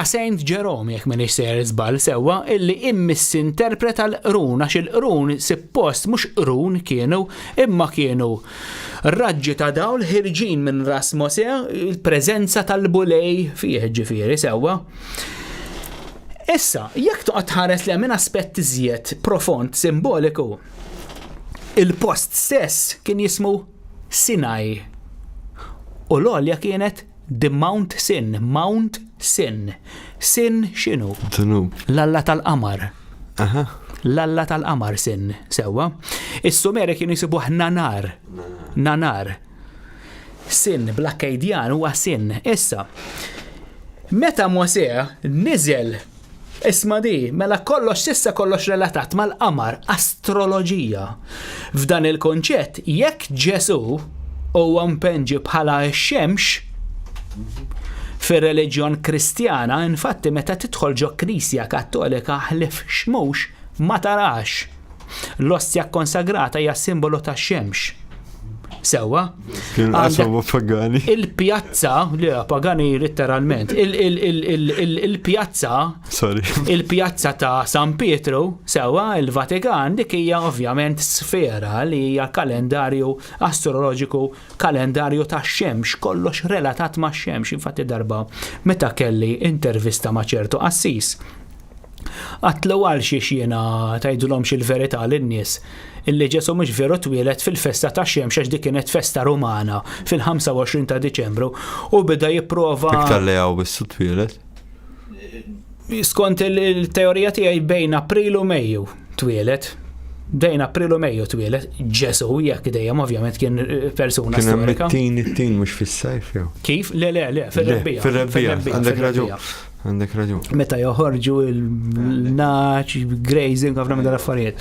Saint Jerome jekk m'inhiex sejjer żball sewwa illi immissinterpreta l-qrun għax il-qrun suppost mhux qrun kienu imma kienu raġġi ta' dawl ħirġin minn ras Mosè il-preżenza tal-bulej fih ġifieri sewwa. Issa, jekk toqgħod tħares li minn aspett iżjed profond simboliku, il-post stess kien jismu Sinai. U l-għolja kienet The Mount Sin, Mount Sin. Sin x'inhu? L-Alla tal-qamar. L-Alla tal-qamar Sin, sewwa. Is-Sumeri kienu jsibuh Nanar. Sin bl-Akkajdjan huwa Sin. Issa, meta Mosè niżel isma' di, mela kollox relatat mal-qamar, astroloġija. F'dan il-konċett, jekk Ġesu huwa mpenġi bħala x-xemx fir-reliġjon Kristjana, infatti meta tidħol ġo Knisja Kattolika ħlif xmux ma tarax. L-ostja konsagrata hija simbolu tax-xemx. Sewwa? Kien qasmu pagani. Il-pjazza, le pagani letteralment, il-pjazza, il-pjazza ta' San Pietru, sewwa, il-Vatikan, dik hija ovvjament sfera li hija kalendarju astroloġiku, kalendarju tax-xemx, kollox relatat max-xemx, infatti darba meta kelli intervista ma' ċertu Assis. Għatlu għal jiena tajdulhom il-verità lin-nies illi Ġesu mhux veru twieled fil-festa tax-xemx għax dik kienet festa Rumana fil-25 ta' Diċembru u beda jipprova. Iktar lejgħu bissu twieled? Skont il-teorija tiegħi bejn April u Mejju twieled. Bejn April u Mejju twieled Ġesu jekk dejjem ovvjament kien persuna storika. Kien it-tin mhux fis-sajf jew. Kif? Le, fir-rebbija. Fir-rebbija. Għandek raġun. Għandek raġun. Meta joħorġu il-naċ, grazing, għafna minn dal-affarijiet.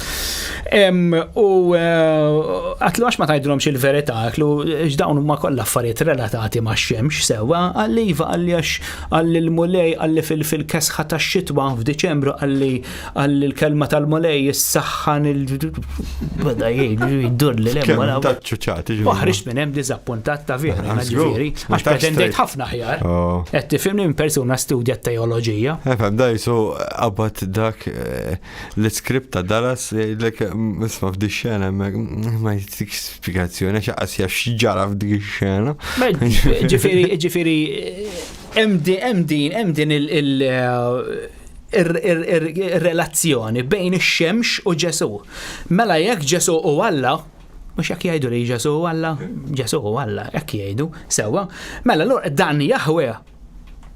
U għatlu għax ma tajdromx il-verità, għatlu ġdawn ma kollha affarijiet relatati ma' xemx sewa, għalli għalli l-mulej, għalli fil-kesħa ta' xitwa f'Diċembru, għalli l-kelma tal-mulej jissaxħan bada jiddur li l-emma. Taċċuċati. Uħriġ minn hemm diżappuntat ta' vera, ġifieri, għax pretendejt ħafna ħjar. Qed tifhimni minn persuna studjat teoloġija. Fem da jisu għabbat dak l-skript ta' Dallas isma f'dik xena ma jtik spiegazzjoni xaqqas jaf xġara f'dik xena. Ġifieri hemm din il-relazzjoni bejn ix-xemx u Ġesu. Mela jekk Ġesu u Alla, mux jekk jgħidu li Ġesu u Alla, jekk jgħidu, sewa, mela l-or dan Jahwe.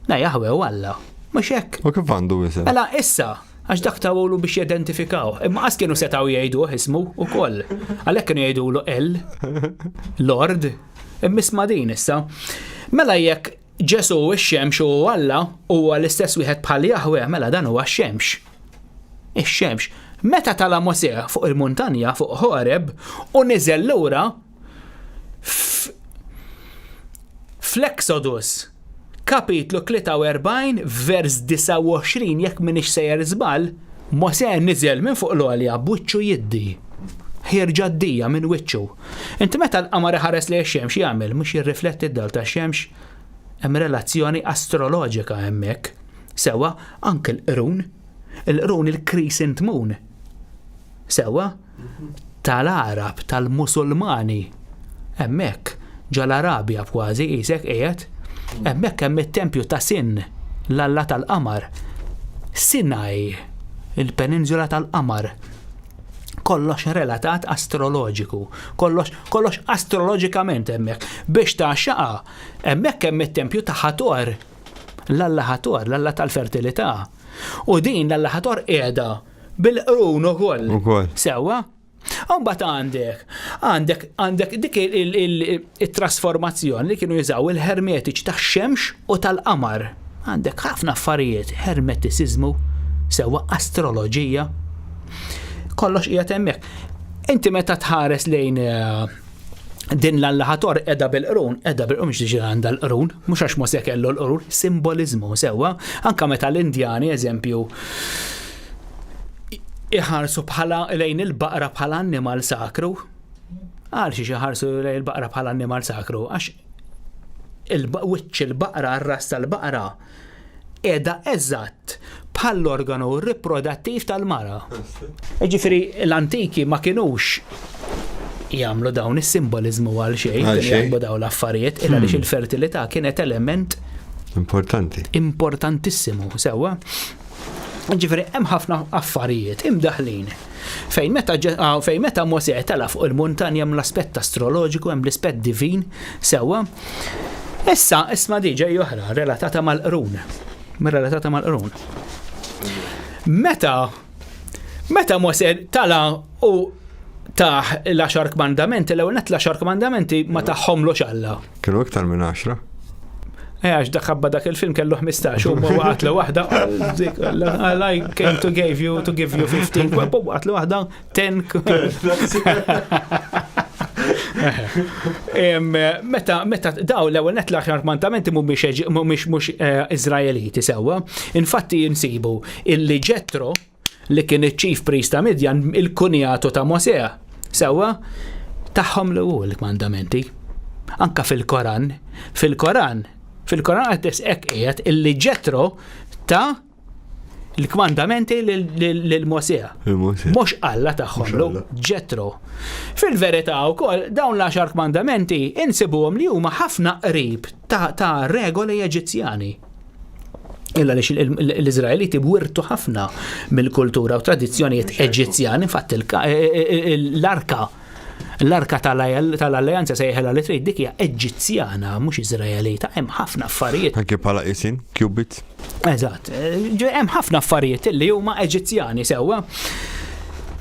Na Jahwe u Alla, mux jekk. U kif għandu jisa? Mela issa, għax dak tawlu biex jidentifikaw. Imma għas kienu setaw jgħidu ismu u koll. Għalek kienu jgħidu Lord, immisma din issa. Mela jekk Ġesu u x-xemx u Alla u l-istess wieħed bħal Jahwe, mela dan huwa x-xemx. Ix-xemx. Meta tala Mosè fuq il-muntanja fuq Horeb u niżel lura fl-Exodus kapitlu 43 vers 29 jekk minix sejjer żball, Mosè niżel minn fuq l-għolja b'wiċċu jiddi. Ħirġa d-dija minn wiċċu. Inti meta l-qamar ħares li x-xemx jagħmel mhux jirrifletti d-dal ta' xemx, hemm relazzjoni astroloġika hemmhekk. Sewa anke l-qrun il-crescent moon. Sewa tal-Arab, tal-Musulmani. Hemmhekk ġal-Arabja kważi qisek qiegħed. Hemmhekk hemm it-tempju ta' Sin, l-Alla tal-qamar. Sinai, il-peninsula tal-qamar. Kollox relatat astroloġiku, kollox astroloġikament hemmhekk. Biex ta' xaqa, hemmhekk hemm it-tempju ta' Ħator, l-Alla Ħator, l-Alla tal-fertilità. U din l-Alla Ħator qiegħda bil-qrun ukoll. Sewwa? Mbagħad għandek dik il-trasformazzjoni li kienu jużaw il-hermetiċ tax-xemx u tal-qamar. Għandek ħafna affarijiet, hermetiċiżmu, sewwa astroloġija. Kollox qiegħed hemmhekk. Inti meta tħares lejn din l-Alla Ħator qiegħda bil-qrun mhux diġà għandha l-qrun, mhux għax Mosè kellu l-qrun, simboliżmu sewwa. Anke meta l-Indjani eżempju iħarsu bħala lejn il-baqra bħala annimal sakru. Għal xi ħarsu lejn il-baqra bħala annimal sakru għax wiċċ il-baqra, ar-ras tal-baqra qiegħda eżatt bħall-organu riprodattiv tal-mara. Ġifieri l-antiki ma kinux jagħmlu dawn is-simboliżmu għal xejn, jagħmlu dawn l-affarijiet illa għaliex il-fertilità kienet element importantissimu sewwa. Ġifieri hemm ħafna affarijiet imdaħlin. Fejn meta Mosè tela fuq il-muntanja hemm l-aspett astroloġiku, hemm l-aspett divin sewwa. Issa isma' diġà oħra relatata mal-qrun. Meta Mosè tala u taħ l-10 kmandamenti, l-ewwel net l-10 kmandamenti ma taħħomlux Alla. Kienu iktar minn 10. Għax dak il-film kellu 15 u waqt li waħda I came to give you 15 waqt li waħda 10. Meta daw l-ewwel net l-aħjar kmandamenti mhumiex Iżraeliti sewwa. Infatti jinsibu illi Ġetro li kien iċ-chief priest ta' Midjan il-kunjatu ta' Mosè sewwa tagħhom l-kmandamenti. Anka fil-Koran għattes qiegħed illi Ġetro ta' l-kmandamenti lil-Mosè. Mhux Alla tagħhom Ġetro. Fil-verità wkoll dawn l-10 kmandamenti insibuhom li huma ħafna qrib ta' regoli Eġizzjani. Illa li l-Iżraeliti bwirtu ħafna mill-kultura u tradizzjonijiet Eġizzjani, infatti l-arka tal-alleanza sejħela li trid dik hija Eġizzjana mhux Iżraelita, hemm ħafna affarijiet. Anke bħala isin, qubit. Eżatt, hemm ħafna affarijiet li huma Eġizzjani sewwa.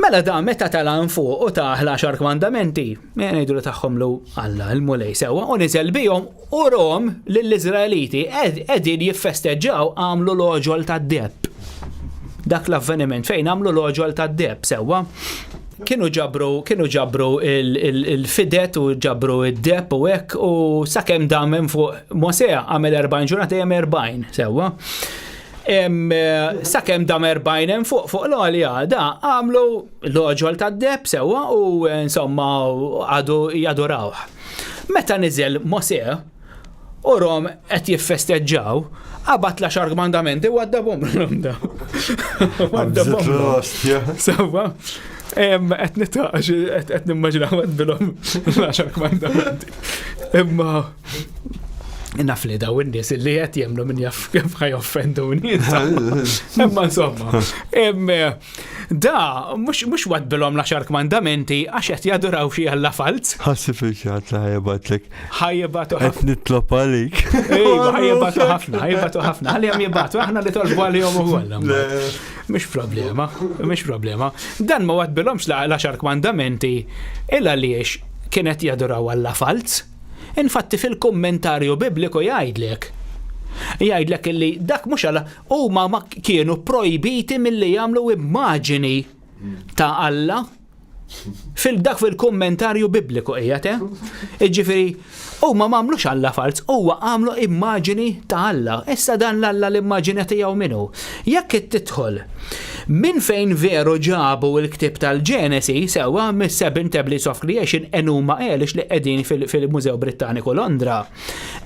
Mela da meta talan fuq u taħla 10 kmandamenti, ngħidu li tagħhomlu Alla il-mulej sewa u niżel bihom u rom lill-Iżraeliti qegħdin jiffesteġġaw għamlu l-oġol tad-debb. Dak l-avveniment fejn għamlu l-oġol tad-debb sewa. Kienu ġabru il-fidet u ġabru id-debb u hekk u sakemm dam fuq Mosè għamel 40 ġurnata hemm 40 sewa. Sakemm dam 40 fuq l-għolja da għamlu l-oġol tad-debb sewa u insomma għadu jadurawh. Meta niżel Mosè u rom qed jiffesteġġaw, qabat l-10 kmandamenti u għaddabhom l-da. Sewa. Qed nitaqax, qed nimmaġinaw għadbilhom l-10 kmandamenti. Imma naf li daw in-nies illi qed jemlu min jaf kif ħajoffendu nies. Imma insomma, da mhux wadbilhom l-10 kmandamenti għax qed jaduraw xi Alla falz. Ħassib il-ċat li ħajjibatlek. Ħajjibatu Qed nitlob għalik. ħajjibatu ħafna. Ħalli hemm jibatu aħna li tolbu għalihom ukoll. Mhux problema. Dan ma wadbilhomx l-10 kmandamenti illa għaliex kienet jaduraw Alla falz. Infatti fil-kommentarju bibliku jgħidlek illi dak mhux Alla huma ma kienu projbiti milli jagħmlu immaġini ta' Alla fil-kommentarju bibliku qiegħed. Jiġifieri huma m'għamlux Alla falz, huwa għamlu immaġini ta' Alla. Issa dan l-Alla l-immaġini tiegħu minnu. Jekk tidħol min fejn veru ġabu l-ktib tal-Ġenesi sewa mis-7 Tablets of Creation Enuma Elish li qegħdin fil-Mużew Brittaniku Londra.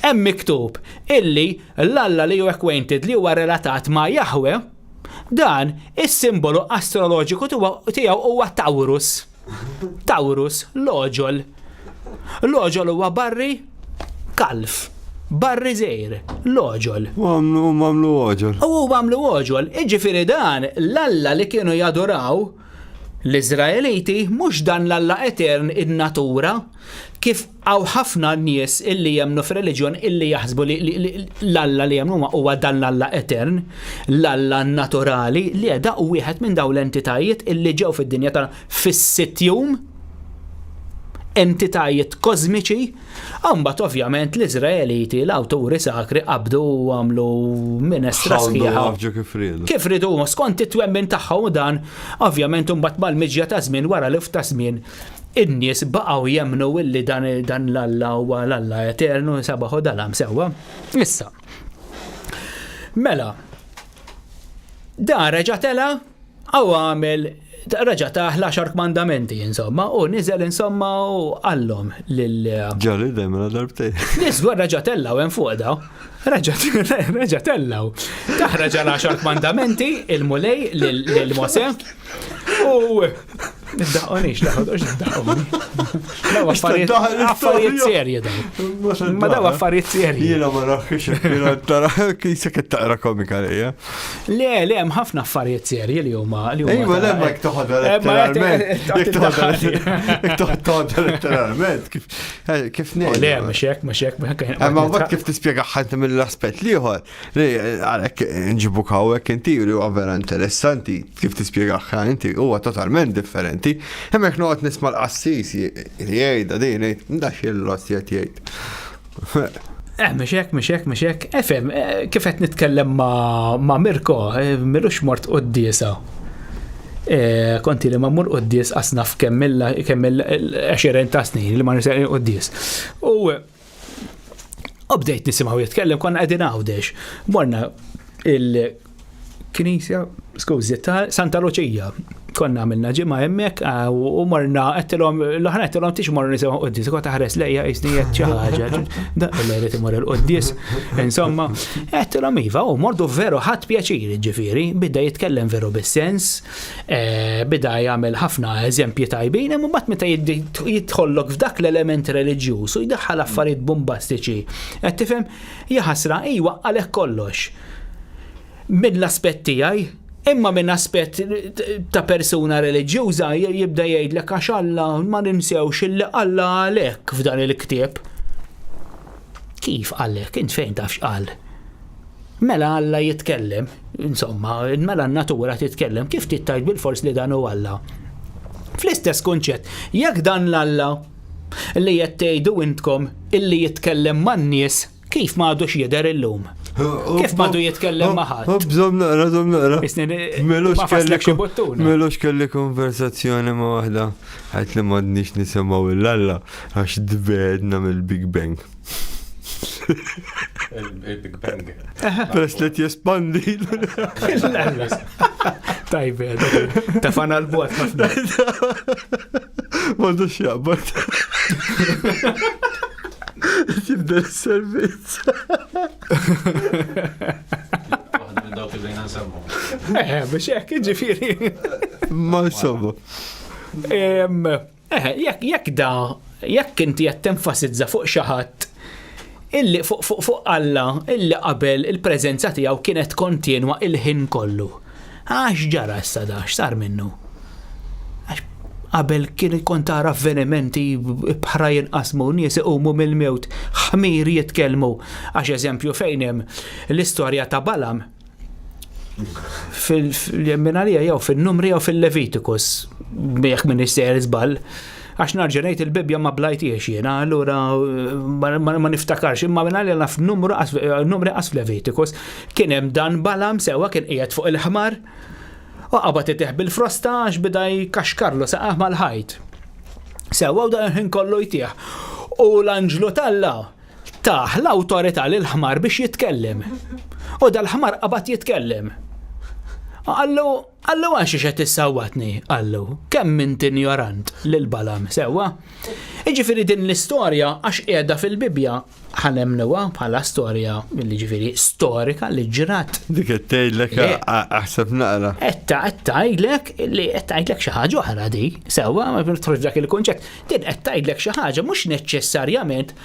Hemm miktub illi l-Alla li hu acquainted li huwa relatat ma' Jahwe, dan is-simbolu astroloġiku tiegħu huwa Taurus. Taurus, l-oġol. L-oġol huwa barri kalf. Barri żejr, l-oġol. U għamlu oġol. U għamlu oġol. Iġifieri dan l-Alla li kienu jadoraw l-Iżraeliti mhux dan l-Alla etern in-natura kif għaw ħafna nies illi jemnu f'reliġjon illi jaħsbu li l-Alla li jemnu huwa dan l-Alla etern, l-Alla naturali li għeda u wieħed minn dawn l-entitajiet illi ġew fid-dinja tagħna fis-sittjum entitajiet kozmiċi, għambat ovvjament l-Izraeliti, l-awturi sakri qabdu u għamlu minestra sħiħa. Kif ridu, skont it-twemmin tagħhom dan, ovvjament mbagħad mal-miġja ta' żmien wara lif ta' żmien, in-nies baqgħu jemnu illi dan l-Alla huwa l-Alla eternu sabaħu dalam sewwa. Issa. Mela, da reġatela għaw għamel raġa taħ l-10 kmandamenti, insomma, u niżel insomma u għallhom lil. Ġalli demna darbtej. Niswa raġa tellaw hemm fuq daw. Raġa tellaw. Taħ raġa l-10 kmandamenti il-mulej lil Mosè u niddaqqonix laħodux niddaqqoni. Daw affarijiet serji daw. Ma daw affarijiet serji. Jiena ma nafx jiena tara kisa qed taqra komika lejja. Le, hemm ħafna affarijiet serji li huma. Ejwa lemma toħodha letteralment. Jekk toħodha letteralment kif ngħid. Le, mhux hekk. Ma mbagħad kif tispjega ħadd mill-aspett ieħor. Għalhekk nġibuk hawnhekk inti li huwa vera interessanti kif tispjegahha inti huwa totalment differenti. Hemmhekk noqgħod nisma' l-qassis jgħidha din ndax il-lost jgħid. Mhux hekk. Efhem, kif qed nitkellem ma' Mirko, milux mort qudiesa. Konti li ma mmur qudies asnaf kemm il-20 ta' snin li ma nisel qudies. U bdejt nisimgħu jitkellem konna qegħdin għawdex. Morna il-Knisja, skużi, ta' Santa Luċija. Konna għamilna ġimgħa hemmhekk u morna qedtilhom l-oħra qedtilhom tix morru nisimgħu qudies, kont taħares lejja qisnijiet xi ħaġa. Daqqa li imur il-qudies. Insomma, qedtilhom iva u mordu veru ħadd pjaċir ġifieri, bida jitkellem veru bis-sens, bida jagħmel ħafna eżempji tajbin, imma mbagħad meta jidħollok f'dak l-element reliġjuż u jdaħħal affarijiet bombastiċi. Qed tifhem jaħasra iwa għalhekk kollox. Mill-aspett tiegħi imma minn aspett ta' persuna reliġjuża jibda jgħidlek għax Alla ma ninsewx illi Alla għalhekk f'dan il-ktieb. Kif għalhekk? Int fejn tafx qal? Mela Alla jitkellem, insomma, mela n-natura titkellem, kif tittajt bil-fors li dan hu Alla? Fl-istess kunċett, jekk dan l-Alla li qed tgħidu intkom illi jitkellem man-nies kif m'għadux jidher illum. Kif m'għadu jitkellem ma' ħadd. Bżomm naqra. Melux Melux kelli konversazzjoni ma' waħda għajt li m'għadniex nisimgħu l-Alla għax dbedna mill-Big Bang. Il-Big Bang. Peress li jespandi. Tajbe, ta' fana l-bot ma' M'għadux jaqbad. Tibda l-servizz. Waħda minn dawk li nsemmu. Biex hekk ġifieri. Ma insomma. Jekk inti qed tenfasizza fuq xi ħadd illi fuq Alla illi qabel il-preżenza tiegħu kienet kontinwa il-ħin kollu. Għax ġara issa da, x'sar minnu? Qabel kien ikun tara avvenimenti bħra jinqasmu nies iqumu mill-mewt, ħmier jitkellmu. Għax eżempju fejn hemm l-istorja ta' Balam fil-Minalija jew fin-Numri jew fil-Levitikus, jekk min issejjer żball. Għax narġa' ngħid il-Bibja ma blajtiex jiena, allura ma niftakarx, imma Minalija naf Numri qas fil-Levitikus kien hemm dan Balam sewwa kien qiegħed fuq il-ħmar. U qabad iteħ bil-frosta għax bida jkaxkarlu saqaħ mal-ħajt. Sewwa u dan ħin kollu jtieħ. U l-anġlu tal-Alla taħ l-awtorità lil-ħmar biex jitkellem. U dal-ħmar qabad jitkellem. Allu għax qed tissawwatni, Allu, kemm int ignorant lil Balam sewwa. Jiġifieri din l-istorja għax qiegħda fil-Bibja ħanemnuha bħala storja milli ġifieri storika li ġrat. Dik qed tgħidlek aħseb naqra. Qed tgħidlek li qed tgħidlek xi ħaġa oħra di, sewwa ma tħroġ dak il-kunċett. Din qed tgħidlek xi ħaġa mhux neċessarjament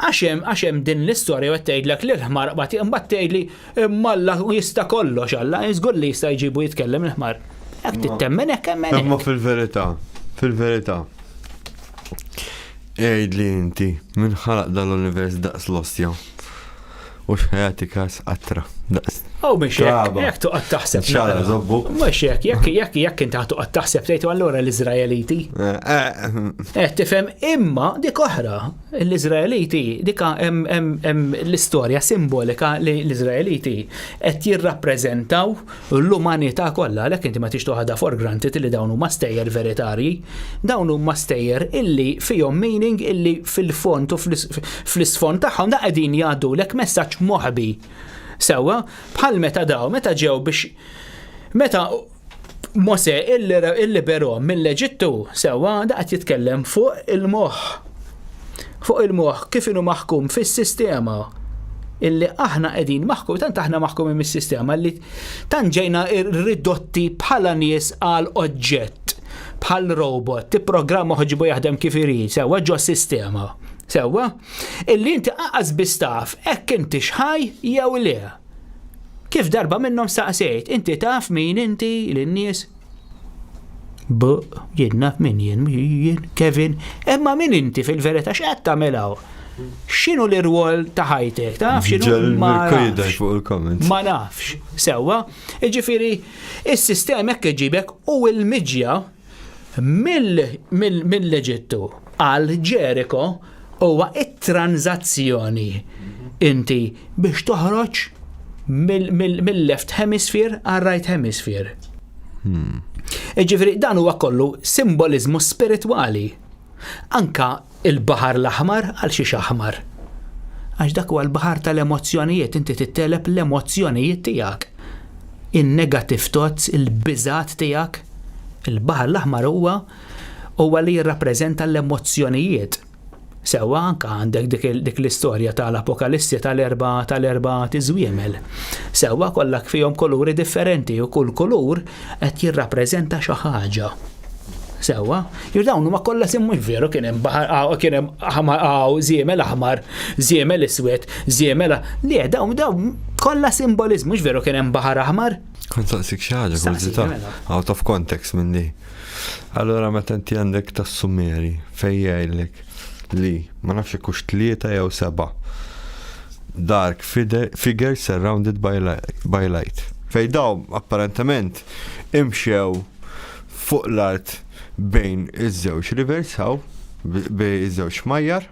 għax hemm din l-istorja qed tgħidlek li l-ħmar qbad imbagħad tgħidli Alla jista' kollox Alla, żgur li jista' jġibu jitkellem il-ħmar. Hekk tittemmen hekk hemm hekk. Imma fil-verità. Ejdli inti, min ħalaq dal-univers daqs l-ostja u xħajati kas qatra daqs. Biex jekk tuqgħod taħseb. Xara żobbu. Mhux jekk inti tuqgħod taħseb tgħid allura l-Iżraeliti. Tifhem imma dik oħra. L-Iżraeliti dik hemm l-istorja simbolika li l-Iżraeliti qed jirrappreżentaw l-umanità kollha għalhekk inti ma tix toħodha for granted li dawn huma stejjer veritarji. Dawn huma stejjer illi fihom meaning illi fil-fond u fl-isfond tagħhom da qegħdin jgħaddulek messaġġ moħbi. Sewwa bħal meta ġew biex meta Mose il-liberhom mill-Eġittu sewwa da qed jitkellem fuq il-moħħ. Fuq il-moħħ kif inhu maħkum fis-sistema illi aħna qegħdin maħkum tant aħna maħkumi mis-sistema li tant ġejna ridotti bħala nies għal oġġett bħal robot tipprogramma ħoġibu jaħdem kif irid sewwa ġo sistema. Sewwa, illi inti qaqas bistaf hekk inti xħaj jew le. Kif darba minnhom saqsejt, inti taf min inti lin-nies? Jien naf min jien, Kevin, imma min inti fil-verità x'qed tagħmel? X'inhu l-irwol ta' ħajtek? Taf x'inhu ma nafx. Sewwa, jiġifieri is-sistema hekk iġibek u l-miġja mill-Eġittu għal Ġeriko huwa it-tranzazzjoni inti biex toħroġ mill-left hemisphere għal right hemisphere. Ġifieri dan huwa kollu simbolizmu spiritwali. Anka il-Baħar l-Aħmar għal xi aħmar. Għax dak huwa l-baħar tal-emozzjonijiet, inti titteleb l-emozzjonijiet tiegħek. In-negative thoughts, il-biżat tiegħek. Il-Baħar l-Aħmar huwa li jirrappreżenta l-emozzjonijiet. Sewwa anke għandek dik l-istorja tal-Apokalissi tal-erba' tiżwiemel. Sewwa kollha fihom kuluri differenti u kull kulur qed jirrappreżenta xi ħaġa. Sewwa, dawn huma kollha mhux veru kien hemm baħar kien hemm żiemel aħmar, żiemel iswed, żiemel li dawn kollha simboliżmu mhux veru kien hemm baħar aħmar. Kont saqsik xi ħaġa kużità out of context minn di. Allura meta inti għandek tas-Sumeri fejn jgħidlek li ma nafx hekk 3 jew 7 dark figure surrounded by light. Fejn dawn apparentement imxew fuq l-art bejn iż-żewġ rivers hawn, bejn iż-żewġ majjar,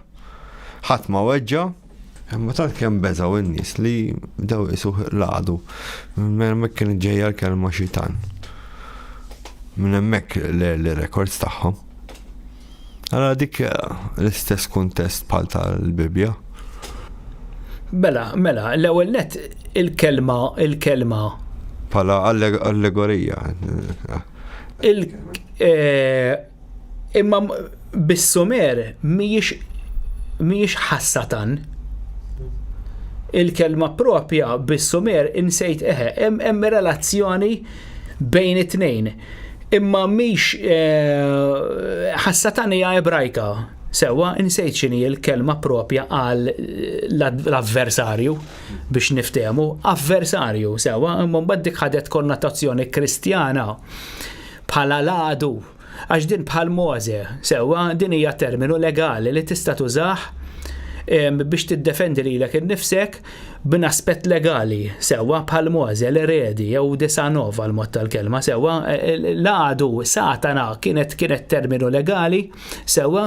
ħadd ma weġġa, imma tant kemm beżaw in-nies li bdew isuh laqdu. Minn hemmhekk kien ġejja l-kelma xitan. Minn hemmhekk l-records tagħhom. Allora dik l-istess kuntest bħal tal-Bibja. Mela, l-ewwel net il-kelma Bħala allegorija. Imma bis-Sumer mhijiex ħassatan. Il-kelma propja bis-Sumer insejt hemm relazzjoni bejn it-tnejn. Imma mhix ħassatan hija Ebrajka. Sewa insejt x'inhi l-kelma propja għal l-avversarju biex niftehmu. Avversarju, sewa, imma mbagħad dik ħadet konnotazzjoni kristjana bħala ladu. Għax din bħal Mose, sewa, din hija terminu legali li tista' tużah biex tiddefendi lilek innifsek b'in aspett legali, sewa bħal Mose l-eredi jew Desanova l-mod tal-kelma, sewa l-għadu Satana kienet terminu legali, sewa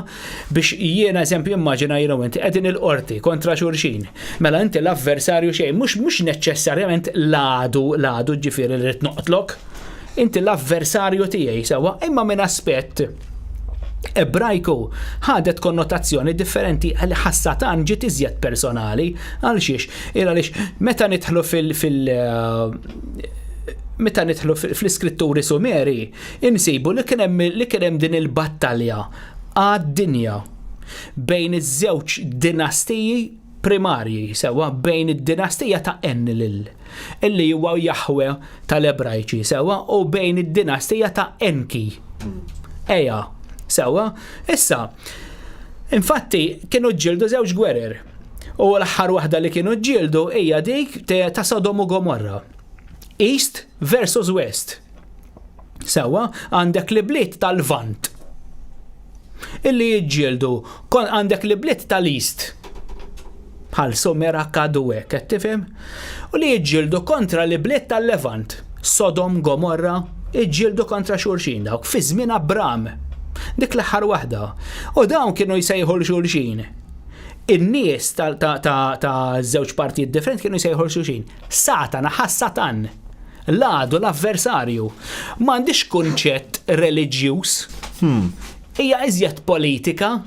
biex jiena eżempju immaġina jienu inti qegħdin il-qorti kontra xulxin. Mela inti l-avversarju xejn mhux neċessarjament l-għadu ġifieri li rid noqtlok. Inti l-avversarju tiegħi sewa imma minn aspett Ebrajku ħadet konnotazzjoni differenti għal ħassatan ġiet iżjed personali għal għaliex meta nidħlu meta nidħlu fl-iskritturi Sumeri insibu li kien hemm din il-battalja għad-dinja bejn iż-żewġ dinastiji primarji sewa bejn id-dinastija ta' Enlil illi huwa Jahwe tal-Ebrajċi sewa u bejn id-dinastija ta' Enki. Eja, sewa, issa, infatti kienu ġildu żewġ gwerer u l-aħħar waħda li kienu ġildu hija dik ta' Sodom u Gomorra. East versus West. Sewa, għandek li bliet tal-Vant. Illi jġildu, għandek li bliet tal-East. Bħal Sumera Kaduwe, qed tifhem? U li jġildu kontra li bliet tal-Levant. Sodom, Gomorra, jġildu kontra xulxin dawk fi żmien Abram. Dik l-aħħar waħda. U dawn kienu jsejħu l-xulxin. In-nies ta' żewġ partijiet differenti kienu jsejħu l-xulxin. Satana ħassatan. L-għadu l-avversarju. M'għandix kunċett reliġjuż. Hija iżjed politika,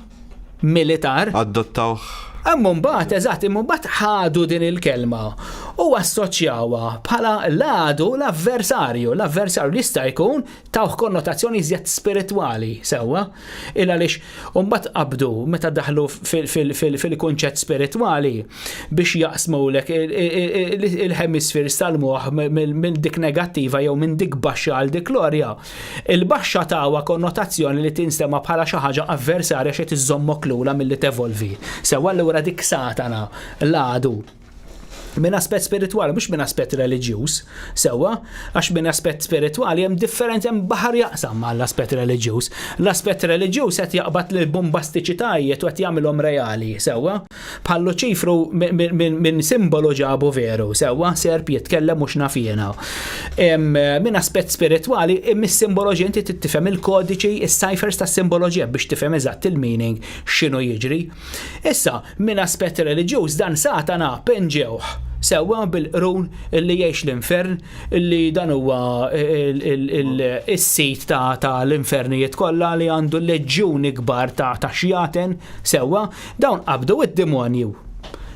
militar. Adottawh. Mbagħad eżatt, mbagħad ħadu din il-kelma u assoċjawha bħala l-għadu l-avversarju. L-avversarju jista' jkun tawh konnotazzjoni iżjed spiritwali sewwa. Il għaliex mbagħad qabdu meta daħlu fil-kunċett spiritwali biex jaqsmulek il-hemisfers tal-moħħ minn dik negattiva jew minn dik baxxa għal dik glorja. Il-baxxa tawha konnotazzjoni li tinstema bħala xi ħaġa avversarja xi tiżommok lula milli tevolvi. Sewwa allura dik Satana l-għadu minn aspett spirituali, mhux minn aspett reliġjuż, sewwa, għax minn aspett spirituali hemm differenzi hemm baħar jaqsam mal-aspett reliġjuż. L-aspett reliġjuż qed jaqbad lil bombastiċitajiet u qed jagħmilhom reali, sewwa. Bħallu ċifru minn simbolu ġabu veru, sewwa, serb jitkellem mhux naf jiena. Minn aspett spirituali mis-simboloġija inti tifhem il-kodiċi, is-ciphers tas-simboloġija biex tifhem eżatt il-meaning x'inhu jiġri. Issa, minn aspett reliġjuż dan Satana penġewh sewwa bil-qrun illi jgħix l-infern illi dan huwa is-sit ta' l-infernijiet kollha li għandu leġġjuni kbar ta' xjaten sewwa dawn qabdu id-demonju.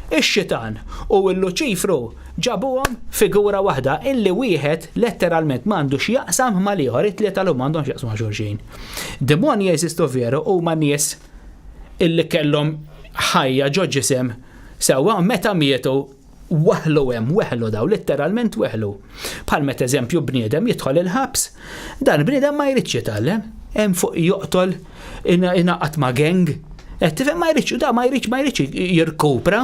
Ix-xitan u l-Luċifru ġabuhom figura waħda illi wieħed letteralment m'għandux jaqsam mal-ieħor it-tlieta l m'għandhomx jaqsmu xulxin. Demonji jeżistu veru huma nies illi kellhom ħajja ġo ġisem sewwa meta mietu weħlu daw, letteralment weħlu. Bħal meta eżempju bniedem jidħol il-ħabs, dan bniedem ma jridx jitgħallem, hemm fuq joqtol inaqat ma' gang. Tifhem ma jridx jirkupra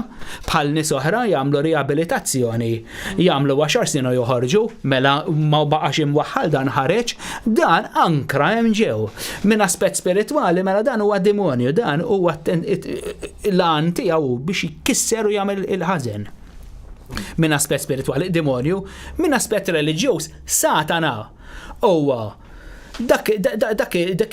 bħal nies oħra jagħmlu riabilitazzjoni, jagħmlu 10 snin joħorġu, mela ma baqax imwaħħal dan ħareġ, dan ankra hemm ġew. Minn aspett spiritwali mela dan huwa demonju, dan huwa l-għan tiegħu biex jkisser u jagħmel il-ħażen. Minn aspett spiritwali demonju, minn aspett reliġjuż Satana huwa dak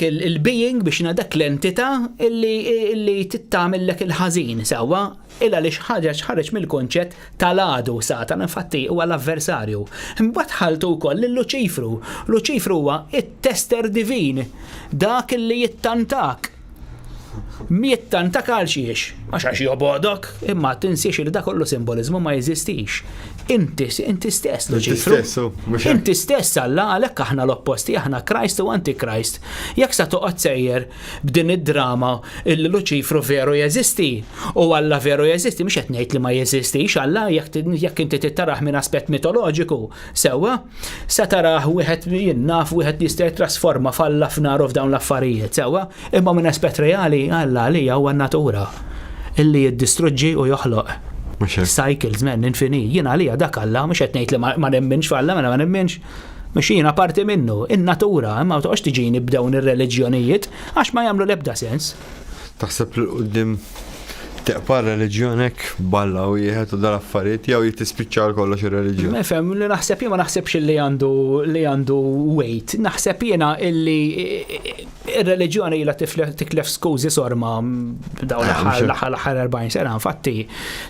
il-being biex dak l-entità illi tittamillek il-ħażin sewwa illa li ħareġ mill-konċett tal-għadu Satan infatti huwa l-avversarju. Imbagħad ħaltu wkoll il-Luċifru. Luċifru huwa it-tester divin, dak illi jittantak. Jittantak għal xiex, għax jobodok, imma tinsiex li dak kollu simbolizmu ma jeżistix. Inti stess, Luċifru. Inti stess Alla, għalhekk aħna l-opposti, aħna Christ u Antikrist. Jekk sa toqgħod sejjer b'din id-drama il-Luċifru veru jeżisti u Alla veru jeżisti, mhux qed ngħid li ma jeżistix Alla jekk inti tittaraħ minn aspett mitoloġiku, sewwa se taraħ wieħed jinnaf wieħed jista' jitrasforma f'Alla f'naru f'dawn l-affarijiet, sewwa, imma minn aspett reali Alla għalija huwa natura illi jiddistruġġi u joħloq. Cycles, men, infini. Jina għalija dak Alla, mux għetnejt li ma nemminx f'Alla, ma nemminx. Mux jina parti minnu, in-natura, ma toqx tiġini b'dawn ir-reliġjonijiet, għax ma jamlu lebda sens. Taħseb l-qoddim teqpa religjonek balla u jieħed u dal-affarijiet jew jitispiċċa kollox ir-reliġjon. Mefhem li naħseb jien ma naħsebx li għandu weight. Naħseb jiena illi ir-reliġjoni ilha tiklef skużi sorma dawn l-aħħar 40 sena, infatti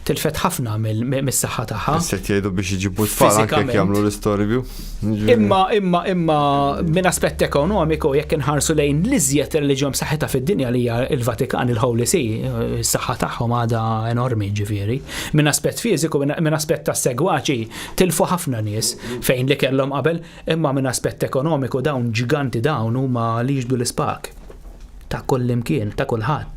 tilfet ħafna mis-saħħa tagħha. Se jgħidu biex iġibu tfal anke jagħmlu l-story view. Imma minn aspett ekonomiku jekk inħarsu lejn l-iżjed reliġjon b'saħħitha fid-dinja li hija l-Vatikan, il-Holy See, is-saħħa tagħhom għada enormi ġifieri. Minn aspett fiżiku, minn aspett tas segwaċi tilfu ħafna nies fejn li kellhom qabel, imma minn aspett ekonomiku dawn ġiganti dawn huma li jiġbdu l-ispak ta' kull imkien, ta' kulħadd.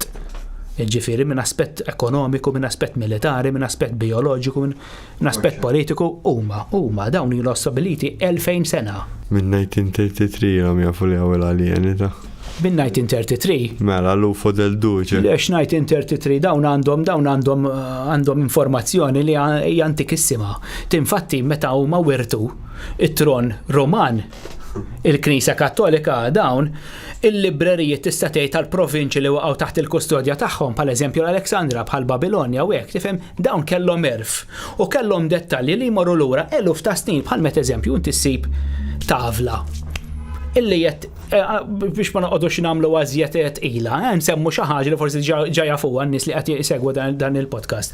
Ġifieri minn aspett ekonomiku, minn aspett militari, minn aspett bioloġiku, minn aspett politiku huma dawn ilu stabiliti 2000 sena. Minn 1933 jom jafu li għawel għalijeni ta' Bin 1933. Mela l-UFO del Duce. Lex 1933 dawn għandhom informazzjoni li hija antikissima. Tinfatti meta huma wirtu it-tron Roman, il-Knisja Kattolika dawn il-librerijiet tista' tgħid tal-provinċi li waqgħu taħt il-kustodja tagħhom, bħal eżempju l-Aleksandra bħal Babilonja u hekk tifhem dawn kellhom irf u kellhom dettalji li jmorru lura eluf ta' snin bħal met eżempju inti ssib tavla illi biex ma noqogħdux nagħmlu għażjed ila, nsemmu xi ħaġa li forsi ġajja fuqha n-nies li qed jsegwu dan il-podcast.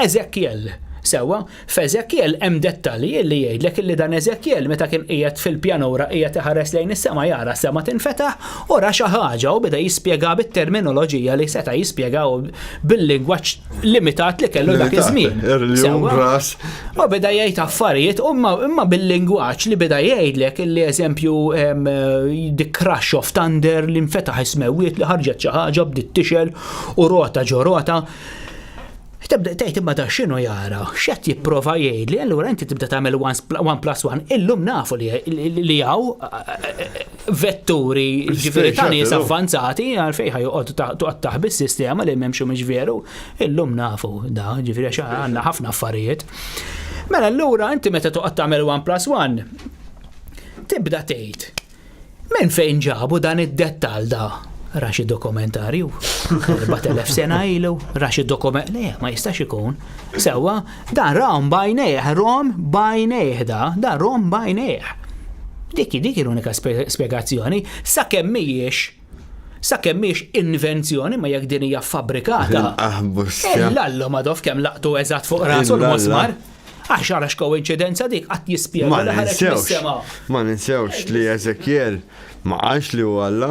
Eżekjel, sewwa, f'Eżekjel hemm dettalji li jgħidlek illi dan Eżekjel meta kien qiegħed fil-pjanura qiegħed iħares lejn is-sema jara s-sema tinfetaħ u ra xi ħaġa u beda jispjega bit-terminoloġija li seta' jispjegaw bil-lingwaġġ limitat li kellu dak iż-żmien. U beda jgħid affarijiet imma bil-lingwaġġ li beda jgħidlek illi eżempju the crash of thunder li nfetaħ ismewwiet li ħarġet xi ħaġa bdiet tixel u rota ġo rota. Tibda tgħid imma da x'inhu jara, x'qed jipprova jgħidli, allura inti tibda tagħmel 1+1. Illum nafu li hawn vetturi ġifieri ta' nies avvanzati għalfejn ħajjoqgħodu tuqattaħ bis-sistema li m'hemmx mhux veru, illum nafu da ġifieri għandna ħafna affarijiet. Mela allura inti meta toqgħod tagħmel 1+1 tibda tgħid minn fejn ġabu dan id-dettall da. Raxi dokumentarju, 4000 sena ilu, raxi dokument, le, ma jistax ikun. Sewwa, dan rom bajneħ da rom bajneħ. Dik l-unika spiegazzjoni, sakemm mhijiex invenzjoni ma jekk din hija fabbrikata. L-allu madof kemm laqtu eżatt fuq rasu l-mosmar. Għax koinċidenza dik qatt jispjega li ħareġ mis-sema. Ma ninsewx li Eżekjel ma għax li huwa Alla.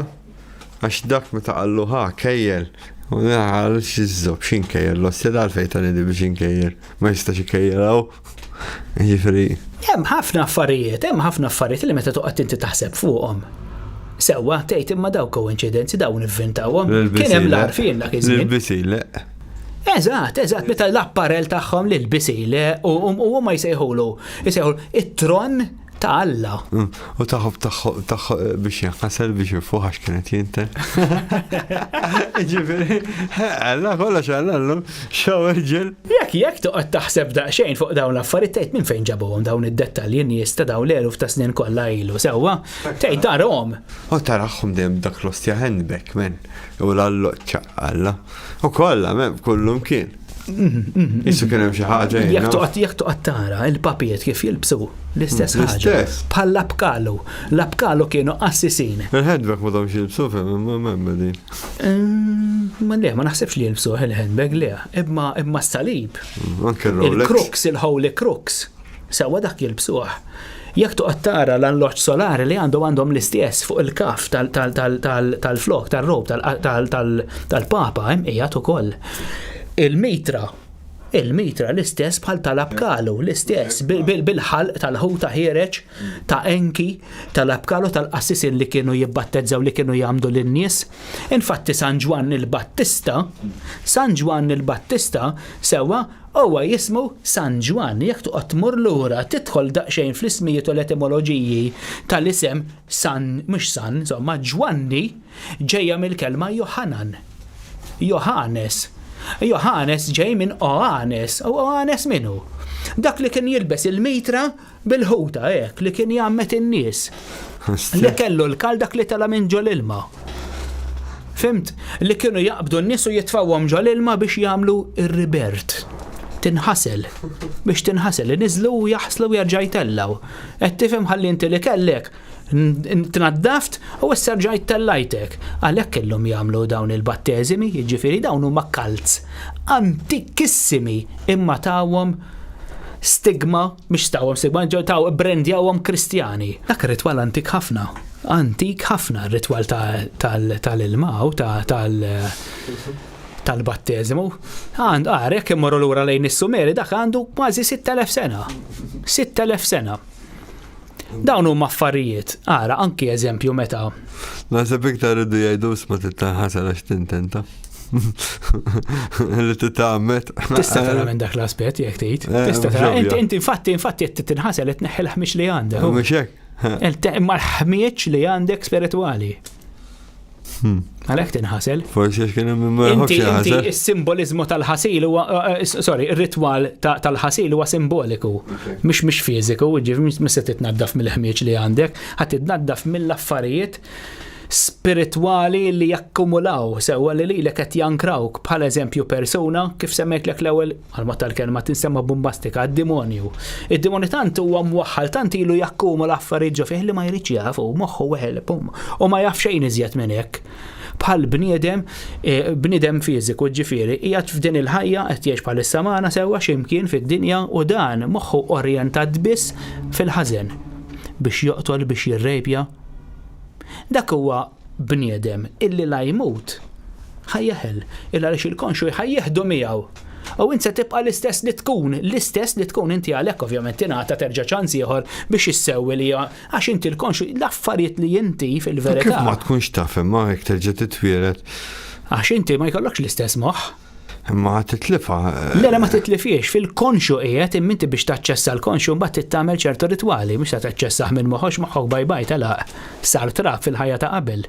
Għax dak meta qallu kejjel, u għal xizzob, xin kejjel, l-osseda għal-fejta nidi biex inkejjel, ma jistax inkejjelaw, ġifri. Hemm ħafna affarijiet li meta toqgħod inti taħseb fuqhom. Sewwa, tgħid imma daw koinċidenzi dawn ivvintawhom. Kien hemm l-għarfien dak iż-żmien. L-bisile. Eżatt, meta l-apparell tagħhom l-bisile u ma jsejħulu it-tron ta' Alla. U taħħob biex janqasel biex jifuħax kienet jinten. Ġifiri, Alla kollox Alla xawerġel. Jekk toqgħod taħseb daqsxejn fuq dawn l-affarijiet tgħid minn fejn ġabuhom dawn id-dettalji nies ta' dawn l-eluf ta' snin kollha ilu sewwa, tgħid tarahom. U tarahom dejjem dak l-ostja handbag men. U l-alloċċa Alla. U kollha kullum kien. Issu kien hemm xi ħaġa Jekk toqgħod tara il-papijiet kif jilbsu l-istess ħaġa. L-istess. Bħal l-abkalu. L-abkalu kienu assisin. Il-handbag ma domx jilbsu ma din. Ma naħsebx li jilbsu il-handbag le, imma s-salib. Anke Rolex. Il-crooks, il-holy crooks. Sewa dak jilbsuh. Jekk toqgħod tara l-anloġġ solari li għandhom l-istess fuq il-kaf tal-flok, tal-rob, tal-papa, hemm qiegħed ukoll. Il-mitra l-istess bħal tal-abkalu, l-istess bil-ħalq tal-ħuta ħireġ ta' enki tal-abkalu tal-qassisin li kienu jibbattezzaw li kienu jagħmlu lin-nies. Infatti San Ġwan il-Battista sewa huwa jismu San Ġwan. Jekk toqgħod tmur lura tidħol daqsxejn fl-ismijiet u l-etimoloġiji tal-isem San, mhux San, insomma Ġwanni ġejja mill-kelma Johannan. Johannes ġej minn Oanes, u Oanes minnu? Dak li kien jilbes il-mitra bil-ħuta li kien jagħmmet in-nies. Li kellu l-kal dak li tala minn ġol ilma. Fimt? Li kienu jaqbdu n-nies u jitfawhom ġol ilma biex jagħmlu ir-ribert. Tinħasel. Biex tinħasel, niżlu u jaħslu u jerġa' jtellaw. Qed tifhem ħalli inti li kellek tnaddaft u issa rġajt tellajtek. Għalhekk kellhom jagħmlu dawn il-batteżimi, jiġifieri dawn huma kalz antikissimi imma tawhom stigma, mhix tawhom stigma, taw brandjawhom Kristjani. Dak ritwal antik ħafna r-ritwal tal-ilma u tal-batteżimu. Għarek immorru lura lejn is-Sumeri dak għandu kważi 6,000 sena. 6,000 sena. Dawn huma affarijiet. Ara anki eżempju meta. Naħseb iktar irdu jgħidu ma titħasel għax tintenta. Li titgħammet. Tista' tara minn dak l-aspett jekk tgħid. Tista' tara. Inti infatti qed tinħasel qed tneħħi l-ħmiex li għandek. Mhux hekk. Imma l-ħmiex li għandek spiritwali. Għalhekk tinħasel. Forsi għax kien hemm Inti s-simbolizmu tal-ħasil huwa ir-ritwal tal-ħasil huwa simboliku, mhux fiżiku, ġifieri mhux se titnaddaf mill-ħmieġ li għandek, ħadd titnaddaf mill-affarijiet spiritwali li jakkumulaw sewwa li lilek qed jankrawk, bħal eżempju persuna kif semmejtlek l-ewwel għal-mod tal-kelma tinsemma bombastika d-demonju. Id-demonju tant huwa mwaħħal tant ilu jakkumula affarijiet ġo fih li ma jridx jafu moħħu weħel u ma jaf xejn iżjed minn hekk. Bħal bniedem fiżiku ġifieri qiegħed f'din il-ħajja qed jgħix bħalissa magħna sewwa x'imkien fid-dinja u dan moħħu orjentat biss fil-ħażen biex joqtol biex jirrejpja. Dak huwa bniedem illi la jmut ħajjeħel illa għaliex il-konxu jħajjeħdu miegħu. U insa tibqa' l-istess li tkun inti għalhekk ovvjament tingħata terġa' ċans ieħor biex issewwi li għax inti l-konxu l-affarijiet li inti fil-verità. Kif ma tkunx taf imma hekk terġa' titwieled. Għax inti ma jkollokx l-istess moħħ. Ma titlifha. Le ma titlifiex fil-konxu qiegħed imminti biex taċċessa l-konxu mbagħad tagħmel ċertu ritwali biex taċċessaħ minn moħħok baj telaq sar trab fil-ħajja ta' qabel.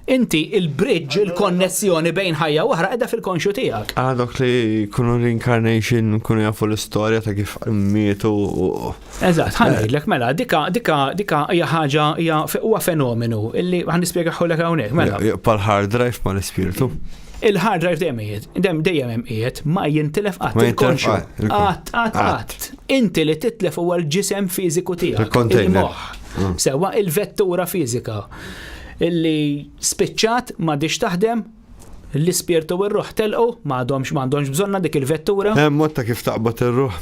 Inti il-bridge, il-konnessjoni bejn ħajja u oħra qiegħda fil-konxu tiegħek. Dok li jkunu reincarnation, jkunu jafu l-istorja ta' kif mietu. Eżatt, ħanejlek mela, dika hija ħaġa huwa fenomenu illi ħanispjegaħu lek hawnhekk mela. Pal hard drive mal ispirtu. Il-hard drive dejjem hemm qiegħed ma jintilef qatt il-konxu. Qatt. Inti li titlef huwa l-ġisem fiżiku tiegħek, il-moħħ. Sewwa il-vettura fiżika illi spiċċat m'għadix taħdem, l-ispirtu u r-ruħ telqu m'għandhomx bżonna dik il-vettura. Hemm mod ta' kif taqbad ir-ruħ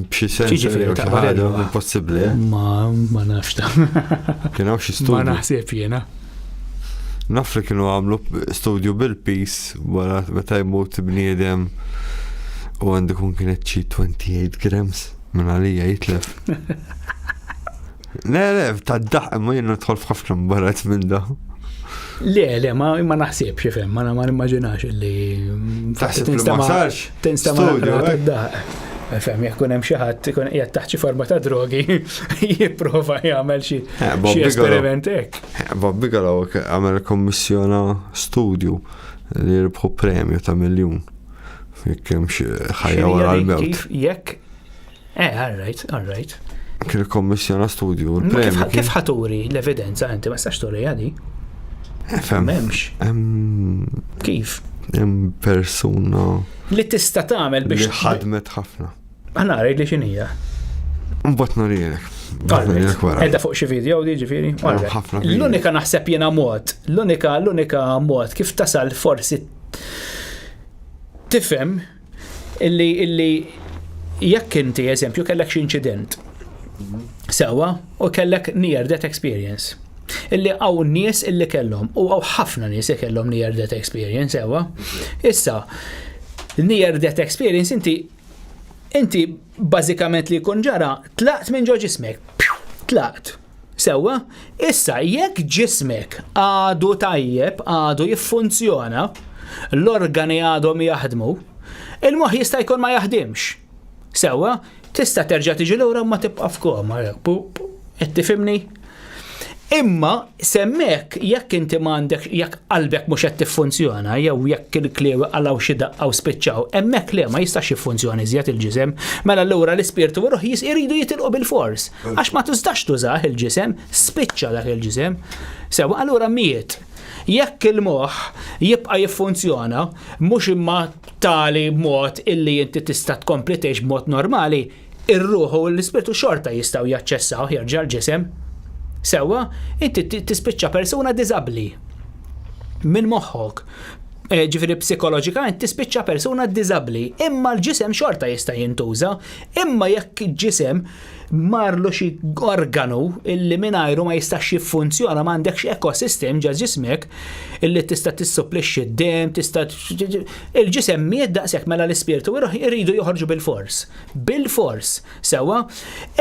b'xi sens impossibbli. Ma nafx ta'. Kien hawn xi studju. Ma naħseb jiena. Naf li kienu għamlu studju bil-peace wara meta jmut bniedem u għandikun kienet xi 28 grams minn għalija jitlef. Le, tad-daħ ma jien nidħol f'ħafna mbarat minn da. Le, ma naħsibx ifhem, ma nimmaġinax li taħseb li ma sarx. Tinstama tad-daħ. Fem, jekk hemm xi ħadd ikun qiegħed taħt xi forma ta' drogi jipprova jagħmel xi esperiment hekk. Bob Bigelow għamel kommissjona studju li jirbħu premju ta' $1 miljun. Jekk hemm xi ħajja wara l-mewt. Jekk all right. Kien kommissjona studju l-premju. Kif ħaturi l-evidenza inti ma stax turi għadi? M'hemmx. Kif? Persuna li tista' tagħmel li biex ħadmet ħafna. Aħna rejt li x'inhija. Mbagħad narilek. wara. Edda fuq xi video di ġifieri. ħafna video. L-unika naħseb jiena mod, l-unika mod kif tasal forsi tifhem illi jekk inti eżempju kellek xi inċident sewa u kellek near death experience. Illi għaw nies illi kellhom u għaw ħafna nies illi kellhom near death experience sewa. Issa near death experience inti bażikament li jkun ġara tlaqt minn ġo ġismek. Tlaqt. Sewa, issa jekk ġismek għadu tajjeb, għadu jiffunzjona, l-organi għadhom jaħdmu, il-moħ jista' jkun ma jaħdimx. Sewa, tista' terġa' tiġi lura ma tibqa' f'koma. Qed tifhimni? Imma semmek jekk inti m'għandek jekk qalbek mhux qed tiffunzjona jew jekk il-kliewi għalaw xi daqqa u spiċċaw, hemmhekk le ma jistax jiffunzjona iżjed il-ġisem, mela allura l-ispirtu u ruħ jiridu jitilqu bil-fors. Għax ma tistax tużah il-ġisem, spiċċa dak il-ġisem. Sewa allura miet. Jekk il-moħħ jibqa' jiffunzjona mhux imma tali mod illi inti tista' tkompli tgħix b'mod normali, ir-ruħ u l-ispirtu xorta jistgħu jaċċessaw jerġa' l-ġisem. Sewa, inti tispiċċa persuna diżabbli minn moħħok. Ġifieri psikoloġikament tispiċċa persuna diżabbli, imma l-ġisem xorta jista' jintuża, imma jekk il-ġisem marlu xi organu illi mingħajru ma jistax jiffunzjona m'għandekx ekosistem ġa ġismek illi tista' tissupplixxi d-dem, il-ġisem miet daqshekk mela l-ispirtu jridu joħorġu bil-fors. Bil-fors, sewa,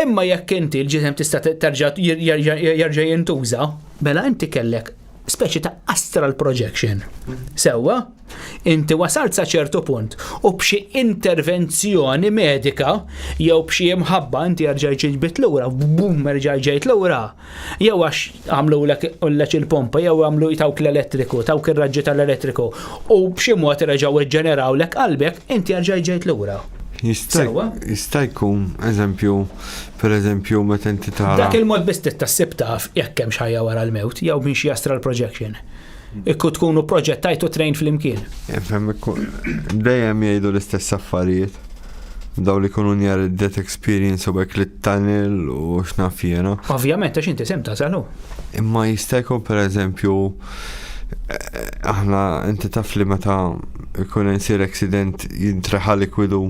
imma jekk inti l-ġisem tista' terġa' jerġa' jintuża, mela inti kellek speċi ta' astral projection. Sewa, inti wasalt sa ċertu punt u b'xi intervenzjoni medika jew b'xi imħabba inti rġajt ġejt lura, bum rġajt ġejt lura. Jew għax għamlulek il-pompa, jew għamlu tawk l-elettriku, tawk ir-raġġi tal-elettriku u b'xi mod reġgħu iġġenerawlek qalbek, inti rġajt ġejt lura. Jista' jkun pereżempju meta inti tara. Dak il-mod biss tittassib taf jekk hemm xi ħajja wara l-mewt jew minn xi astral projection. Ikku tkunu proġettajtu trejn fl-imkien. Dejjem jgħidu l-istess affarijiet. Daw li jkunu near death experience u bekk li t-tunnel u x'naf jiena. Ovvjament għax inti sem tasalu. Imma jista' jkun pereżempju aħna inti taf li meta jkun insir accident jintreħa likwidu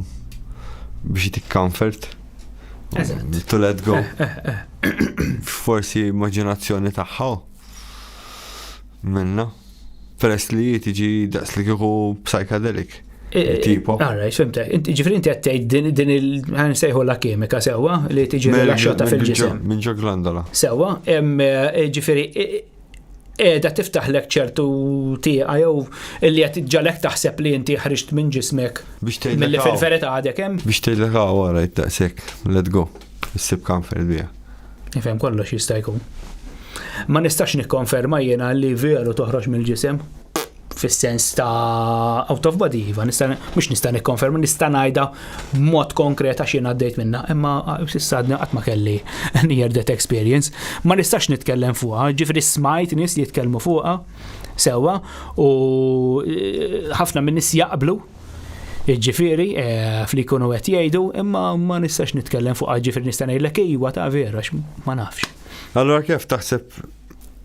biex tikkomfort. To let go. Forsi immaġinazzjoni tagħha. Minna. Peress li tiġi daqs li kieku psychedelic. Tipo. Alright, fimtek. Ġifri inti għattejt din il-ħansejħu la kimika sewa li tiġi rilaxxata fil-ġisem. Minn ġo glandola. Sewa, ġifri da tiftaħlek ċertu tieqa jew illi qed ġalek taħseb li inti ħriġt minn ġismek milli fil-verità għadek hemm. Biex tgħidlek wara daqshekk, let go. Issib comfort biha. Nifhem kollox jista' jkun. Ma nistax nikkonferma jiena li veru toħroġ mill-ġisem fis-sens ta' out of body, mhux nista' nikkonferma, nista' ngħidha b'mod konkret għax jien għaddejt minnha, imma s'issa qatt ma kelli near death experience, ma nistax nitkellem fuqha, ġifri smajt nies li jitkellmu fuqha sewwa u ħafna minn nies jaqblu ġifieri fli jkunu qed jgħidu, imma ma nistax nitkellem fuqha, ġifieri nista' ngħidlek iwa ta' vera ma nafx. Allura kif taħseb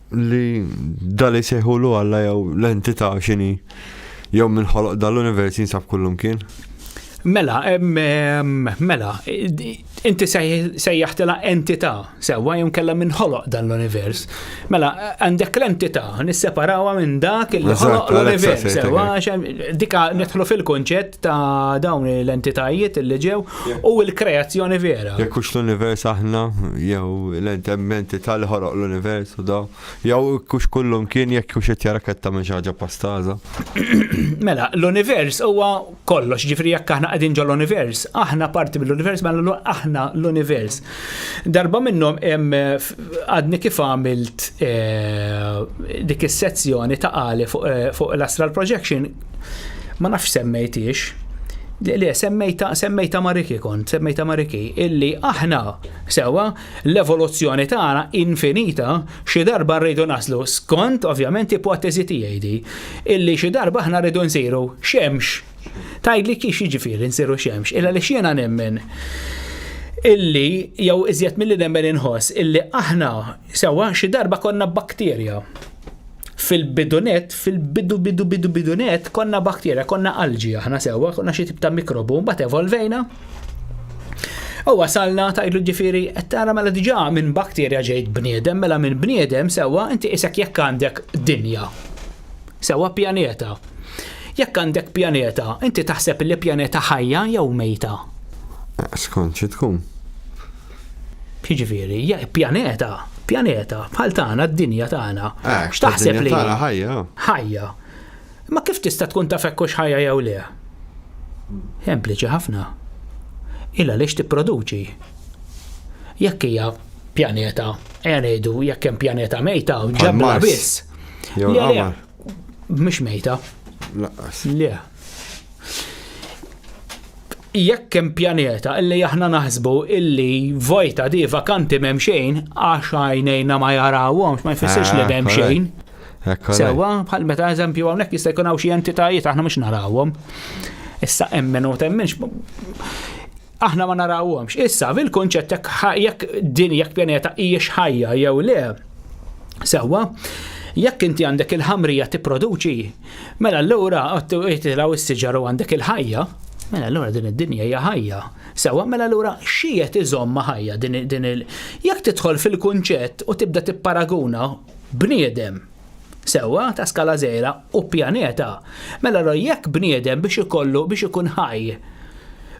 li dali seħulu għalla jew l-entità xini jew minħoloq dal-univers jinsab kullum kien? Mela, inti sejjaħtela entità, sewa jum kella minħoloq dal-univers. Mela, għandek l-entità, nisseparawa minn dak il ħoloq l-univers, sewa, dika nidħlu fil-konċett ta' dawn l-entitajiet li ġew u l-kreazzjoni vera. Jekkux l-univers aħna, jew l-entità li ħoloq l-univers u daw, jew kux kullum kien jekkux qed jara ketta minn ħaġa pastaża. Mela, l-univers huwa kollox, ġifri jekk aħna qegħdin ġol l-univers, aħna parti mill-univers, mela aħna l-univers. Darba minnhom hemm għadni kif għamilt dik is-sezzjoni ta' qali fuq l-astral projection, ma nafx semmejtix, li semmejta Mariki illi aħna sewa l-evoluzzjoni tagħna infinita xi darba rridu naslu skont ovvjament ipotezi tiegħi illi xi darba aħna rridu nsiru xemx. Tgħidli kif jiġifieri nsiru xemx, illa li xiena nemmen illi jew iżjed milli nemmen inħoss illi aħna sewa xi darba konna bakterja. Fil-bidunet konna bakterja, konna alġi aħna sewwa, konna xi tip ta' mikrobu, mbagħad evolvejna. U wasalna tajlu ġifieri qed tara mela diġà minn bakterja ġejt bniedem, mela minn bniedem sewwa inti isek jekk għandek dinja. Sewwa pjaneta. Jekk għandek pjaneta, inti taħseb li pjaneta ħajja jew mejta? Skont xi tkun. Jiġifieri, pjaneta, bħal tagħna d-dinja tagħna. X'taħseb li ħajja. Ma kif tista' tkun taf hekk hux ħajja jew le? Sempliċi ħafna. Illa lix tipproduċi. Jekk hija pjaneta, ngħidu jekk hemm pjaneta mejta u ġabla biss. Le, mhux mejta. Le. Jekk hemm pjaneta illi aħna naħsbu illi vojta di vakanti m'hemm xejn għax għajnejna ma jarawhomx ma jfissirx li m'hemm xejn. Sewwa bħal meta eżempju hawnhekk jista' jkun hawn xi entitajiet aħna mhux narawhom. Issa emmen u temmenx aħna ma narawhomx. Issa fil-kunċett jekk pjaneta hijiex ħajja jew le. Sewwa jekk inti għandek il-ħamrija tipproduċi, mela allura qed is-siġar u għandek il-ħajja. Mela allura din id-dinja hija ħajja. Sewwa mela allura xiet iżomma ħajja din jekk tidħol fil-kunċett u tibda tipparaguna bniedem sewwa ta' skala żgħira u pjaneta. Mela allura jekk bniedem biex ikun ħajj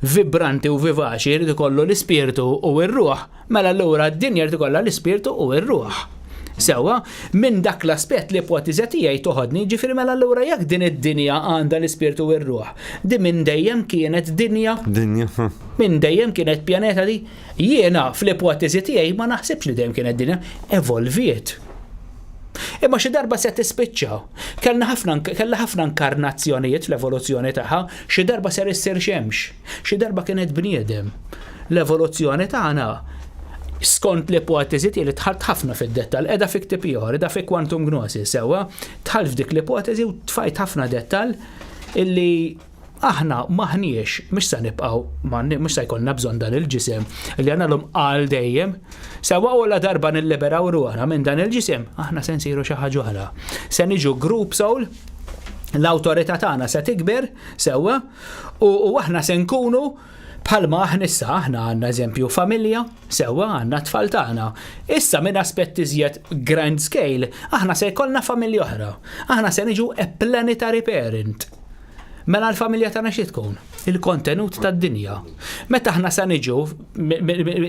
vibranti u vivaċi jrid ikollu l-ispirtu u r-ruħ, mela allura d-dinja jrid ikollha l-ispirtu u r-ruħ. Sewwa, minn dak l-aspett li ipoteza tiegħi toħodni, ġifieri mela allura jekk din id-dinja għandha l-ispirtu u r-ruħ. Di minn dejjem kienet dinja. Minn dejjem kienet pjaneta di. Jiena fl-ipotezi tiegħi ma naħsibx li dejjem kienet dinja, evolviet. Imma xi darba se tispiċċa. Kellha ħafna inkarnazzjonijiet fl-evoluzzjoni tagħha, xi darba ser issir xemx, xi darba kienet bniedem. L-evoluzzjoni tagħna skont l-ipotezi li tħalt ħafna fid-dettal, edha fi ktib ieħor, edha fi quantum gnosis, sewwa, tħalt f'dik l-ipotezi u tfajt ħafna dettal illi aħna maħniex, mhux se nibqgħu, mhux se jkollna bżonn dan il-ġisem li għandhom għal dejjem, sewwa wara darba nilliberaw ruħna minn dan il-ġisem, aħna se nsiru xi ħaġa oħra. Se niġu group soul, l-awtorità tagħna se tikber, sewwa, u aħna se nkunu bħalma aħna għandna eżempju familja, sewwa għandna tfal tagħna. Issa minn aspetti iżjed grand scale, aħna se jkollna familja oħra. Aħna se niġu a planetary parent. Mela l-familja tagħna xi tkun? Il-kontenut tad-dinja. Meta aħna se niġu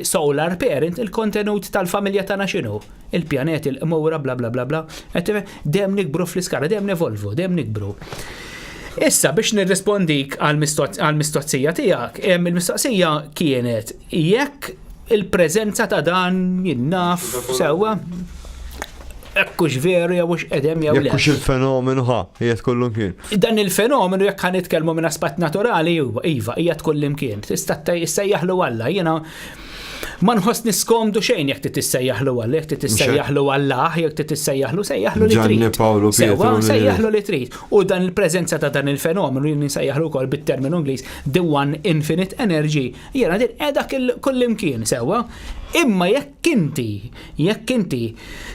solar parent, il-kontenut tal-familja tagħna x'inhu? Il-pjaneti, il-qmura, bla bla bla bla. Dejjem nikbru fl-iskala, dejjem nevolvu, dejjem nikbru. Issa biex nirrispondik għal-mistoqsija tiegħek, il-mistoqsija kienet jekk il-preżenza ta' dan jinnaf sewwa ekkux veru jew hux qedem jew le. Jekkux il-fenomenu qiegħed kollu kien. Dan il-fenomenu jekk ħa nitkellmu minn aspett naturali iva qiegħed kollim kien. Tista' tissejjaħlu Alla, jiena ma nħoss niskomdu xejn jekk tissejjaħlu Alla, jekk tissejjaħlu Allah, jekk tissejjaħlu sejjaħlu li trid. Sewwa sejjaħlu li trid. U dan il-preżenza ta' dan il-fenomenu li nsejjaħlu wkoll bit-terminu Ingliż the one infinite energy. Jiena din qiegħda kullimkien sewwa. Imma jekk inti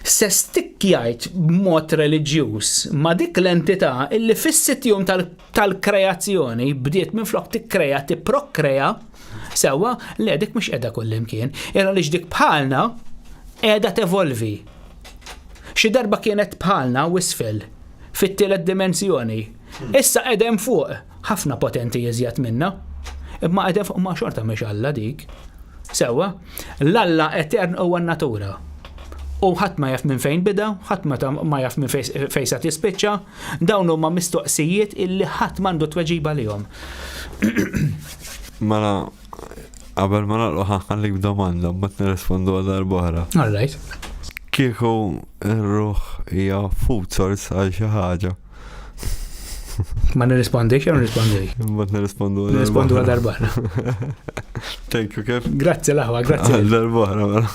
se stikkjajt b'mod reliġjuż ma dik l-entità illi fis-sitjum tal-kreazzjoni bdiet minflok tikkreja tipprokreja sewwa li dik mhux qiegħda kullimkien, era li dik bħalna qiegħda tevolvi. Xi darba kienet bħalna wisfel fit-tielet dimensjoni. Issa qiegħda hemm fuq ħafna potenti iżjed minna. Imma qiegħda fuq ma xorta mhix Alla dik. Sewwa, l-Alla etern huwa n-natura. U ħadd ma jaf minn fejn bida, ħadd ma jaf minn fejn sa tispiċċa, dawn huma mistoqsijiet illi ħadd m'għandu tweġiba lihom. Mela, qabel ma nagħlqu ħallik b'domanda mbagħad nirrispondu għal darba oħra. All right. Kieku r-ruħ hija food source għal xi ħaġa. Ma nirrispondix jew nirrispondi? Mbagħad nirrispondu. Nirrispondu għal darba. Thank you, kif? Grazzi l-aħwa, grazzi. Darba,